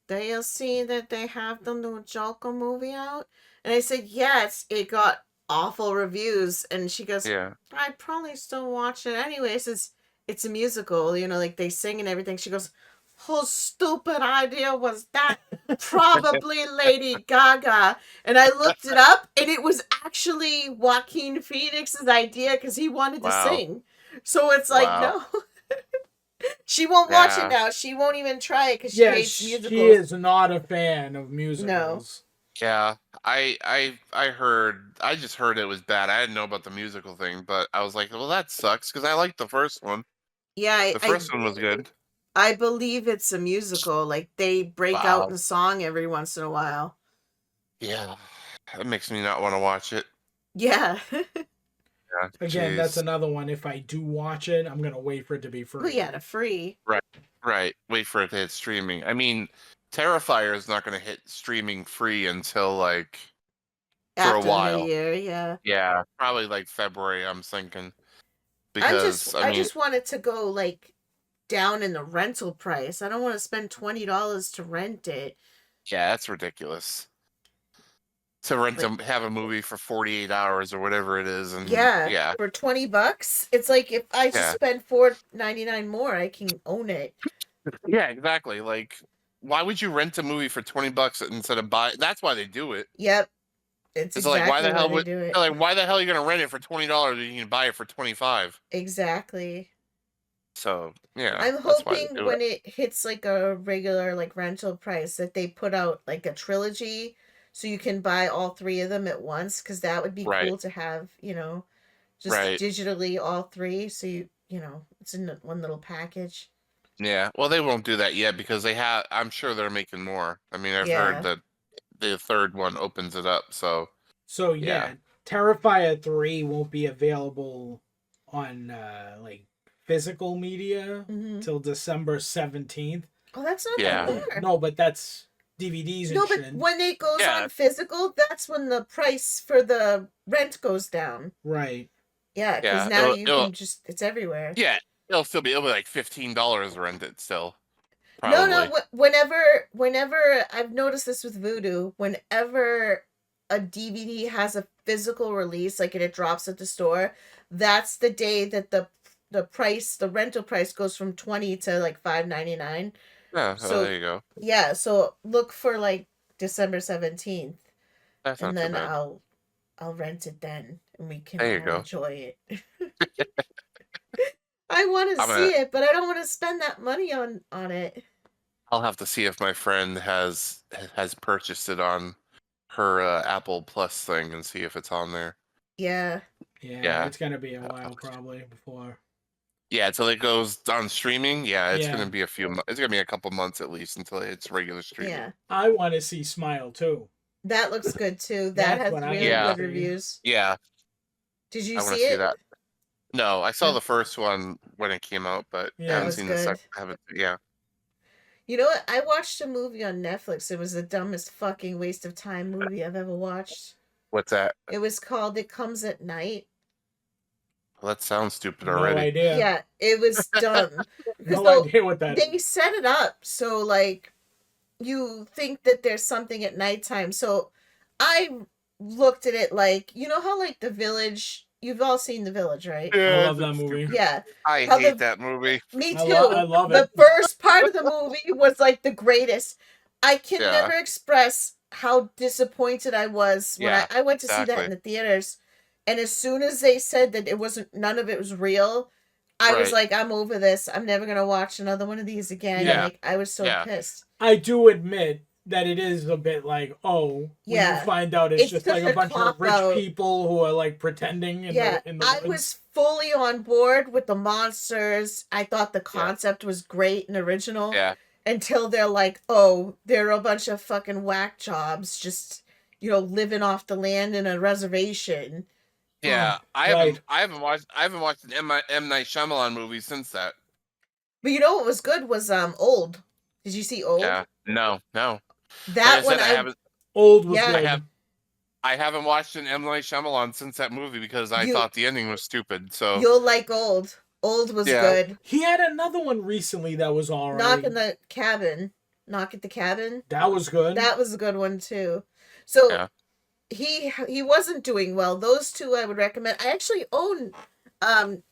"Do you see that they have the new Joker movie out?" And I said, "Yes, it got awful reviews." And she goes, "Yeah, I'd probably still watch it anyway since it's a musical, you know, like they sing and everything." She goes, "Whose stupid idea was that?" Probably Lady Gaga. And I looked it up and it was actually Joaquin Phoenix's idea because he wanted to sing. So it's like, no. She won't watch it now. She won't even try it because she hates musicals. She is not a fan of musicals. No. Yeah, I just heard it was bad. I didn't know about the musical thing, but I was like, well, that sucks because I liked the first one. Yeah, the first one was good. I believe it's a musical. Like they break out in song every once in a while. Yeah, that makes me not want to watch it. Yeah. Again, that's another one. If I do watch it, I'm gonna wait for it to be free. Well, yeah, to free. Right. Wait for it to hit streaming. I mean, Terrifier is not gonna hit streaming free until like after for a while. The year, yeah. Yeah, probably like February. I'm thinking because I just want it to go like down in the rental price. I don't want to spend $20 to rent it. Yeah, that's ridiculous. To have a movie for 48 hours or whatever it is, and for $20, it's like if I just spend $4.99 more, I can own it. Yeah, exactly. Like, why would you rent a movie for $20 instead of buy? That's why they do it. Yep, it's exactly like why the hell they do it. Like, why the hell are you gonna rent it for $20 when you can buy it for $25? Exactly. So yeah, I'm hoping when it hits like a regular like rental price that they put out like a trilogy. So you can buy all three of them at once, because that would be cool to have, you know, just digitally all three. So you know, it's in one little package. Yeah, well, they won't do that yet because I'm sure they're making more. I mean, I've heard that the third one opens it up. So yeah, Terrifier 3 won't be available on like physical media till December 17th. Oh, that's not that far. No, but that's DVDs and shit. But when it goes on physical, that's when the price for the rent goes down. Right. Yeah, because now you can just, it's everywhere. Yeah, it'll be like $15 to rent it still. Probably. No, whenever, I've noticed this with Vudu, whenever a DVD has a physical release, like and it drops at the store, that's the day that the rental price goes from $20 to like $5.99. Yeah, so there you go. Yeah, so look for like December 17th. That's and not then too bad. I'll rent it then and we can enjoy it. I want to see it, but I don't want to spend that money on it. I'll have to see if my friend has purchased it on her Apple Plus thing and see if it's on there. Yeah. Yeah, it's gonna be a while probably before. Yeah, until it goes on streaming. Yeah, it's gonna be it's gonna be a couple months at least until it's regular streaming. Yeah. I want to see Smile too. That looks good too. That has really good reviews. Yeah. Did you see it? That. No, I saw the first one when it came out, but I haven't seen the second. You know what? I watched a movie on Netflix. It was the dumbest fucking waste of time movie I've ever watched. What's that? It was called It Comes at Night. Well, that sounds stupid already. No idea. Yeah, it was dumb. No idea what that They set it up so, like, you think that there's something at nighttime. So I looked at it like, you know how, like, The Village... You've all seen The Village, right? Yeah, I love that movie. Yeah. I hate that movie. Me too. I love it. The first part of the movie was, like, the greatest. I can never express how disappointed I was when I went to see that in the theaters. And as soon as they said that none of it was real, I was like, I'm over this. I'm never going to watch another one of these again. Yeah. Like, I was so pissed. I do admit that it is a bit like, when you find out it's just like a bunch of rich people who are like pretending in the woods. I was fully on board with the monsters. I thought the concept was great and original. Yeah. Until they're like, oh, they're a bunch of fucking whack jobs just, living off the land in a reservation. Yeah, I haven't watched an M. Night Shyamalan movie since that. But you know what was good was Old. Did you see Old? Yeah. No. That one I haven't. Old was good. I haven't watched an M. Night Shyamalan since that movie because I thought the ending was stupid. So you'll like Old. Old was good. He had another one recently that was alright. Knock at the Cabin. That was good. That was a good one too. So he wasn't doing well. Those two I would recommend. I actually own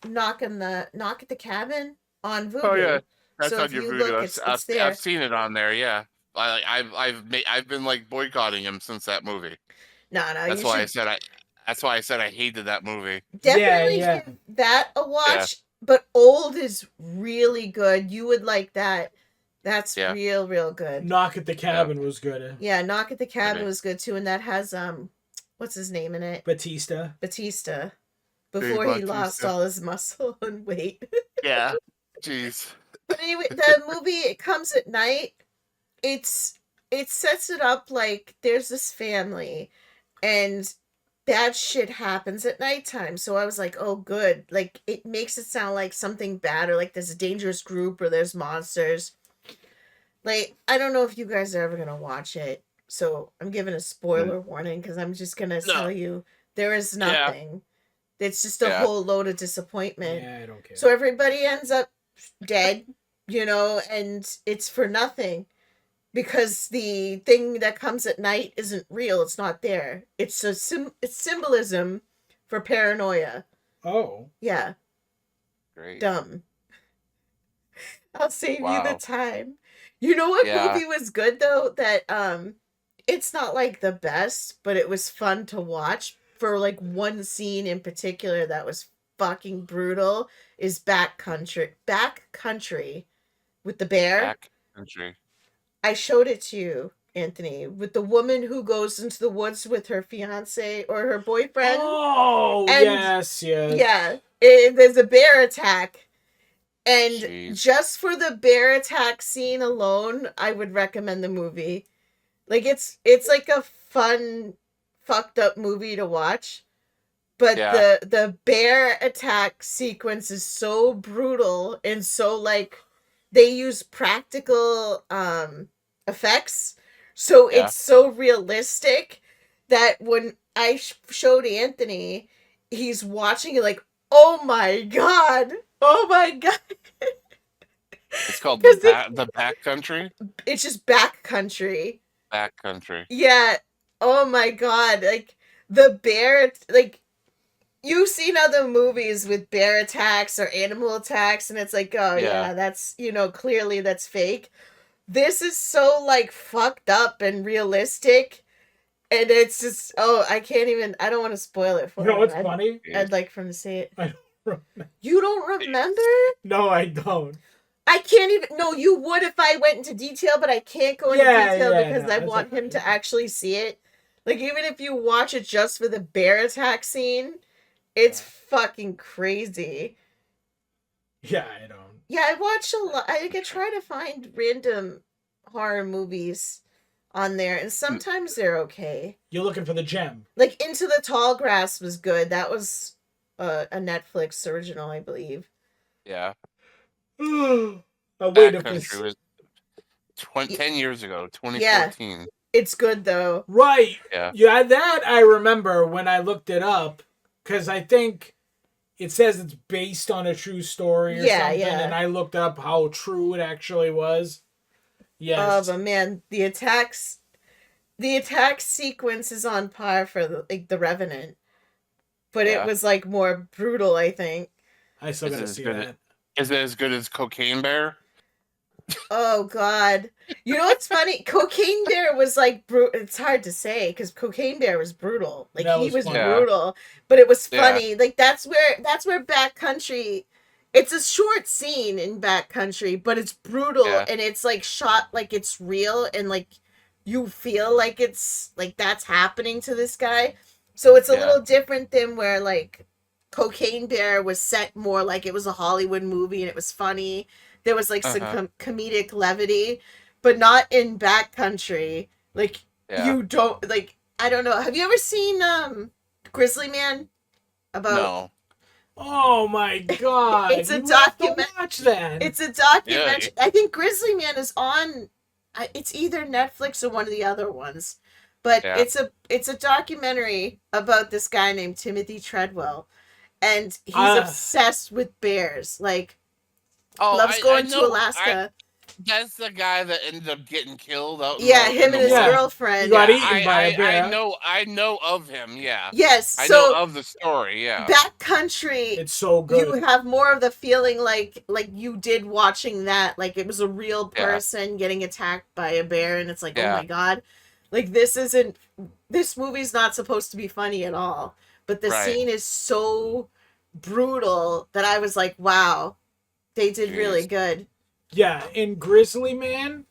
Knock at the Cabin on Vudu. Oh yeah, that's so on your Vudu. It's there. I've seen it on there. Yeah, I've been like boycotting him since that movie. No. That's why I said I hated that movie. Definitely give that a watch. Yeah. But Old is really good. You would like that. That's real good. Knock at the Cabin was good. Yeah, Knock at the Cabin was good too, and that has what's his name in it? Batista. Before he lost all his muscle and weight. Yeah. Jeez. But anyway, the movie, it comes at night. It sets it up like there's this family and bad shit happens at nighttime. So I was like, oh, good. Like, it makes it sound like something bad or like there's a dangerous group or there's monsters. Like, I don't know if you guys are ever going to watch it. So I'm giving a spoiler warning because I'm just going to tell you there is nothing. Yeah. It's just a whole load of disappointment. Yeah, I don't care. So everybody ends up dead, and it's for nothing. Because the thing that comes at night isn't real. It's not there. It's it's symbolism for paranoia. Oh. Yeah. Great. Dumb. I'll save you the time. You know what movie was good though? That it's not like the best, but it was fun to watch for like one scene in particular that was fucking brutal. Is Back Country with the bear. Back Country. I showed it to you, Anthony, with the woman who goes into the woods with her fiance or her boyfriend. Oh, yes. Yeah, there's a bear attack. And just for the bear attack scene alone, I would recommend the movie. Like, it's like a fun, fucked up movie to watch. But the bear attack sequence is so brutal and so, like, they use practical effects, so it's so realistic that when I showed Anthony, he's watching it like, oh my god. It's called the Back Country. It's just Back Country. Back Country. Yeah. Oh my god. Like the bear, like. You've seen other movies with bear attacks or animal attacks, and it's like, oh, yeah that's, clearly that's fake. This is so, like, fucked up and realistic, and it's just, I don't want to spoil it for you. You know what's funny? I'd like for him to say it. I don't remember. You don't remember? No, I don't. I can't even, no, you would if I went into detail, but I can't go into detail because I want him to actually see it. Like, even if you watch it just for the bear attack scene, it's fucking crazy. Yeah, I don't. Yeah, I watch a lot. I try to find random horror movies on there, and sometimes they're okay. You're looking for the gem. Like, Into the Tall Grass was good. That was a Netflix original, I believe. Yeah. Back Country was 10 years ago, 2014. Yeah. It's good, though. Right. Yeah, that I remember when I looked it up. Because I think it says it's based on a true story or something. Yeah. And I looked up how true it actually was. Yes. Oh, but man, the attack sequence is on par for the Revenant. But it was like more brutal, I think. I still gotta see that. Is it as good as Cocaine Bear? Oh, God. You know what's funny? Cocaine Bear was like, it's hard to say because Cocaine Bear was brutal. Like, he was brutal, but it was funny. Like, that's where Back Country, it's a short scene in Back Country, but it's brutal and it's like shot like it's real and like you feel like it's like that's happening to this guy. So it's a little different than where like Cocaine Bear was set more like it was a Hollywood movie and it was funny. There was like some comedic levity, but not in Backcountry. Like you don't like. I don't know. Have you ever seen Grizzly Man? No. Oh my god! It's a documentary. Watch that. It's a documentary. I think Grizzly Man is on. It's either Netflix or one of the other ones, but it's a documentary about this guy named Timothy Treadwell, and he's obsessed with bears. Like, loves going to Alaska. That's the guy that ended up getting killed out. Him and his girlfriend. He got eaten by a bear. I know of him. Yeah. Yes. I know of the story. Yeah. Backcountry. It's so good. You have more of the feeling like you did watching that. Like it was a real person getting attacked by a bear, and it's like, oh my god, like this movie's not supposed to be funny at all. But the scene is so brutal that I was like, wow, they did really good. Yeah, in Grizzly Man,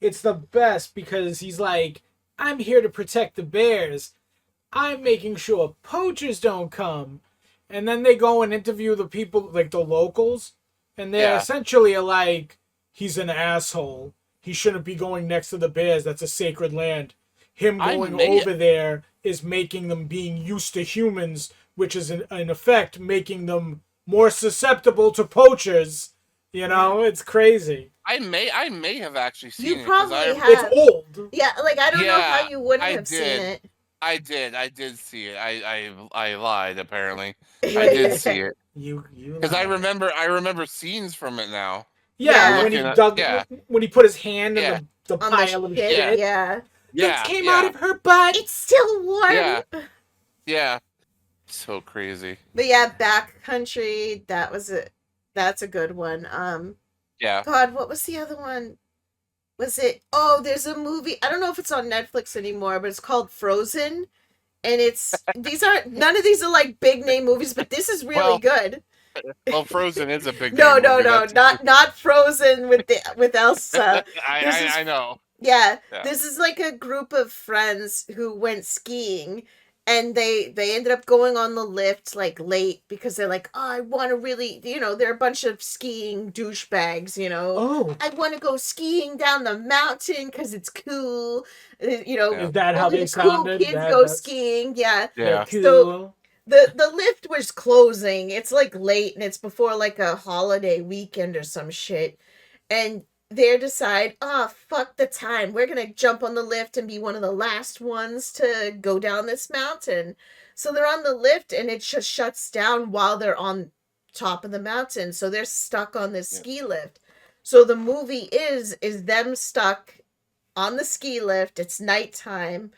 it's the best because he's like, I'm here to protect the bears. I'm making sure poachers don't come. And then they go and interview the people, like the locals, and they're essentially like, he's an asshole. He shouldn't be going next to the bears. That's a sacred land. Him going over there is making them being used to humans, which is in effect making them more susceptible to poachers. You know, it's crazy. I may have actually seen it. You probably have. It's old. Yeah, like I don't know how you wouldn't have seen it. I did see it. I lied apparently. I did see it. Because I remember scenes from it now. Yeah, when he put his hand in the pile of shit. Yeah. It came out of her butt. It's still warm. Yeah. So crazy. But yeah, Backcountry, that's a good one. God, what was the other one? Was it? Oh, there's a movie. I don't know if it's on Netflix anymore, but it's called Frozen, and none of these are like big name movies, but this is really good. Well, Frozen is a big no, name movie. not Frozen with Elsa. I know. Yeah, this is like a group of friends who went skiing. And they ended up going on the lift like late because they're like, oh, I want to really, they're a bunch of skiing douchebags, Oh. I want to go skiing down the mountain because it's cool. Is that how they sounded? Cool kids go skiing. Yeah. Cool. So the lift was closing. It's like late and it's before like a holiday weekend or some shit. And they decide, fuck the time. We're going to jump on the lift and be one of the last ones to go down this mountain. So they're on the lift and it just shuts down while they're on top of the mountain. So they're stuck on this ski lift. So the movie is them stuck on the ski lift. It's nighttime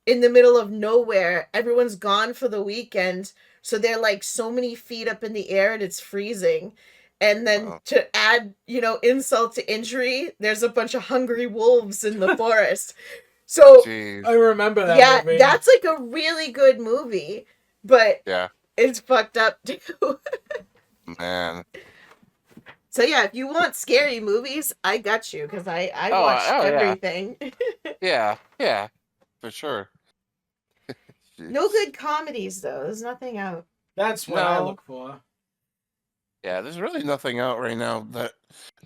in the middle of nowhere. Everyone's gone for the weekend. So they're like so many feet up in the air and it's freezing. And then to add, insult to injury, there's a bunch of hungry wolves in the forest. So I remember that movie. That's like a really good movie, but it's fucked up too. Man. So yeah, if you want scary movies, I got you because I watched everything. Yeah, for sure. No good comedies though. There's nothing out. That's what I look for. Yeah, there's really nothing out right now that,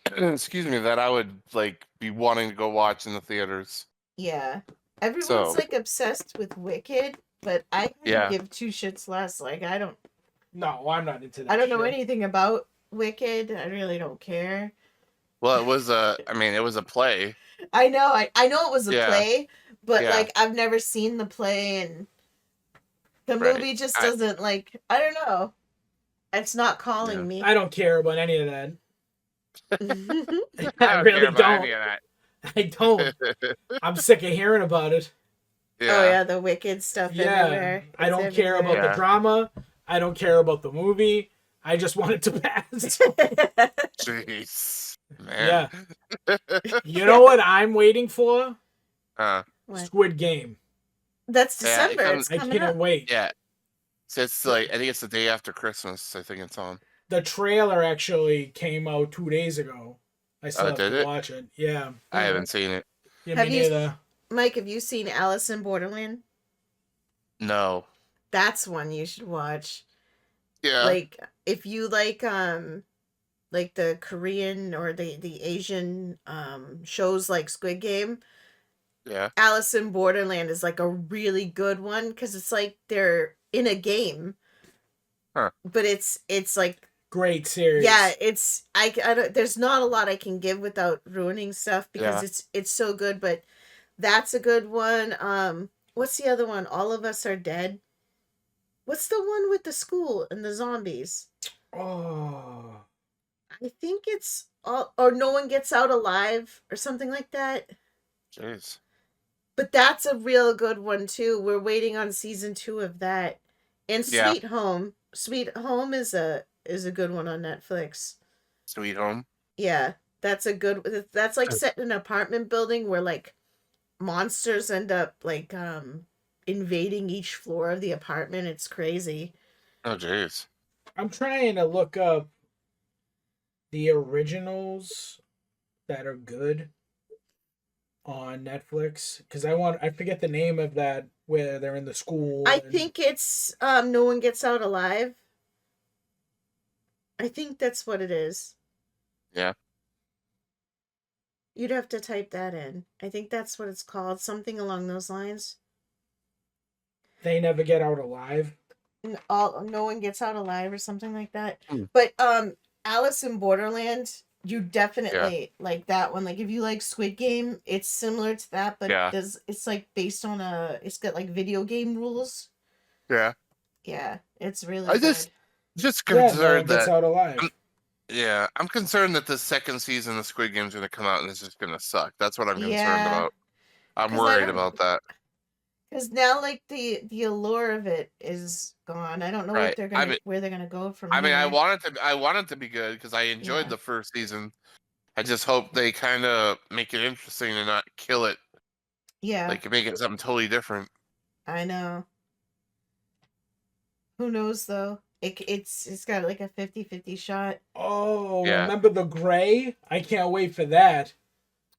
that I would like be wanting to go watch in the theaters. Yeah, everyone's like obsessed with Wicked, but I couldn't give two shits less. Like I don't. No, I'm not into that. I don't know anything about Wicked. I really don't care. Well, it was a play. I know it was a play, but like I've never seen the play, and the movie just doesn't like. I don't know. It's not calling me. I don't care about any of that. I really don't. Any of that. I don't. I'm sick of hearing about it. Yeah. Oh yeah, the Wicked stuff everywhere. I don't care about the drama. I don't care about the movie. I just want it to pass. Jeez. Man. Yeah. You know what I'm waiting for? Squid Game. That's December. I can't wait. Yeah. So it's like, I think it's the day after Christmas. I think it's on. The trailer actually came out 2 days ago. I still have to watch it. Yeah. I haven't seen it. Yeah, Mike, have you seen Alice in Borderland? No. That's one you should watch. Yeah. Like, if you like the Korean or the Asian shows like Squid Game, Yeah. Alice in Borderland is like a really good one because it's like they're in a game, but it's like great series. yeah, it's I don't, there's not a lot I can give without ruining stuff because it's so good, but that's a good one. What's the other one? All of Us Are Dead. What's the one with the school and the zombies? Oh, I think it's all or No One Gets Out Alive or something like that. Jeez. But that's a real good one too. We're waiting on season 2 of that. And Sweet Home. Sweet Home is a good one on Netflix. Sweet Home. Yeah, that's a good. That's like set in an apartment building where like monsters end up like invading each floor of the apartment. It's crazy. Oh, jeez. I'm trying to look up the originals that are good on Netflix because I forget the name of that where they're in the school. I think it's No One Gets Out Alive. I think that's what it is. Yeah. You'd have to type that in. I think that's what it's called. Something along those lines. They Never Get Out Alive. No One Gets Out Alive or something like that. But Alice in Borderland, you definitely like that one. Like if you like Squid Game, it's similar to that, but it's like based on it's got like video game rules. Yeah. Yeah, it's really I good. just concerned No One Gets that Out Alive. I'm concerned that the second season of Squid Game's gonna come out and it's just gonna suck. That's what I'm concerned about. I'm worried about that. Because now, like the allure of it is gone. I don't know what they're gonna where they're gonna go from. I mean, here. I want it to be good because I enjoyed the first season. I just hope they kind of make it interesting and not kill it. Yeah, like make it something totally different. I know. Who knows though? It's got like a 50-50 shot. Oh, remember the Gray? I can't wait for that.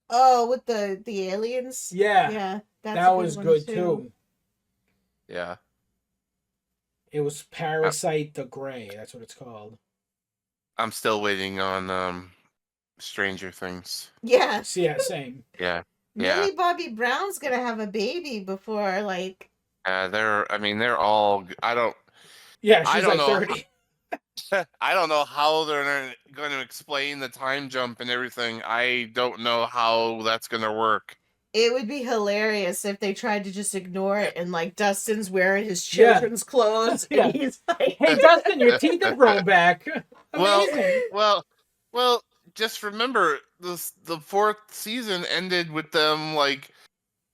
Oh, with the aliens? Yeah. That was good too. Yeah. It was Parasite the Gray. That's what it's called. I'm still waiting on Stranger Things. Yeah. Yeah, same. Yeah. Millie Bobby Brown's gonna have a baby before like. They're all. I don't. Yeah, she's I don't like know. 30. I don't know how they're going to explain the time jump and everything. I don't know how that's going to work. It would be hilarious if they tried to just ignore it and like Dustin's wearing his children's clothes and he's like, "Hey Dustin, your teeth have grown back." Amazing. Well, just remember the fourth season ended with them like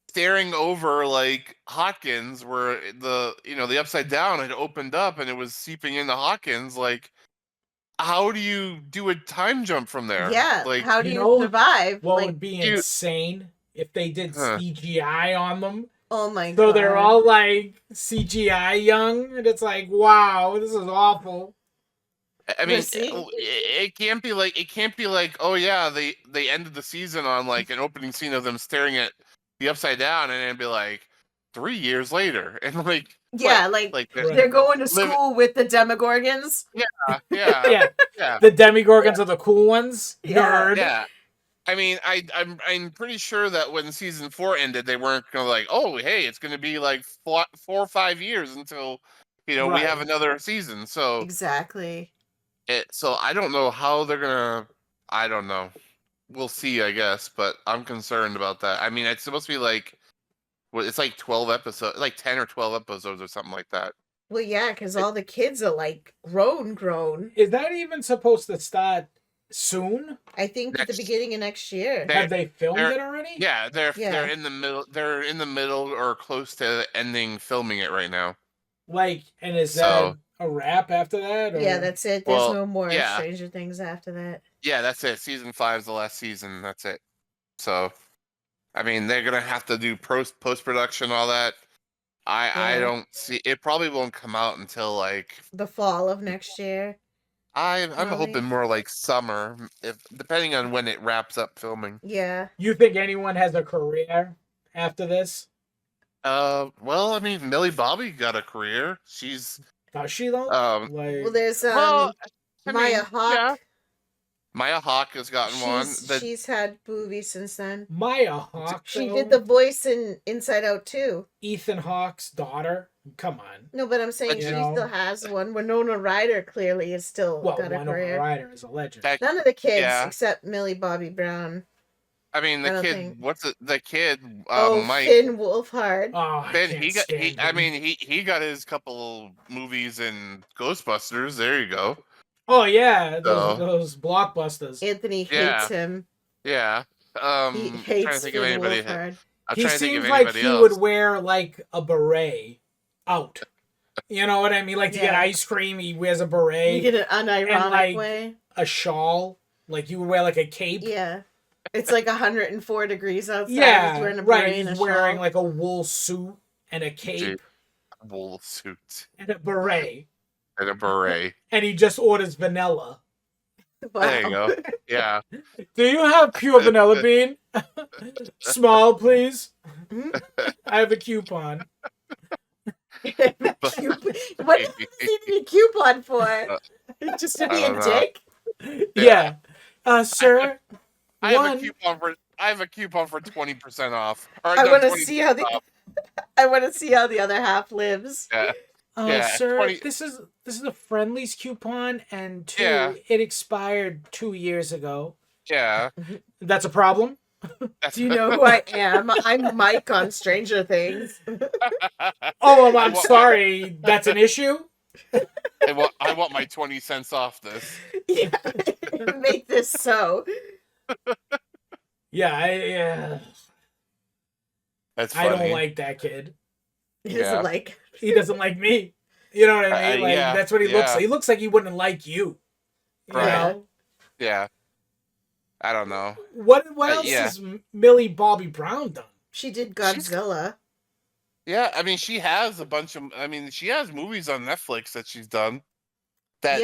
staring over like Hawkins, where the upside down had opened up and it was seeping into Hawkins. Like, how do you do a time jump from there? Yeah, like how do you survive? What would be insane if they did CGI on them? Oh my god! So they're all like CGI young, and it's like, wow, this is awful. I mean, it can't be like, oh yeah, they ended the season on like an opening scene of them staring at the upside down, and it'd be like 3 years later, and like they're going to school with the Demogorgons. Yeah. The Demogorgons are the cool ones. Nerd. Yeah. I mean, I'm pretty sure that when season 4 ended, they weren't gonna like, oh hey, it's gonna be like 4 or 5 years until we have another season. So exactly. So I don't know how they're gonna. I don't know. We'll see, I guess, but I'm concerned about that. I mean, it's supposed to be like, it's like 12 episodes, like 10 or 12 episodes or something like that. Well, yeah, because all the kids are like grown. Is that even supposed to start soon? I think at the beginning of next year. Have they filmed it already? Yeah, they're in the middle. They're in the middle or close to ending filming it right now. Like, and is that a wrap after that? Or? Yeah, that's it. There's no more Stranger Things after that. Yeah, that's it. Season 5 is the last season. That's it. So, I mean, they're gonna have to do post production, all that. I don't see it. Probably won't come out until like the fall of next year. I'm hoping more like summer, depending on when it wraps up filming. Yeah. You think anyone has a career after this? Well, I mean, Millie Bobby got a career. She's Does she though? Well, there's well, I Maya mean, Hawke. yeah. Maya Hawke has gotten one. She's had movies since then. Maya Hawke. She did the voice in Inside Out too. Ethan Hawke's daughter. Come on. No, but I'm saying But she you still has one. Winona Ryder clearly is still got a Winona career. Ryder is a legend. None of the kids except Millie Bobby Brown. I mean, the kid. What's it? The kid. Mike. Finn Wolfhard. Oh, Finn. He got his couple movies in Ghostbusters. There you go. Oh yeah, those blockbusters. Anthony hates him. Yeah. He hates trying to think of anybody. Wolfhard. He seems like he would wear like a beret out. You know what I mean? Like to get ice cream, he wears a beret. You get it unironic way. A shawl. Like you would wear like a cape. Yeah. It's like 104 degrees outside. Yeah, he's wearing a beret and He's a wearing shawl. like a wool suit and a cape. Wool suit. And a beret. And he just orders vanilla. Wow. There you go. Yeah. Do you have pure vanilla bean? Small, please. I have a coupon. What does he need a coupon for? Just to be a dick? Yeah. Sir, I have a coupon for 20% off. I want to see how the other half lives. Yeah. Sir, this is a Friendly's coupon, and it expired 2 years ago. Yeah. That's a problem? Do you know who I am? I'm Mike on Stranger Things. Oh, I'm sorry. That's an issue? I want my 20 cents off this. Yeah. Make this so. Yeah, That's funny. I don't like that kid. He doesn't like. He doesn't like me. You know what I mean? That's what he looks like. He looks like he wouldn't like you. You know? Yeah. I don't know. What else has Millie Bobby Brown done? She did Godzilla. Yeah, I mean, she has a bunch of. I mean, she has movies on Netflix that she's done.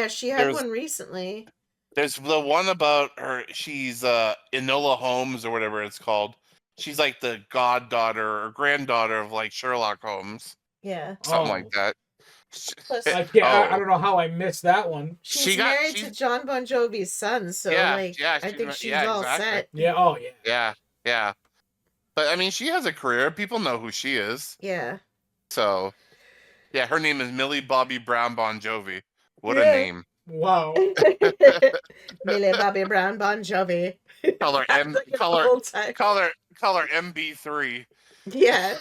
She had one recently. There's the one about her. She's Enola Holmes or whatever it's called. She's like the goddaughter or granddaughter of like Sherlock Holmes. Yeah. Something like that. I don't know how I missed that one. She's married to John Bon Jovi's son, so I think she's all set. Yeah. Oh yeah. Yeah. But I mean, she has a career. People know who she is. Yeah. So, yeah, her name is Millie Bobby Brown Bon Jovi. What a name! Wow. Millie Bobby Brown Bon Jovi. Call her MB3. Yeah.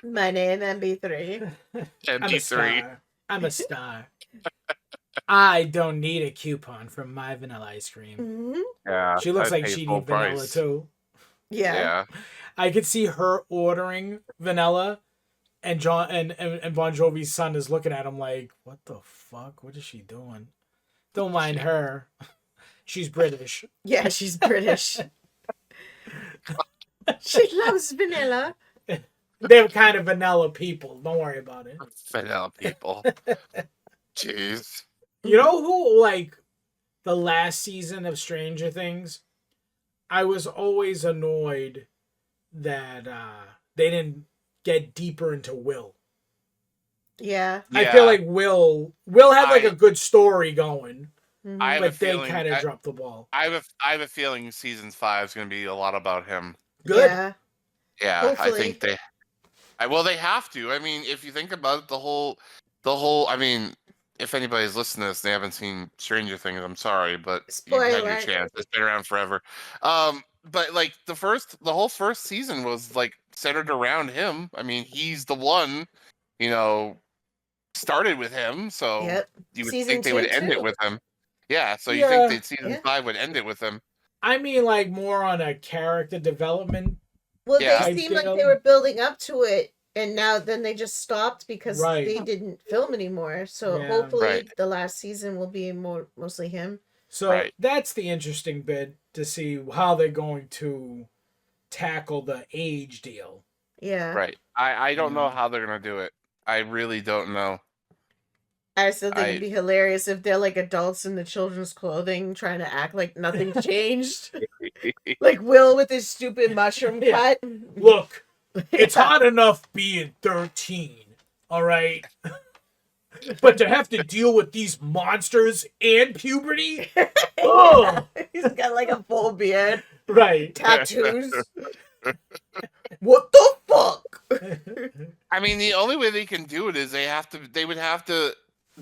My name MB3. MB3. I'm a star. I don't need a coupon for my vanilla ice cream. Mm-hmm. Yeah. She looks like she needs vanilla too. Yeah. I could see her ordering vanilla, and Bon Jovi's son is looking at him like, "What the fuck? What is she doing?" Don't mind her. She's British. Yeah, she's British. She loves vanilla. They're kind of vanilla people. Don't worry about it. Vanilla people. Jeez. You know who, like, the last season of Stranger Things, I was always annoyed that they didn't get deeper into Will. Yeah. I feel like Will had like a good story going. But they kind of dropped the ball. I have a feeling season 5 is going to be a lot about him. Good. Yeah. Hopefully. I think they have to. I mean, if you think about it, the whole. I mean, if anybody's listening to this, and they haven't seen Stranger Things. I'm sorry, but you had your chance. It's been around forever. But like the whole first season was like centered around him. I mean, he's the one, started with him. So you would think they would end it with him. Yeah. So you think that season 5 would end it with him? I mean, like more on a character development. Well, they seemed like they were building up to it, and then they just stopped because they didn't film anymore. So hopefully the last season will be mostly him. So that's the interesting bit to see how they're going to tackle the age deal. Yeah. Right. I don't know how they're going to do it. I really don't know. I still think it'd be hilarious if they're like adults in the children's clothing trying to act like nothing changed. Like Will with his stupid mushroom cut. Look, it's hard enough being 13, all right? But to have to deal with these monsters and puberty? Oh! He's got like a full beard. Right. Tattoos. What the fuck? I mean, the only way they can do it is they would have to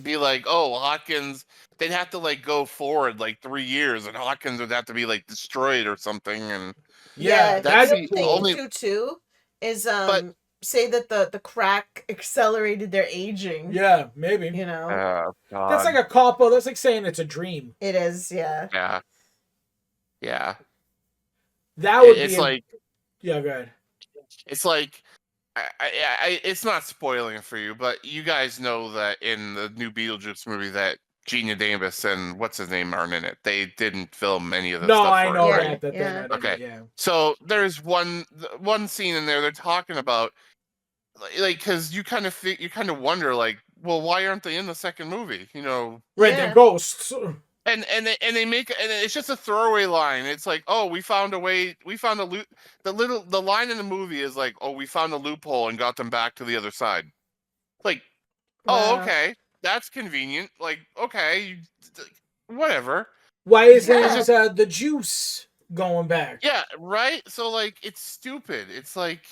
be like, oh, Hawkins, they'd have to like go forward like 3 years, and Hawkins would have to be like destroyed or something. And Yeah, that's the the only. too is But say that the crack accelerated their aging. Yeah, maybe. You know, That's like a cop-out. That's like saying it's a dream. it is. Yeah. Yeah. That would It's be like. Yeah, go ahead. It's like. It's not spoiling it for you, but you guys know that in the new Beetlejuice movie that Gina Davis and what's his name aren't in it. They didn't film any of the stuff. No, I know right? that. Yeah. Okay. Yeah. So there's one scene in there they're talking about, like, because you kind of wonder, like, well, why aren't they in the second movie? You know, Right, Yeah. they're ghosts. and they make, and it's just a throwaway line. It's like, oh, we found a way, we found a loop. The line in the movie is like, oh, we found a loophole and got them back to the other side. Like, oh, Wow. okay, that's convenient. Like, okay, whatever. Why isn't Yeah. the juice going back? Yeah, right. So like, it's stupid. It's like,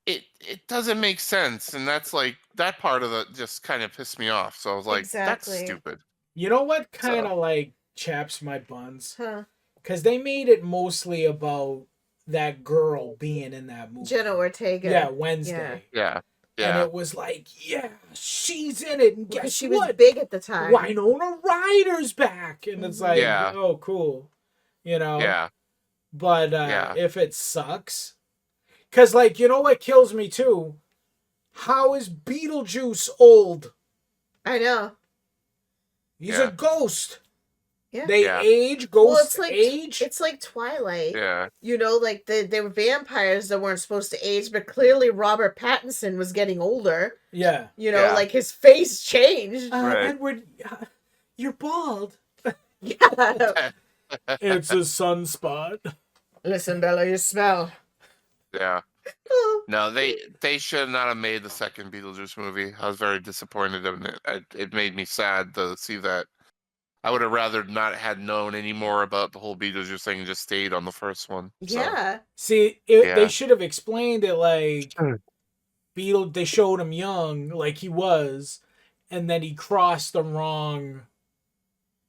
it doesn't make sense, and that's like that part of it just kind of pissed me off. So I was like, Exactly. that's stupid. You know what kind of like chaps my buns? Huh. Because they made it mostly about that girl being in that movie. Jenna Ortega. Yeah, Wednesday. Yeah. And it was like, yeah, she's in it. And Because guess she what? was big at the time. Winona Ryder's back. And it's like, Yeah. oh, cool. You know? Yeah. But Yeah. if it sucks. Because, like, you know what kills me too? How is Beetlejuice old? I know. He's Yeah. a ghost. Yeah. They Yeah. age, Well, ghosts it's like age. it's like Twilight. Yeah. You know, like they were vampires that weren't supposed to age, but clearly Robert Pattinson was getting older. Yeah. You know, Yeah. like his face changed. Right. Edward, you're bald. Yeah. It's a sunspot. Listen, Bella, you smell. Yeah. Oh. No, they should not have made the second Beetlejuice movie. I was very disappointed in it. It made me sad to see that. I would have rather not had known any more about the whole Beetlejuice thing and just stayed on the first one. So, Yeah. See, Yeah. they should have explained it like they showed him young, like he was, and then he crossed the wrong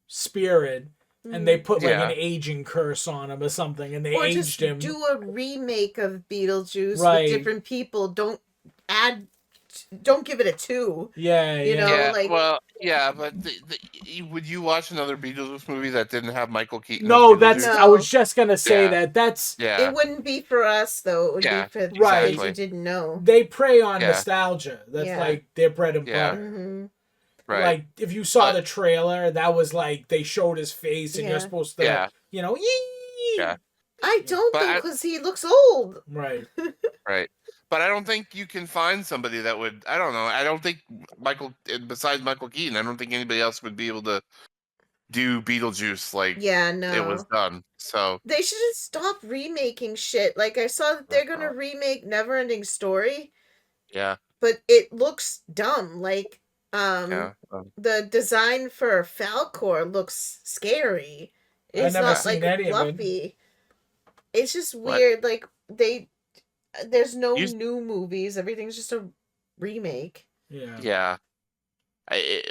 spirit, and they put like Yeah. an aging curse on him or something, and they Or aged just him. do a remake of Beetlejuice Right. with different people. Don't give it a 2. Yeah, You know, yeah, like- well, yeah, but would you watch another Beetlejuice movie that didn't have Michael Keaton? No, as that's. Beetlejuice? I was just gonna say Yeah. that's. Yeah. It wouldn't be for us though. It would Yeah, be for the right. kids who didn't know. They prey on Yeah. nostalgia. That's Yeah. like their bread and Yeah. butter. Hmm. Right. Like if you saw But- the trailer, that was like they showed his face, and Yeah. you're supposed to, Yeah. you know, yee. Yeah. I don't But think I- because he looks old. Right. Right. But I don't think you can find somebody that would. I don't know. I don't think besides Michael Keaton, I don't think anybody else would be able to do Beetlejuice like Yeah, no. it was done. So They should just stop remaking shit. Like I saw that they're gonna remake Neverending Story, yeah, but it looks dumb. Like yeah. the design for Falcor looks scary. It's never not seen like any of it. fluffy. It's just What? weird. Like there's no You- new movies. Everything's just a remake. Yeah. Yeah.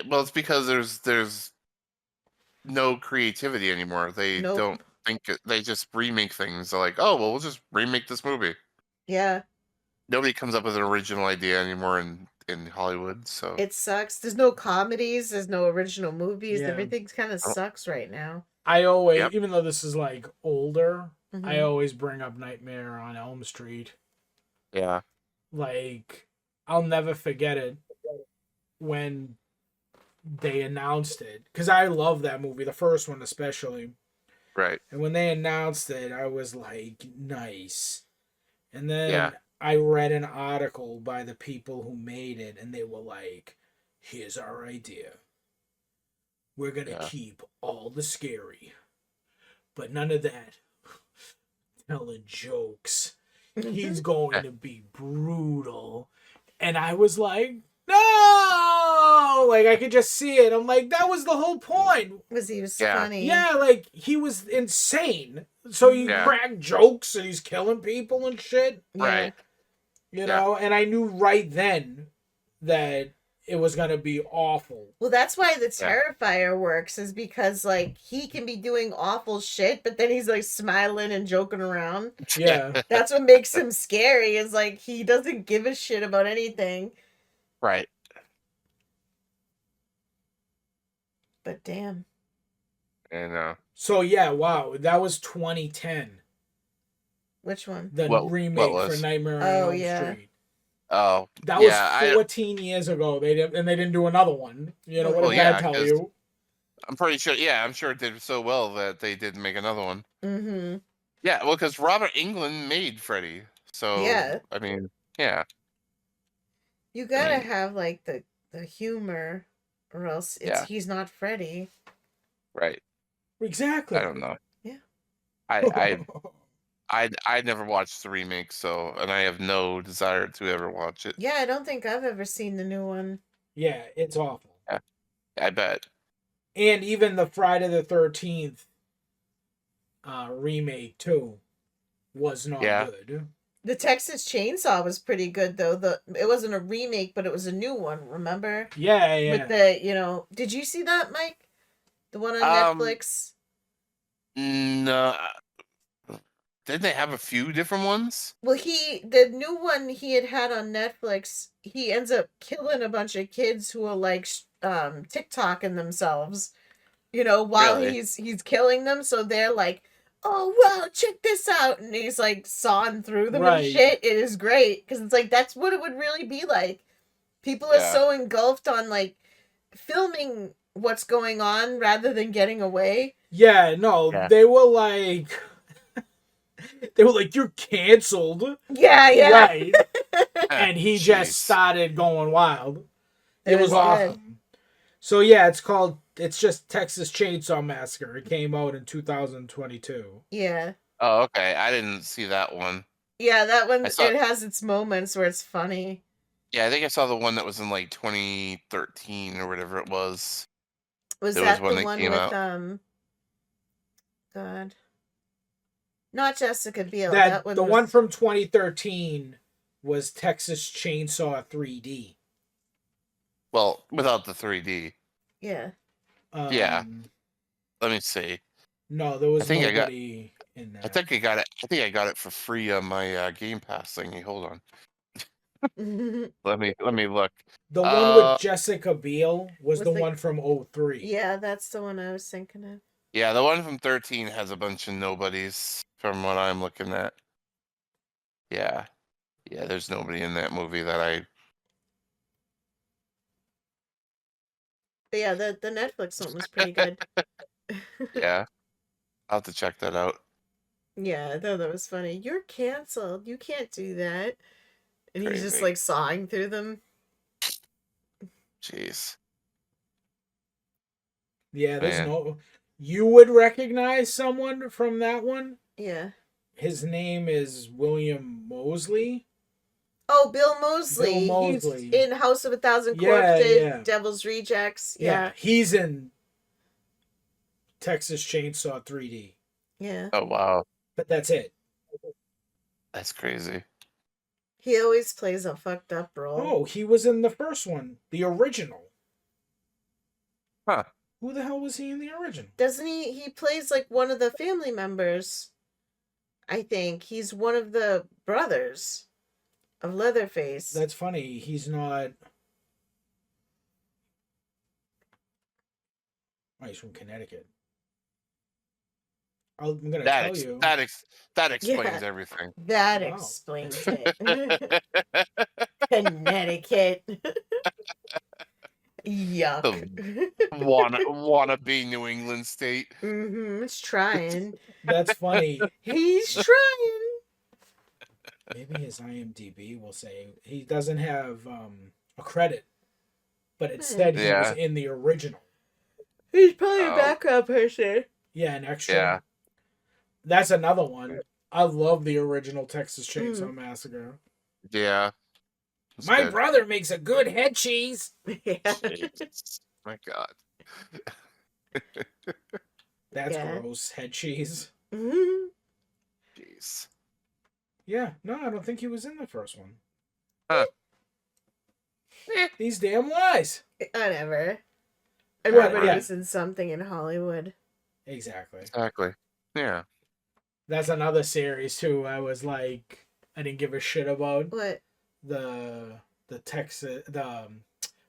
Well, it's because there's no creativity anymore. They Nope. don't think they just remake things. They're like, oh well, we'll just remake this movie. Yeah, Nobody comes up with an original idea anymore in Hollywood. So it sucks. There's no comedies. There's no original movies. Yeah. Everything kind of Oh. sucks right now. I always, Yep. even though this is like older, I Mhm. always bring up Nightmare on Elm Street. yeah, Like, I'll never forget it when they announced it, because I love that movie, the first one especially. right. And when they announced it, I was like, nice. And then Yeah. I read an article by the people who made it, and they were like, here's our idea. We're going to Yeah. keep all the scary, but none of that telling jokes. He's going to be brutal. And I was like, no! Like, I could just see it. I'm like, that was the whole point. Was he was funny? Yeah, like, he was insane. So he cracked jokes and he's killing people and shit. Right. You know, and I knew right then that it was going to be awful. Well, that's why the Terrifier works, is because, like, he can be doing awful shit, but then he's, like, smiling and joking around. Yeah. That's what makes him scary, is, like, he doesn't give a shit about anything. Right. But damn. I know. So, yeah, wow. That was 2010. Which one? The remake for Nightmare on Elm Street. Oh, that was 14 years ago. They didn't do another one. You know what did that tell you? I'm pretty sure. Yeah, I'm sure it did so well that they did make another one. Mm-hmm. Yeah, well, because Robert Englund made Freddy, so I mean, yeah. You gotta have like the humor, or else he's not Freddy. Right. Exactly. I don't know. Yeah. I never watched the remake, and I have no desire to ever watch it. Yeah, I don't think I've ever seen the new one. Yeah, it's awful. Yeah, I bet. And even the Friday the 13th remake too was not good. The Texas Chainsaw was pretty good though. It wasn't a remake, but it was a new one. Remember? Yeah, yeah. With the did you see that, Mike? The one on Netflix. No. Didn't they have a few different ones? Well, the new one he had on Netflix, he ends up killing a bunch of kids who are like TikToking themselves, while he's killing them. So they're like, oh, wow, check this out. And he's like sawing through them and shit. It is great. Because it's like, that's what it would really be like. People are so engulfed on like filming what's going on rather than getting away. Yeah, no, they were like... They were like, you're canceled. Yeah. Right. And he just started going wild. It was awesome. So, yeah, it's just Texas Chainsaw Massacre. It came out in 2022. Yeah. Oh, okay. I didn't see that one. Yeah, that one, it has its moments where it's funny. Yeah, I think I saw the one that was in, like, 2013 or whatever it was. Was that the one with, God... Not Jessica Biel. The one from 2013 was Texas Chainsaw 3D. Well, without the 3D. Yeah. Yeah. Let me see. No, there was nobody in that. I think I got it for free on my Game Pass thingy. Hold on. Let me look. The one with Jessica Biel was the one from 03. Yeah, that's the one I was thinking of. Yeah, the one from 13 has a bunch of nobodies from what I'm looking at. Yeah. Yeah, there's nobody in that movie that I... But yeah, the Netflix one was pretty good. Yeah. I'll have to check that out. Yeah, I thought that was funny. You're canceled. You can't do that. And Crazy. He's just like sawing through them. Jeez. Yeah, there's You would recognize someone from that one? Yeah. His name is William Moseley. Oh, Bill Moseley. He's in House of a Thousand Corpses, Devil's Rejects. Yeah. He's in Texas Chainsaw 3D. Yeah. Oh, wow. But that's it. That's crazy. He always plays a fucked up role. Oh, he was in the first one, the original. Huh. Who the hell was he in the original? Doesn't he? He plays like one of the family members. I think he's one of the brothers of Leatherface. That's funny. He's not. Oh, he's from Connecticut. I'm gonna tell you. That explains everything. That explains it. Connecticut. Yuck. Wanna be New England state. It's trying. That's funny. He's trying. Maybe his IMDb will say he doesn't have a credit, but it said he was in the original. He's probably a background person. Yeah, an extra. Yeah. That's another one. I love the original Texas Chainsaw Massacre. Yeah. My brother makes a good head cheese. Yeah. Jeez. My God. That's gross. Head cheese. Mm-hmm. Jeez. Yeah, no, I don't think he was in the first one. Huh. These damn lies. Whatever. Everybody's Yeah. in something in Hollywood. Exactly. Yeah. That's another series too. I was like, I didn't give a shit about. What? The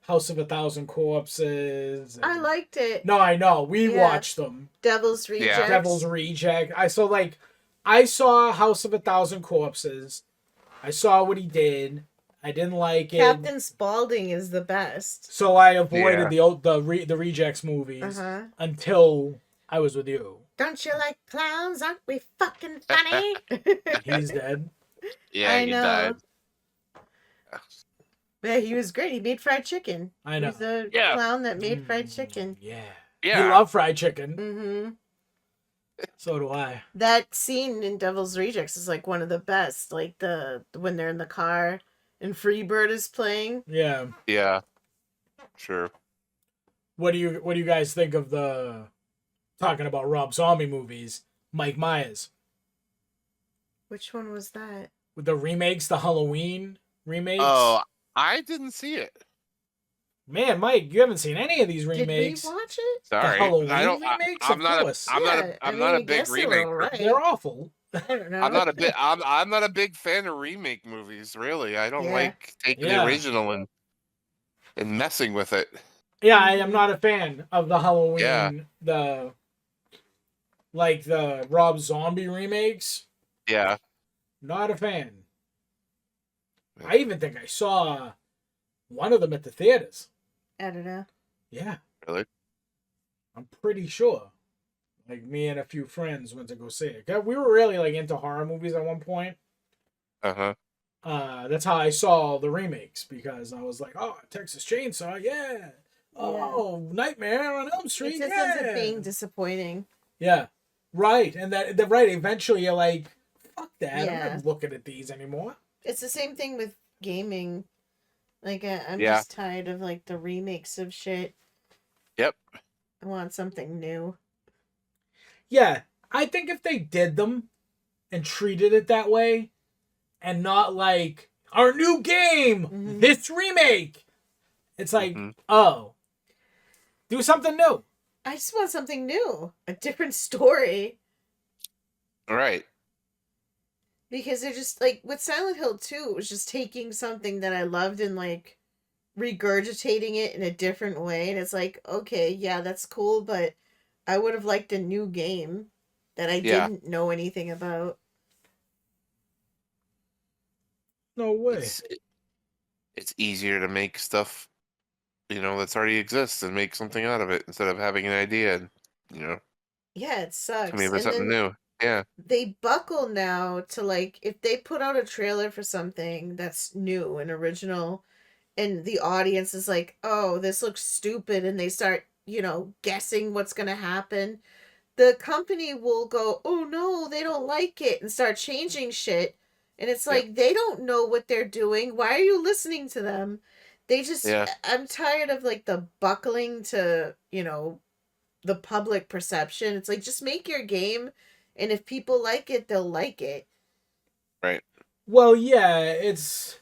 House of a Thousand Corpses. I liked it. No, I know. We watched them. Devil's Rejects. Yeah. Devil's Reject. I saw House of a Thousand Corpses. I saw what he did. I didn't like it. Captain Spaulding is the best. So I avoided the Rejects movies until I was with you. Don't you like clowns? Aren't we fucking funny? He's dead. Yeah, he died. Yeah, he was great. He made fried chicken. I know. He's the clown that made fried chicken. Yeah. Yeah. You love fried chicken. Mm-hmm. So do I. That scene in Devil's Rejects is like one of the best. Like when they're in the car and Freebird is playing. Yeah. Yeah. Sure. What do you guys think of the talking about Rob Zombie movies? Mike Myers. Which one was that? With the remakes, the Halloween remakes. Oh, I didn't see it. Man, Mike, you haven't seen any of these remakes. Did we watch it? Sorry, The Halloween I don't. remakes? I'm Of not. course. I'm not a big remake. Right. They're awful. I don't know. I'm not a big fan of remake movies. Really, I don't like taking the original and messing with it. Yeah, I am not a fan of the Halloween. Yeah. The Rob Zombie remakes. Yeah. Not a fan. I even think I saw one of them at the theaters. I don't know. Yeah. Really? I'm pretty sure. Like, me and a few friends went to go see it. We were really, like, into horror movies at one point. Uh-huh. That's how I saw the remakes, because I was like, oh, Texas Chainsaw, yeah. Oh, Nightmare on Elm Street, it just ends up being disappointing. Yeah. Right. And that right, eventually you're like, fuck that. Yeah. I'm not looking at these anymore. It's the same thing with gaming. Like, I'm just tired of, like, the remakes of shit. Yep. I want something new. Yeah. I think if they did them and treated it that way, and not like, our new game, this remake. It's like, oh, do something new. I just want something new. A different story. Right. Because they're just, like, with Silent Hill 2, it was just taking something that I loved and, like, regurgitating it in a different way. And it's like, okay, yeah, that's cool, but I would have liked a new game that I didn't know anything about. No way. It's easier to make stuff, that's already exists and make something out of it instead of having an idea and, Yeah, it sucks. coming up with something new. Yeah. They buckle now to, like, if they put out a trailer for something that's new and original and the audience is like, oh, this looks stupid, and they start, guessing what's going to happen, the company will go, oh no, they don't like it, and start changing shit. And it's like, they don't know what they're doing. Why are you listening to them? They just, I'm tired of, like, the buckling to, the public perception. It's like, just make your game, and if people like it, they'll like it. Right. Well, yeah, it's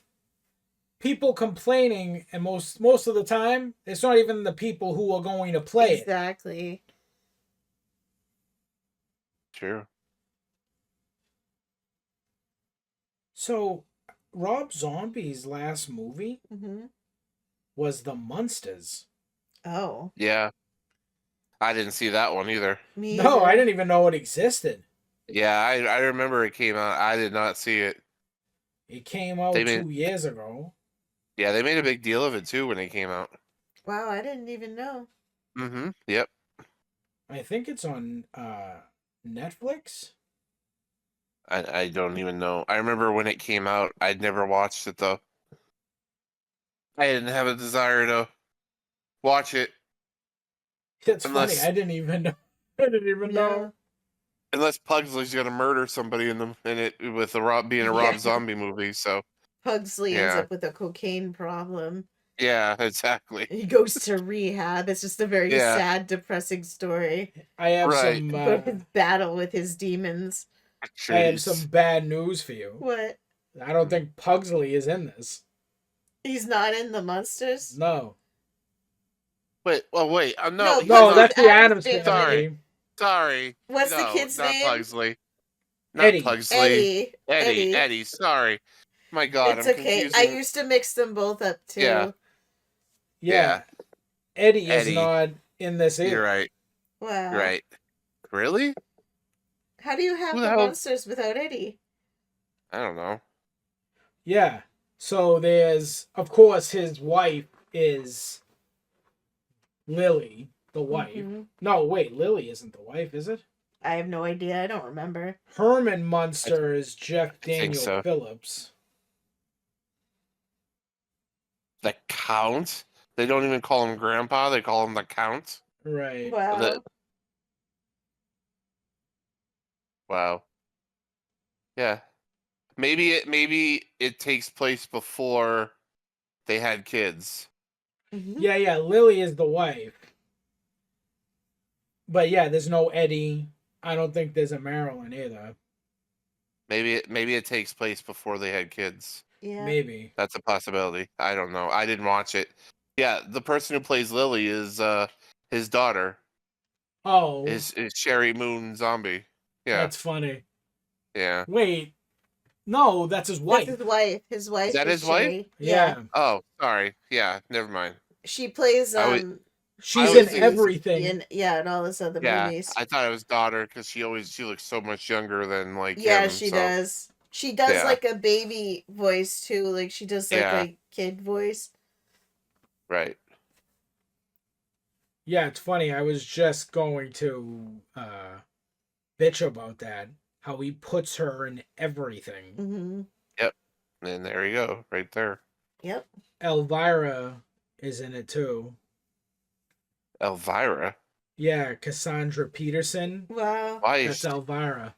people complaining, and most of the time, it's not even the people who are going to play it. Exactly. Sure. So, Rob Zombie's last movie was The Munsters. Oh. Yeah. I didn't see that one either. Me No, either. I didn't even know it existed. Yeah, I remember it came out. I did not see it. It came out 2 years ago. Yeah, they made a big deal of it too when it came out. Wow, I didn't even know. Mm-hmm. Yep. I think it's on Netflix. I don't even know. I remember when it came out. I'd never watched it though. I didn't have a desire to watch it. It's funny. I didn't even know. I didn't even know. Unless Pugsley's gonna murder somebody in it with being a Rob Zombie movie. So Pugsley ends up with a cocaine problem. Yeah, exactly. He goes to rehab. It's just a very sad, depressing story. I have some about his battle with his demons. I have some bad news for you. What? I don't think Pugsley is in this. He's not in the Monsters? No. Wait. No, that's the Addams Family. Sorry. What's the kid's name? Not Pugsley. Not Eddie. Pugsley. Eddie. Sorry. My God, it's I'm okay. confusing. I used to mix them both up too. Yeah. Eddie is not in this either. You're right. Wow. Right. Really? How do you have the Monsters without Eddie? I don't know. Yeah. So there's, of course, his wife is Lily, the wife. Mm-hmm. No, wait, Lily isn't the wife, is it? I have no idea. I don't remember. Herman Munster is Jeff Daniel Phillips. The Count? They don't even call him Grandpa. They call him the Count. Right. Wow. Wow. Yeah. Maybe it takes place before they had kids. Mm-hmm. Yeah. Lily is the wife. But yeah, there's no Eddie. I don't think there's a Marilyn either. Maybe it takes place before they had kids. Yeah. Maybe. That's a possibility. I don't know. I didn't watch it. Yeah, the person who plays Lily is his daughter. Oh. Is Sherry Moon Zombie. Yeah. That's funny. Yeah. Wait. No, that's his wife. That's his wife. His wife. Is that his Sherry. wife? Yeah. Oh, sorry. Yeah, never mind. She plays she's in everything. In all this other movies. I thought it was daughter because she looks so much younger than him, she does. She does like a baby voice too. Like she does like a kid voice. Right. Yeah, it's funny. I was just going to bitch about that. How he puts her in everything. Mm-hmm. Yep. And there you go, right there. Yep. Elvira is in it too. Elvira? Yeah, Cassandra Peterson. Wow. That's Elvira.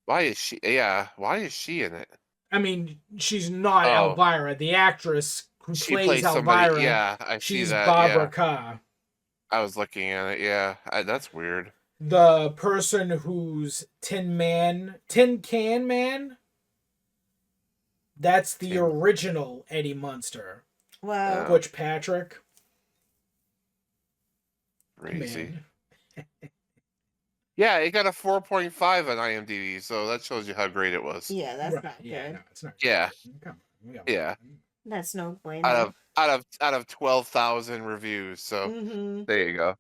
Why is she? Yeah, why is she in it? I mean, she's not Elvira. The actress who plays Elvira. Yeah, I see she's that. Barbara Carr. I was looking at it. Yeah, that's weird. The person who's Tin Can Man. That's the original Eddie Munster. Wow. Butch Patrick. Crazy. Yeah, it got a 4.5 on IMDb, so that shows you how great it was. Yeah, that's not good. No, it's not good. Yeah. Come on. Yeah. That's no bueno. Out of 12,000 reviews, so there you go.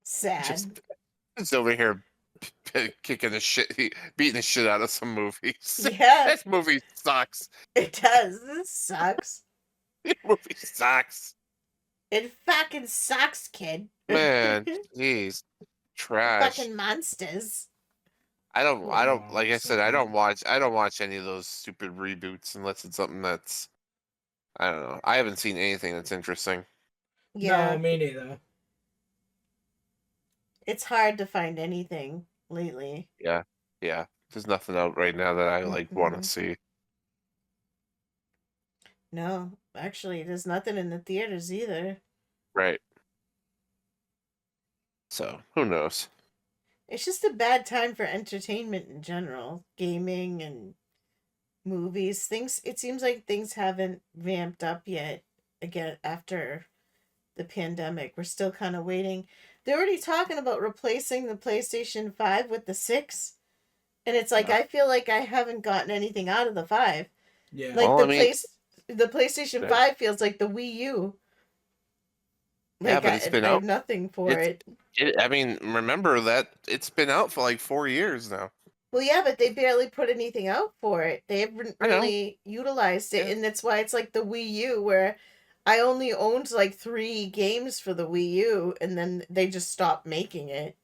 Sad. Just over here beating the shit out of some movies. Yeah. This movie sucks. It does. This sucks. This movie sucks. It fucking sucks, kid. Man, jeez. Trash. Fucking monsters. I don't like I said, I don't watch any of those stupid reboots unless it's something that's I don't know. I haven't seen anything that's interesting. Yeah. No, me neither. It's hard to find anything lately. Yeah. There's nothing out right now that I want to see. No, actually, there's nothing in the theaters either. Right. So, who knows? It's just a bad time for entertainment in general. Gaming and movies. It seems like things haven't vamped up yet again after the pandemic. We're still kind of waiting. They're already talking about replacing the PlayStation 5 with the 6. And it's like, I feel like I haven't gotten anything out of the 5. Yeah. Like the PlayStation 5 feels like the Wii U. Like but it's been I out. have nothing for it. I mean, remember that it's been out for like 4 years now. Well, yeah, but they barely put anything out for it. They haven't really utilized it, and that's why it's like the Wii U, where I only owned like 3 games for the Wii U, and then they just stopped making it.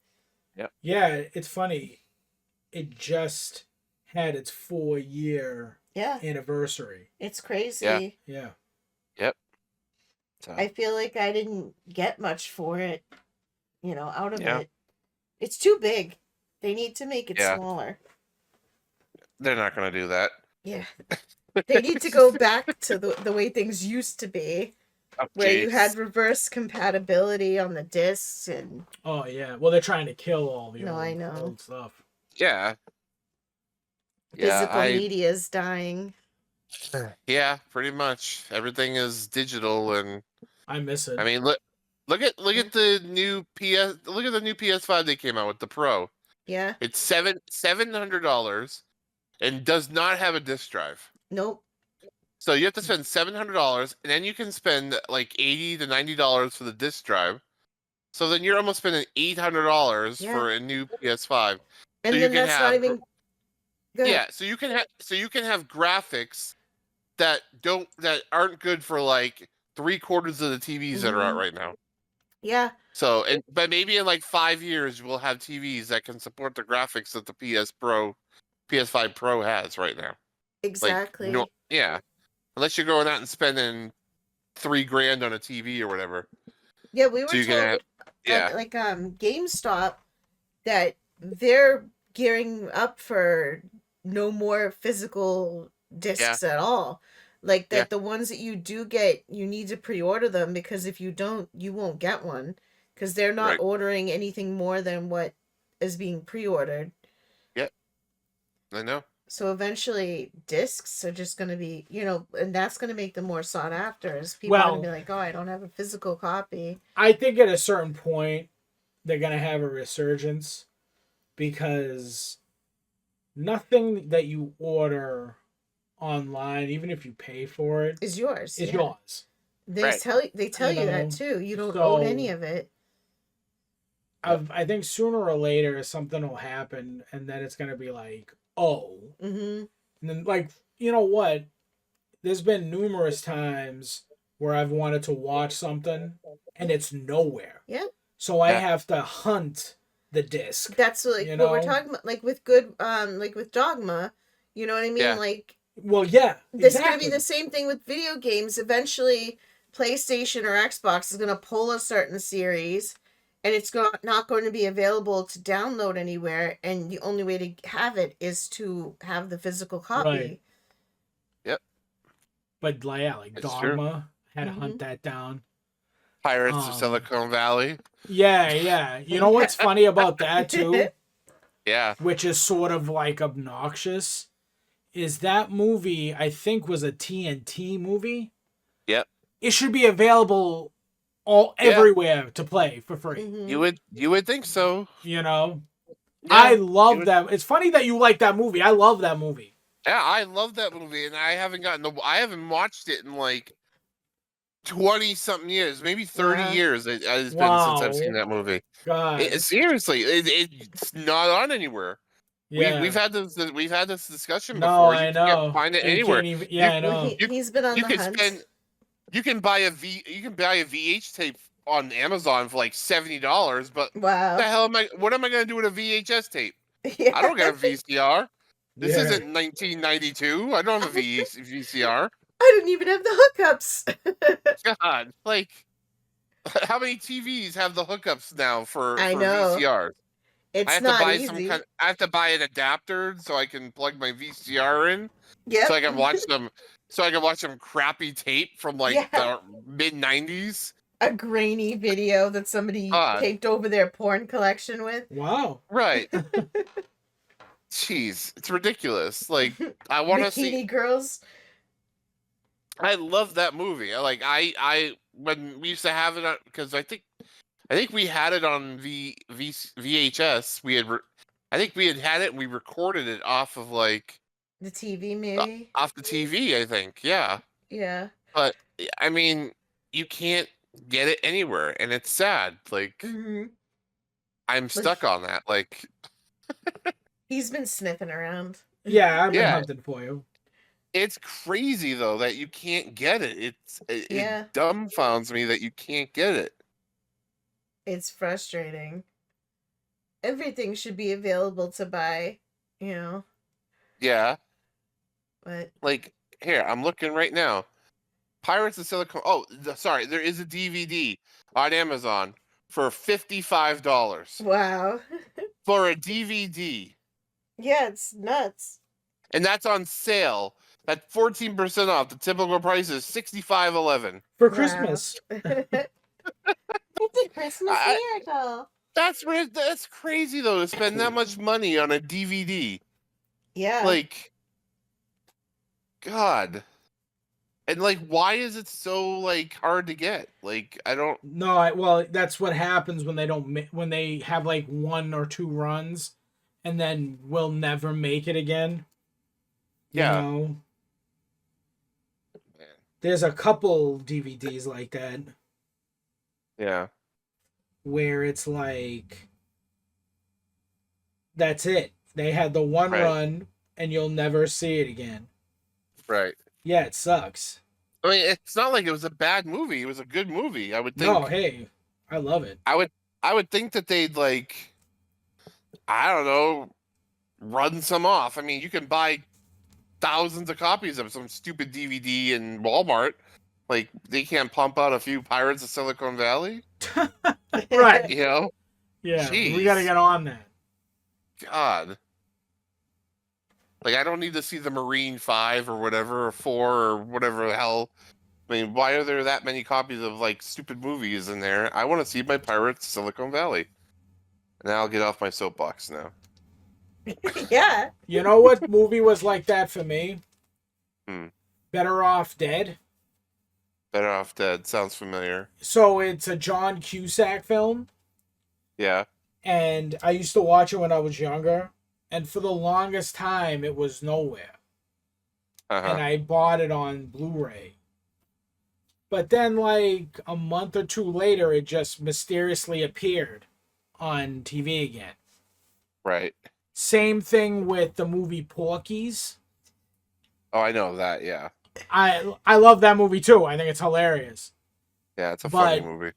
Yeah, it's funny. It just had its 4-year anniversary. It's crazy. Yeah. Yep. So. I feel like I didn't get much for it, out of it. It's too big. They need to make it Yeah. smaller. They're not going to do that. Yeah. They need to go back to the way things used to be. Oh, where you had reverse compatibility on the discs and... Oh, yeah. Well, they're trying to kill all the old stuff. Yeah. Physical media is dying. Yeah, pretty much. Everything is digital, and I miss it. I mean, look at the new PS5 they came out with, the Pro. Yeah. It's $700 and does not have a disc drive. Nope. So you have to spend $700, and then you can spend like $80 to $90 for the disc drive. So then you're almost spending $800 for a new PS5. And so then that's not even. Yeah, so you can have graphics that aren't good for like 3/4 of the TVs that are out right now. Yeah. So but maybe in like 5 years we'll have TVs that can support the graphics that the PS5 Pro has right now. Exactly. Like, yeah. Unless you're going out and spending $3,000 on a TV or whatever. Yeah, we were told like GameStop that they're gearing up for no more physical discs at all. Like that the ones that you do get, you need to pre-order them, because if you don't, you won't get one, because they're not ordering anything more than what is being pre-ordered. Yep. I know. So eventually discs are just going to be, and that's going to make them more sought after, as people are going to be like, oh, I don't have a physical copy. I think at a certain point, they're going to have a resurgence, because nothing that you order online, even if you pay for it, is yours. Is yours. They tell you that too. You don't own any of it. I think sooner or later something will happen, and then it's going to be like, oh. Mm-hmm. And then, like, you know what? There's been numerous times where I've wanted to watch something and it's nowhere. Yeah. So I have to hunt the disc. That's like what we're talking about, like with like with Dogma. You know what I mean? Yeah. Like, well, yeah. This is going to be the same thing with video games. Eventually, PlayStation or Xbox is going to pull a certain series, and it's not going to be available to download anywhere, and the only way to have it is to have the physical copy. Right. Yep. But like Dogma, had to hunt that down. Pirates of Silicon Valley. Yeah. You know what's funny about that too? Yeah. Which is sort of like obnoxious, is that movie, I think, was a TNT movie. Yep. It should be available everywhere to play for free. Mm-hmm. You would think so. You know? Yeah, I love that. It's funny that you like that movie. I love that movie. Yeah, I love that movie, and I haven't watched it in like 20-something years, maybe 30 years. It's been since I've seen that movie. God. Seriously, it's not on anywhere. Yeah. We've had this discussion no, before. I You know. can't find it anywhere. I know. He's been on the hunt. You can buy a VH tape on Amazon for like $70, but wow, what am I going to do with a VHS tape? Yeah. I don't get a VCR. This isn't 1992. I don't have a VCR. I didn't even have the hookups. God, like, how many TVs have the hookups now for know. VCRs? It's I have not to buy easy. I have to buy an adapter so I can plug my VCR in. Yep. So I can watch them. So I can watch some crappy tape from like the mid '90s. A grainy video that somebody taped over their porn collection with. Wow. Right. Jeez, it's ridiculous. Like, I want to see Bikini Girls. I love that movie. I when we used to have it on, because I think we had it on VHS. I think we had it and we recorded it off of like the TV, maybe off the TV. I think, yeah. Yeah. But I mean, you can't get it anywhere, and it's sad. Like, I'm stuck on that. Like, he's been sniffing around. Yeah, I've been hunting for you. It's crazy though that you can't get it. It dumbfounds me that you can't get it. It's frustrating. Everything should be available to buy, you know. Yeah. But like, here, I'm looking right now. Pirates of Silicon. Oh, sorry, there is a DVD on Amazon for $55. Wow. for a DVD. Yeah, it's nuts. And that's on sale. At 14% off. The typical price is $65.11. For Christmas. It's a Christmas miracle. That's crazy though to spend that much money on a DVD. Yeah. Like, God. And like, why is it so like hard to get? Like, I don't. No, well, that's what happens when they have like 1 or 2 runs, and then will never make it again. Yeah. You know? There's a couple DVDs like that. Yeah. Where it's like, that's it. They had the one Right. run, and you'll never see it again. Right. Yeah, it sucks. I mean, it's not like it was a bad movie. It was a good movie. I would think. No, hey, I love it. I would think that they'd like, I don't know, run some off. I mean, you can buy thousands of copies of some stupid DVD in Walmart. Like, they can't pump out a few Pirates of Silicon Valley, Right. you know? Yeah, we Jeez. gotta get on that. God. Like, I don't need to see the Marine 5 or whatever, or 4 or whatever the hell. I mean, why are there that many copies of, like, stupid movies in there? I want to see my Pirates of Silicon Valley. And I'll get off my soapbox now. Yeah. You know what movie was like that for me? Hmm. Better Off Dead. Better Off Dead. Sounds familiar. So it's a John Cusack film, Yeah. and I used to watch it when I was younger, and for the longest time it was nowhere. Uh-huh. And I bought it on Blu-ray. But then like a month or 2 later it just mysteriously appeared on TV again. Right. Same thing with the movie Porky's. Oh, I know that, yeah. I love that movie too. I think it's hilarious. Yeah, it's a funny But- movie.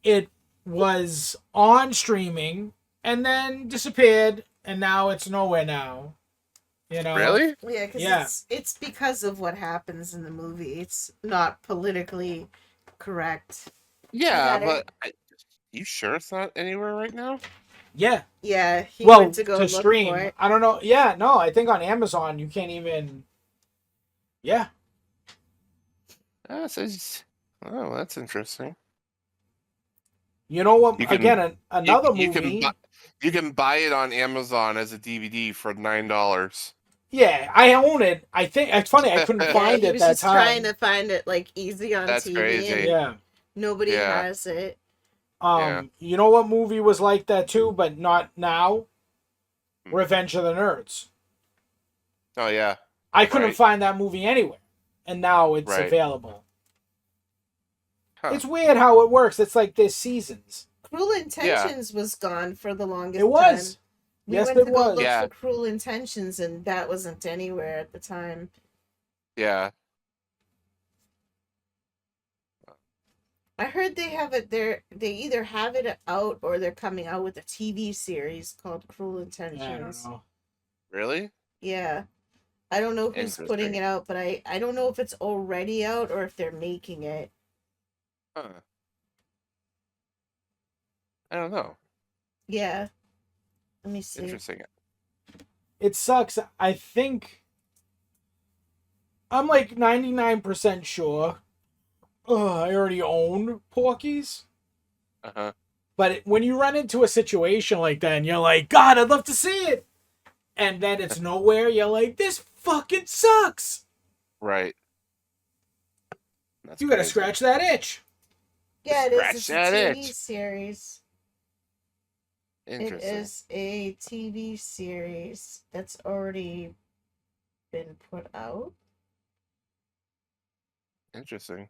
It was on streaming and then disappeared, and now it's nowhere now. You know? Really? Yeah, because Yeah. it's because of what happens in the movie. It's not politically correct. Yeah, You got it. but you sure it's not anywhere right now? Yeah. Yeah, he Well, went to go look stream. for it. I don't know. Yeah, no, I think on Amazon you can't even. Yeah. Oh, that's interesting. You know what? You can- Again, another you movie. You can buy it on Amazon as a DVD for $9. Yeah, I own it. I think it's funny. I couldn't Yeah, find he it was that just time. trying to find it like easy on That's TV, crazy. and Yeah. nobody Yeah. has it. Yeah. You know what movie was like that too, but not now? Hmm. Revenge of the Nerds. Oh yeah. I couldn't Right. find that movie anywhere, and now it's Right. available. Huh. It's weird how it works. It's like there's seasons. Cruel Intentions was gone for the longest It was. time. We Yes, went it to go was. look Yeah. for Cruel Intentions, and that wasn't anywhere at the time. Yeah. I heard they have it there. They either have it out or they're coming out with a TV series called Cruel I Intentions. don't know. Really? Yeah. I don't know who's putting Interesting. it out, but I don't know if it's already out or if they're making it. Huh. I don't know. Yeah. Let me see. Interesting. It sucks. I think I'm like 99% sure. I already own Porky's. Uh-huh. But when you run into a situation like that and you're like, God, I'd love to see it. And then it's nowhere, you're like, this fucking sucks. Right. That's You gotta crazy. scratch that itch. Yeah, it is. It's a Scratch that TV itch. series. It Interesting. is a TV series that's already been put out. Interesting.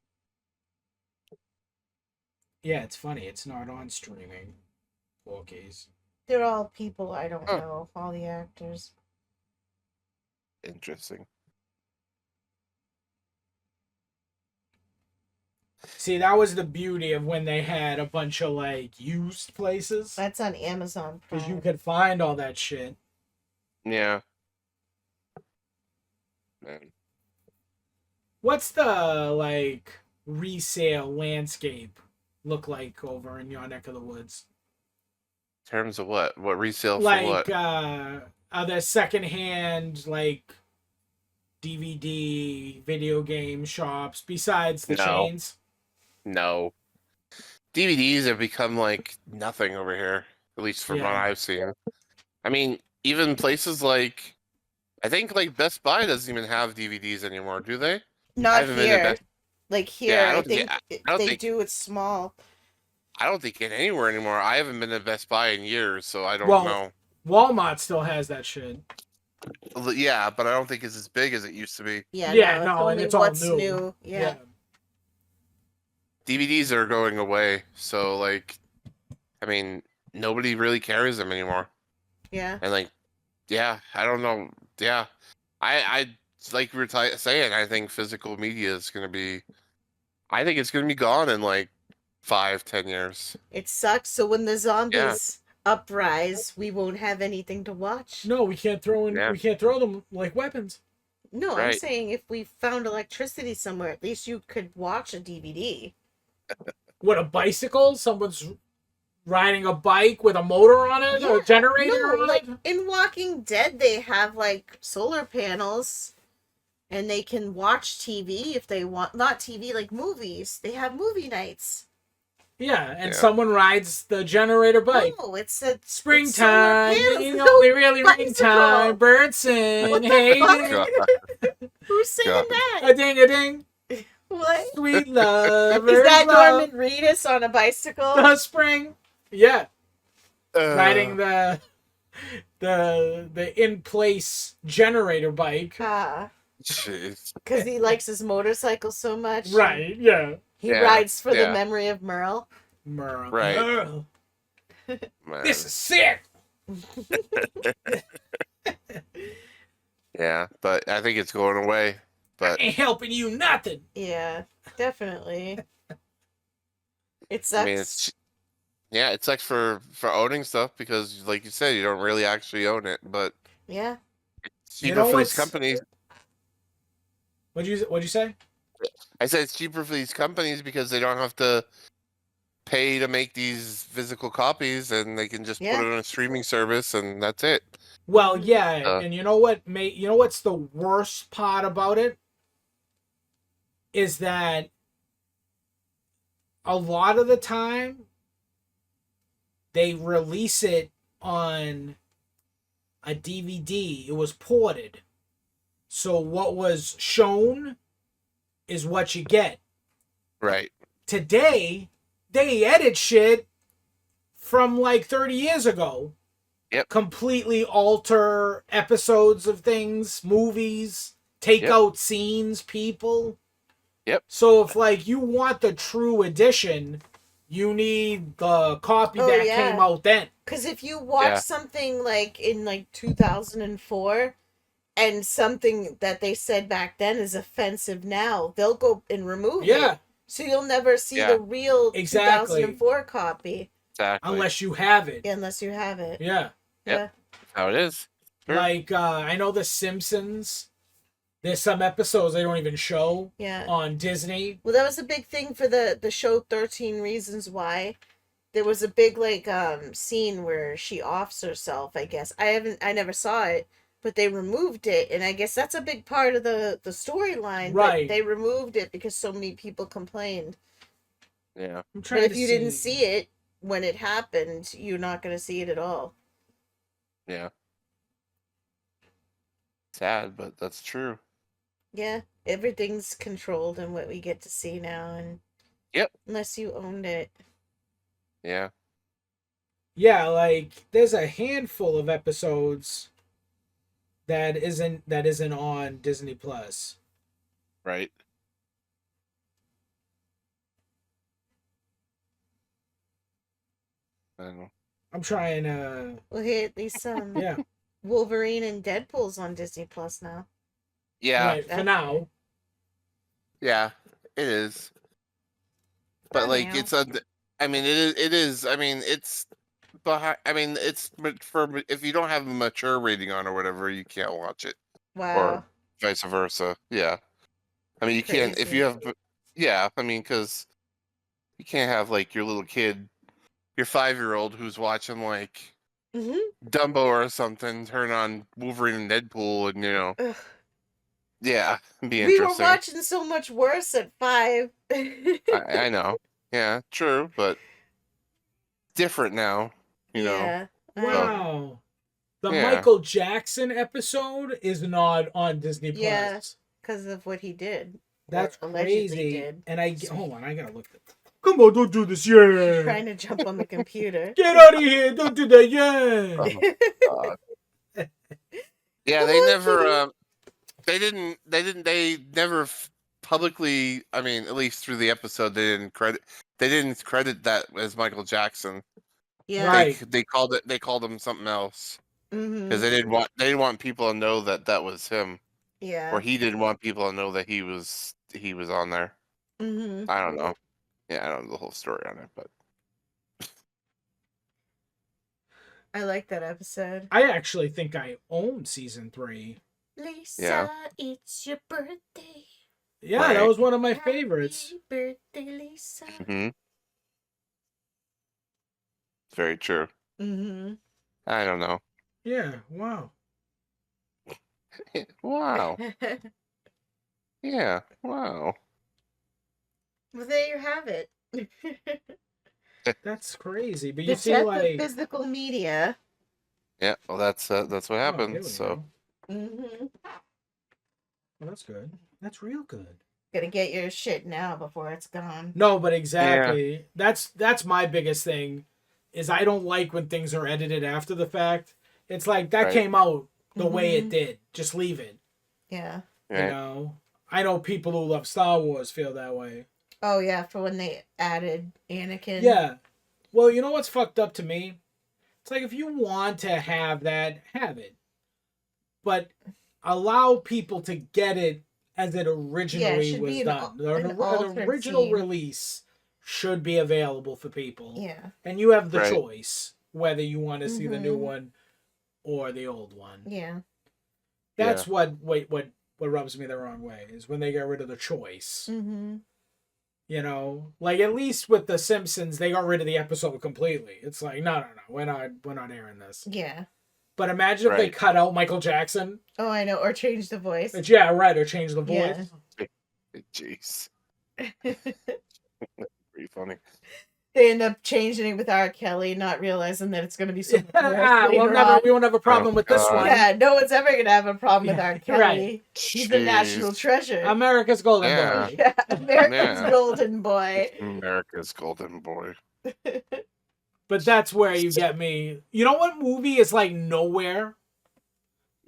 Yeah, it's funny. It's not on streaming. Porky's. They're all people I don't Huh. know, all the actors. Interesting. See, that was the beauty of when they had a bunch of like used places. That's on Amazon Because you Prime. could find all that shit. Yeah. Man. What's the like resale landscape look like over in your neck of the woods? In terms of what? What resale for Like, what? are there secondhand, like, DVD, video game shops besides the No. chains? No. DVDs have become like nothing over here, at least from what Yeah. I've seen. I mean, even places like, I think like Best Buy doesn't even have DVDs anymore, do they? I Not haven't been to here. Best. Like here, Yeah, I I don't think think if I don't they think do, it's small. I don't think it anywhere anymore. I haven't been to Best Buy in years, so I don't Well, know. Walmart still has that shit. Yeah, but I don't think it's as big as it used to be. Yeah, Yeah, no, no, and only it's all what's new. Yeah. DVDs are going away, so like, I mean, nobody really carries them anymore. Yeah. And like, yeah, I don't know. Yeah, I like we were saying, I think physical media is gonna be. I think it's gonna be gone in like 5-10 years. It sucks. So when the zombies uprise, we won't have anything to watch. No, we can't throw in. Yeah. We can't throw them like weapons. No, I'm Right. saying if we found electricity somewhere, at least you could watch a DVD. What, a bicycle? Someone's riding a bike with a motor on it, or a generator on like it? in Walking Dead, they have like solar panels, and they can watch TV if they want. Not TV, like movies. They have movie nights. Yeah, and Yeah. someone rides the generator bike. No, it's a Springtime, it's solar panels. you only really Bicycle. ringtime, birds sing, What the hey, fuck? ding, God. Who's singing God. that? a ding, a ding, What? sweet love, Is that love, Norman Reedus on a bicycle? the spring, yeah, Uh, riding the in place generator bike, Jeez. Because he likes his motorcycle so much. right? Yeah, He Yeah, rides for the yeah. memory of Merle. Merle, Right. Merle, Man. this is sick. Yeah, but I think it's going away. But Ain't helping you nothing. Yeah, definitely. It sucks. I mean, it sucks for owning stuff because, like you said, you don't really actually own it. But Yeah. it's You cheaper know for these what's- companies. What'd you say? I said it's cheaper for these companies because they don't have to pay to make these physical copies, and they can just Yeah. put it on a streaming service, and that's it. Well, yeah, and you know what? You know what's the worst part about it is that a lot of the time they release it on a DVD. It was ported, so what was shown is what you get. Right. Today, they edit shit from like 30 years ago. Yep. Completely alter episodes of things, movies, take Yep. out scenes, people. Yep. So if like you want the true edition, you need the copy Oh, that yeah. came out then. Because if you watch Yeah. something like in like 2004 and something that they said back then is offensive now, they'll go and remove Yeah, it. So you'll never see Yeah. the real Exactly. 2004 copy Exactly. unless you have it. unless you have it. Yeah. Yep. How it is. Sure. Like I know The Simpsons. There's some episodes they don't even show Yeah. on Disney. Well, that was a big thing for the show 13 Reasons Why. There was a big like scene where she offs herself, I guess. I never saw it, but they removed it, and I guess that's a big part of the storyline. Right. But they removed it because so many people complained. Yeah. I'm But trying if to you didn't see it when it happened, you're not going to see it at all. Yeah. Sad, but that's true. Yeah, everything's controlled in what we get to see now, and Yep. unless you owned it. Yeah. Yeah, like there's a handful of episodes that isn't on Disney Plus. Right. I don't know. I'm trying Well, hey, at least yeah, Wolverine and Deadpool's on Disney Plus now. Yeah. right, for now. Yeah. It is. But For like now. it's I mean it is I mean it's behind I mean it's for if you don't have a mature rating on or whatever, you can't watch it. Wow. Or vice versa. Yeah. I mean you can't if you have yeah, I mean cuz you can't have like your little kid your 5-year-old who's watching like Dumbo or something turn on Wolverine and Deadpool, and Ugh. yeah, it'd be We were interesting. watching so much worse at 5. I know. Yeah, true, but different now. You know. Wow. The Yeah. Michael Jackson episode is not on Disney Plus. Yeah, because of what he did. That's crazy. Did. And hold on, I gotta look at. Come on, don't do this, yeah. Trying to jump on the computer. Get out of here! Don't do that, yeah. Oh, yeah, they never. They never publicly. I mean, at least through the episode, they didn't credit that as Michael Jackson. Yeah, right. They called him something else Mm-hmm. because they didn't want people to know that was him. Yeah. Or he didn't want people to know that he was on there. Mm-hmm. I don't know. Yeah, I don't know the whole story on it, but I like that episode. I actually think I own season 3. Lisa, Yeah. it's your birthday. Yeah, Right. that was one of my favorites. Happy birthday, Lisa. mm-hmm. It's very true. Mm-hmm. I don't know. Yeah, wow. Wow. Yeah. Wow. Well, there you have it. That's crazy. But The you see, death like, of physical media. Yeah. Well, that's what oh, here happened. we So go. Mm-hmm. Well, that's good. That's real good. Gotta get your shit now before it's gone. No, but exactly. That's my biggest thing. Is I don't like when things are edited after the fact. It's like that Right. came out the way it Mhm. did. Just leave it. Yeah. You right. know. I know people who love Star Wars feel that way. Oh yeah, for when they added Anakin. Yeah. Well, you know what's fucked up to me? It's like if you want to have that, have it. But allow people to get it as it originally should was be done. an An altered original scene. release should be available for people. Yeah. And you have the Right. choice whether you want to see the new Mhm. one or the old one. Yeah. That's what rubs me the wrong way is when they get rid of the choice. Mm-hmm. You know, like at least with the Simpsons, they got rid of the episode completely. It's like no, we're not airing this. Yeah. But imagine if they Right. cut out Michael Jackson. Oh, I know. Or change the voice. It's, yeah, right, or change the Yeah. voice. Jeez. Pretty funny. They end up changing it with R. Kelly, not realizing that it's going to be so much worse we later on. won't have a problem with this God. one. Yeah, no one's ever going to have a problem with R. Kelly. right. He's the national Jeez. treasure. America's Golden Yeah. Boy. Yeah, America's Yeah. golden boy. America's golden boy. But that's where you get me. You know what movie is like nowhere?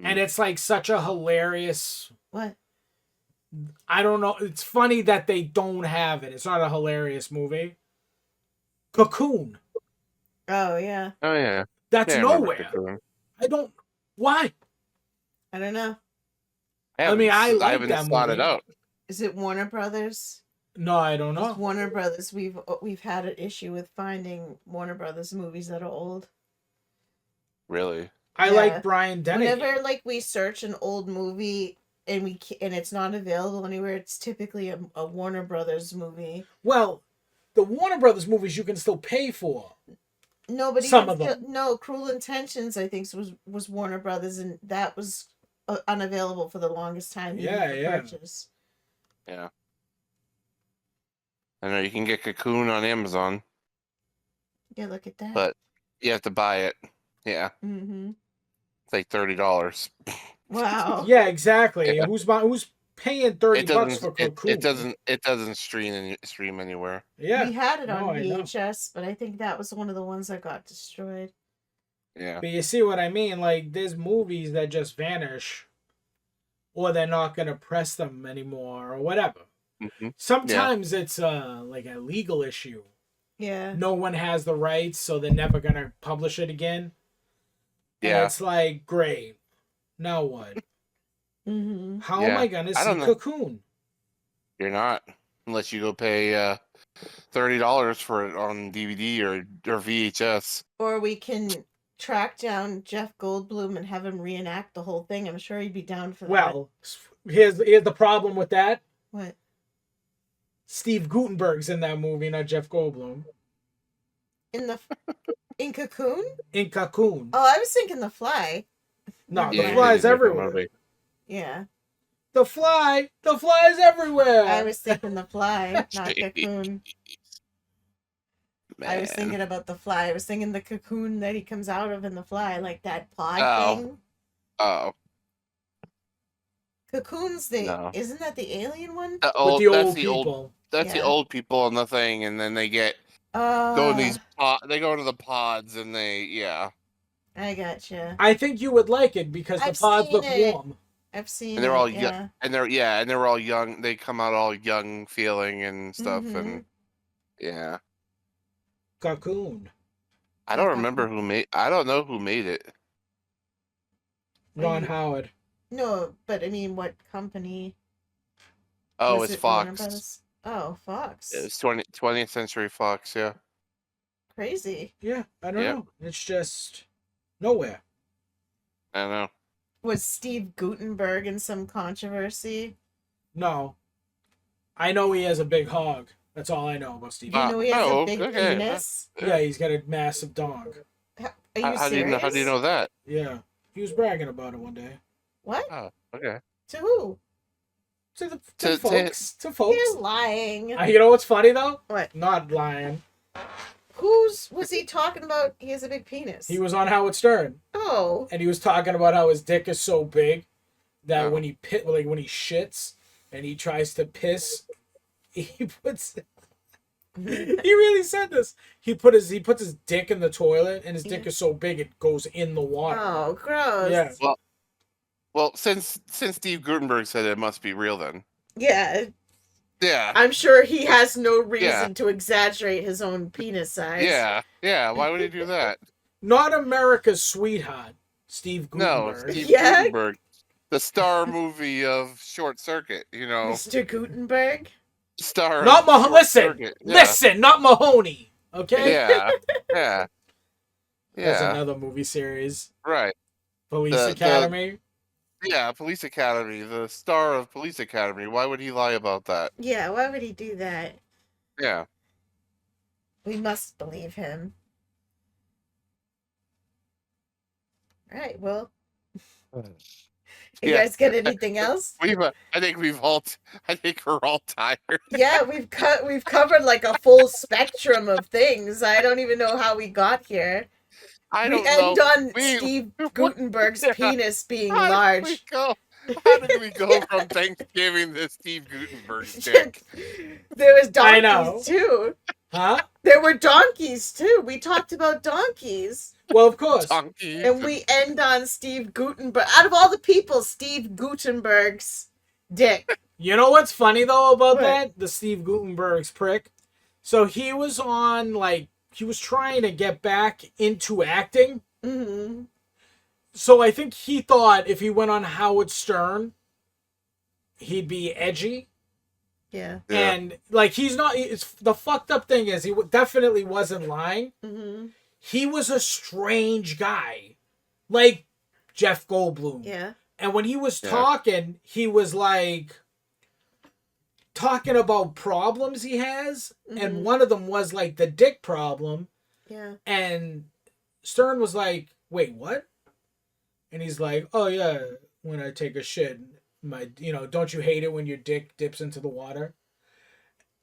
And it's like such a hilarious. What? I don't know. It's funny that they don't have it. It's not a hilarious movie. Cocoon. Oh, yeah. Oh yeah. That's Yeah, I remember nowhere. Cocoon. I don't. Why? I don't know. I mean, I like haven't that slotted movie. out. Is it Warner Brothers? No, I don't It's know. Warner Brothers. We've had an issue with finding Warner Brothers movies that are old. Really? I Yeah. like Brian Dennehy. Whenever like we search an old movie and it's not available anywhere, it's typically a Warner Brothers movie. Well, the Warner Brothers movies you can still pay for. No, but Some even of them. still, no, Cruel Intentions I think was Warner Brothers, and that was unavailable for the longest time. even Yeah, for yeah. Purchase. Yeah. I know you can get Cocoon on Amazon, Yeah, look at that. but you have to buy it. Yeah, Mm-hmm. it's like $30. Wow. Yeah, exactly. Yeah. Who's paying $30 for Cocoon? It doesn't stream anywhere. Yeah. We had it No, on I know. VHS, but I think that was one of the ones that got destroyed. Yeah. But you see what I mean? Like, there's movies that just vanish, or they're not gonna press them anymore, or whatever. hmm Sometimes it's like a legal issue. Yeah. No one has the rights, so they're never gonna publish it again. And Yeah. it's like, great. Now what? Mm-hmm. How am Yeah. I gonna I see don't know. Cocoon? You're not unless you go pay $30 for it on DVD or VHS. Or we can track down Jeff Goldblum and have him reenact the whole thing. I'm sure he'd be down for that. Well, here's the problem with that. What? Steve Guttenberg's in that movie, not Jeff Goldblum. In Cocoon? In Cocoon. Oh, I was thinking The Fly. No, Yeah, the fly's he's a different everywhere. movie. Yeah. The fly is everywhere. I was thinking The Fly, not Jeez. Cocoon. Man. I was thinking about The Fly. I was thinking the cocoon that he comes out of in The Fly, like that pod thing. Oh, Cocoon's No. isn't that the alien one? With the that's old the people. That's the Yeah. old people on the thing, and then they go in these they go into the pods, and I gotcha. I think you would like it because I've the pods seen look it. warm. I've seen and they're it, all yeah. and they're all young. They come out all young feeling and stuff, Mhm. and yeah. Cocoon. I don't remember I don't know who made it. Ron Howard. No, but I mean, what company? Oh, Was it's it Warner Fox. Brothers? Oh, Fox. It's 20th Century Fox, yeah. Crazy. Yeah, I don't Yep. know. It's just nowhere. I don't know. Was Steve Guttenberg in some controversy? No. I know he has a big hog. That's all I know about Steve. Do you know he has a big okay. penis? Yeah, he's got a massive dog. Are you How serious? do you know that? Yeah. He was bragging about it one day. What? Oh, okay. To who? To folks. To folks. You're lying. You know what's funny though? What? Not lying. Was he talking about? He has a big penis. He was on Howard Stern, Oh. and he was talking about how his dick is so big that Oh. when he shits and he tries to piss, he puts. He really said this. He puts his dick in the toilet, and his dick is so big it goes in the water. Oh, gross. Yeah. Well, since Steve Guttenberg said it must be real, then. Yeah. Yeah. I'm sure he has no reason Yeah. to exaggerate his own penis size. Yeah. Why would he do that? Not America's sweetheart, Steve No, Guttenberg. Steve Yeah. Guttenberg, the star movie of Short Circuit. You know, Mr. Gutenberg. star. Not of Mahoney. Short Listen, Circuit. Yeah. listen, not Mahoney. Okay. Yeah. That's another movie series. Right. Police The- Academy. Yeah, Police Academy, the star of Police Academy. Why would he lie about that? Yeah, why would he do that? Yeah. We must believe him. Alright, well. You Yeah. guys got anything else? I think we're all tired. Yeah, we've covered like a full spectrum of things. I don't even know how we got here. I We don't end know. on Steve Gutenberg's Yeah. penis being How did large. How did we go from Thanksgiving to Steve Guttenberg's dick? There was I know. donkeys too. Huh? There were donkeys too. We talked about donkeys. Well, of course. Donkey. And we end on Steve Gutenberg. Out of all the people, Steve Gutenberg's dick. You know what's funny though about What? that? The Steve Guttenberg's prick. So he was trying to get back into acting. Mm-hmm. So I think he thought if he went on Howard Stern, he'd be edgy. Yeah. Yeah. And like it's the fucked up thing is he definitely wasn't lying. Mm-hmm. He was a strange guy, like Jeff Goldblum. Yeah. And when he was Yeah. talking, he was like talking about problems he has, Mhm. and one of them was like the dick problem. Yeah. And Stern was like, "Wait, what?" And he's like, "Oh yeah, when I take a shit, don't you hate it when your dick dips into the water?"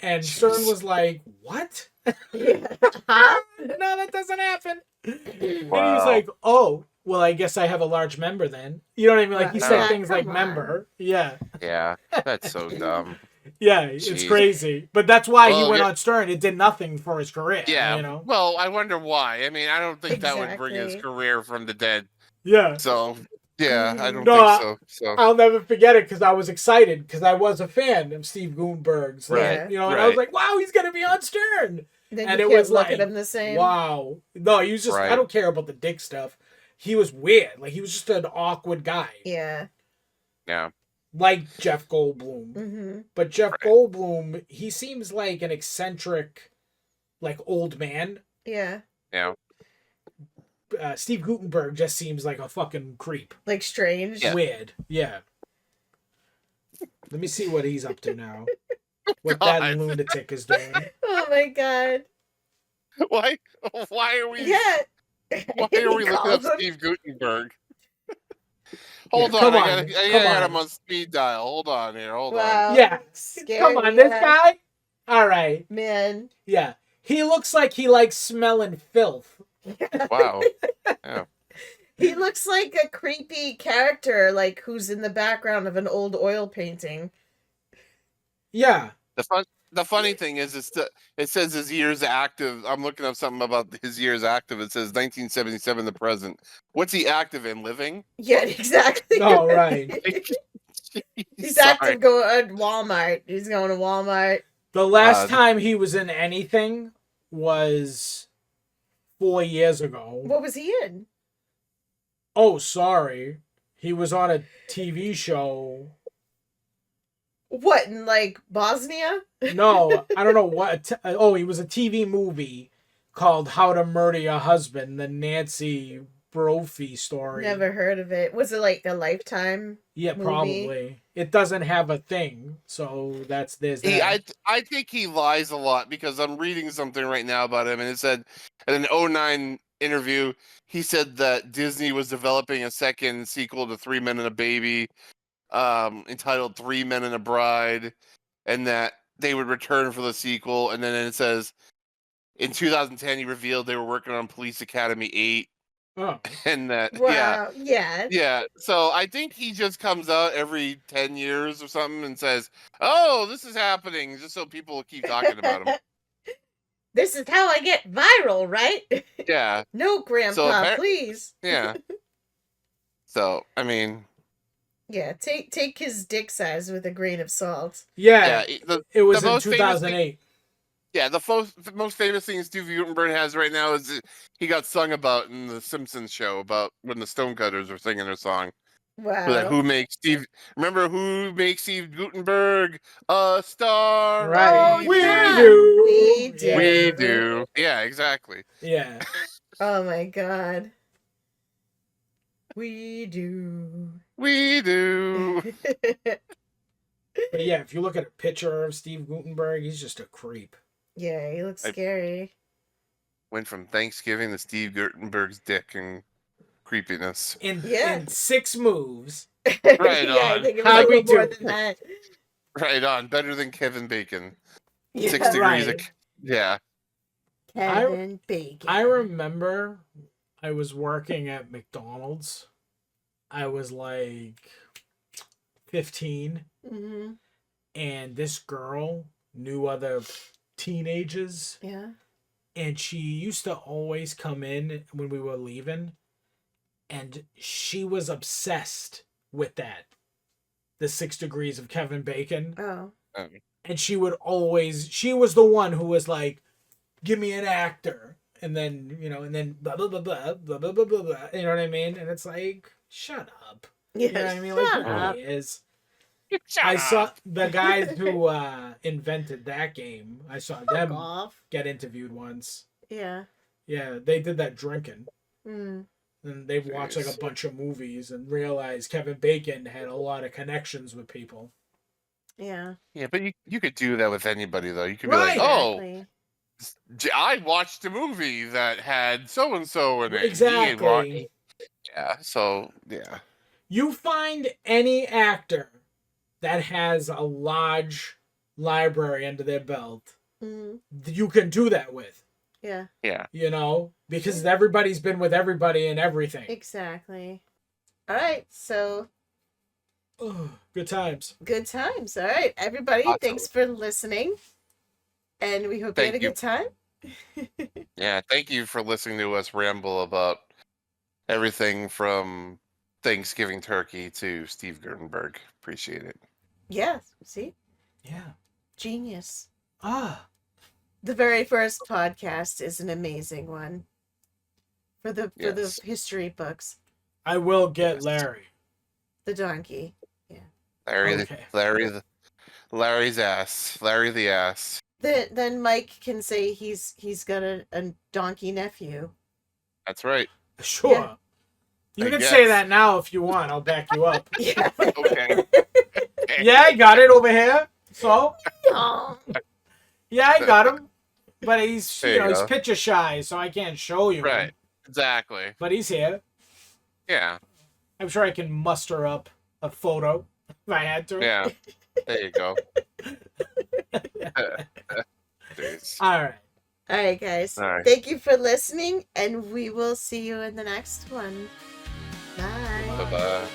And Stern was like, "What?" Huh? No, that doesn't happen. And he was Wow. like, "Oh, well, I guess I have a large member then." You know what I mean? Like he said Yeah, things like come on. member. Yeah. Yeah, that's so dumb. Yeah, it's Jeez. crazy. But that's why he Well, went yeah. on Stern. It did nothing for his career. Yeah. You know? Well, I wonder why. I mean, I don't think that would bring his Exactly. career from the dead. Yeah. So, yeah, I don't No, think so. So, I'll never forget it because I was excited because I was a fan of Steve Guttenberg's. Like, Right, and I was right. like, wow, he's going to be on Stern. Then And you it can't was look like, at him the same. wow. No, he was just, I Right. don't care about the dick stuff. He was weird. Like, he was just an awkward guy. Yeah. yeah. Like Jeff Goldblum. Mm-hmm. But Jeff Goldblum, he seems like an eccentric, like, old man. Yeah. Yeah. Steve Guttenberg just seems like a fucking creep. Like strange. Yeah. Weird. Yeah. Let me see what he's up to now. What that God. lunatic is doing. Oh my god. Why are we? Yeah. Why are we looking up Steve Guttenberg? Hold on, come I on, got him on speed dial. Hold on here, hold on. Yeah, Scary, come on, this guy. All right, man. yeah, he looks like he likes smelling filth. Wow. Yeah. He looks like a creepy character, like who's in the background of an old oil painting. Yeah. The funny thing is, it says his years active. I'm looking up something about his years active. It says 1977 to present. What's he active in? Living? Yeah, exactly. Oh, right. He's Sorry. active going to Walmart. He's going to Walmart. The last time he was in anything was 4 years ago. What was he in? Oh, sorry. He was on a TV show. What, in like Bosnia? No, I don't know what. He was a TV movie called How to Murder Your Husband, the Nancy Brophy story. Never heard of it. Was it like a Lifetime? Yeah, movie? probably. It doesn't have a thing, so there's that. I think he lies a lot because I'm reading something right now about him, and it said in an 2009 interview, he said that Disney was developing a second sequel to 3 Men and a Baby, entitled 3 Men and a Bride, and that they would return for the sequel. And then it says in 2010 he revealed they were working on Police Academy 8. Oh. And that Wow. yeah. So I think he just comes out every 10 years or something and says, "Oh, this is happening," just so people will keep talking about him. This is how I get viral, right? Yeah. No, Grandpa, please. Yeah. So I mean, yeah, take his dick size with a grain of salt. Yeah. It was in 2008. The most famous thing Steve Guttenberg has right now is he got sung about in the Simpsons show about when the Stonecutters were singing their song. Wow. Who makes Steve Guttenberg a star? Right. We do. We do. Yeah, exactly. Yeah. Oh my God. We do. We do. But yeah, if you look at a picture of Steve Guttenberg, he's just a creep. Yeah, he looks scary. Went from Thanksgiving to Steve Guttenberg's dick and creepiness. In 6 moves. Right Yeah, on. I think it was How a we little more do? than that. Right on. Better than Kevin Bacon. Yeah. 6 degrees. Right. Yeah. Kevin Bacon. I remember I was working at McDonald's. I was like 15. Mm-hmm. And this girl knew other teenagers. Yeah. And she used to always come in when we were leaving. And she was obsessed with that. The 6 degrees of Kevin Bacon. Oh. And she was the one who was like, give me an actor. And then, blah, blah, blah, blah, blah, blah, blah, blah, blah. You know what I mean? And it's like, shut up. Yeah, you know what I mean? shut Like, up. he is. Shut up. Saw the guys who invented that game. I saw them Off. get interviewed once. Yeah. Yeah, they did that drinking. Mm. And they watched like a bunch of movies and realized Kevin Bacon had a lot of connections with people. Yeah. Yeah, but you could do that with anybody though. You could Right. be like, "Oh, Exactly. I watched a movie that had so and so in it." Exactly. Yeah. So yeah. You find any actor that has a large library under their belt, you can do that with. Yeah. Yeah. Because everybody's been with everybody and everything. Exactly. All right. So good times. Good times. All right, everybody. Awesome. Thanks for listening. And we hope you had a good time. Yeah. Thank you for listening to us ramble about everything from Thanksgiving turkey to Steve Guttenberg. Appreciate it. Yeah. See? Yeah. Genius. The very first podcast is an amazing one. For the Yes. history books. I will get Larry. The donkey. Larry's ass. Larry the ass. Then Mike can say he's got a donkey nephew. That's right. Sure. Yeah. You I can guess. say that now if you want. I'll back you up. Yeah. Okay. Yeah, I got it over here. So, Oh. yeah, I got him. But he's, he's picture shy, so I can't show you. Right. Him. Exactly. But he's here. Yeah. I'm sure I can muster up a photo if I had to. Yeah. There you go. All right, guys. All right. Thank you for listening, and we will see you in the next one. Bye. Bye-bye.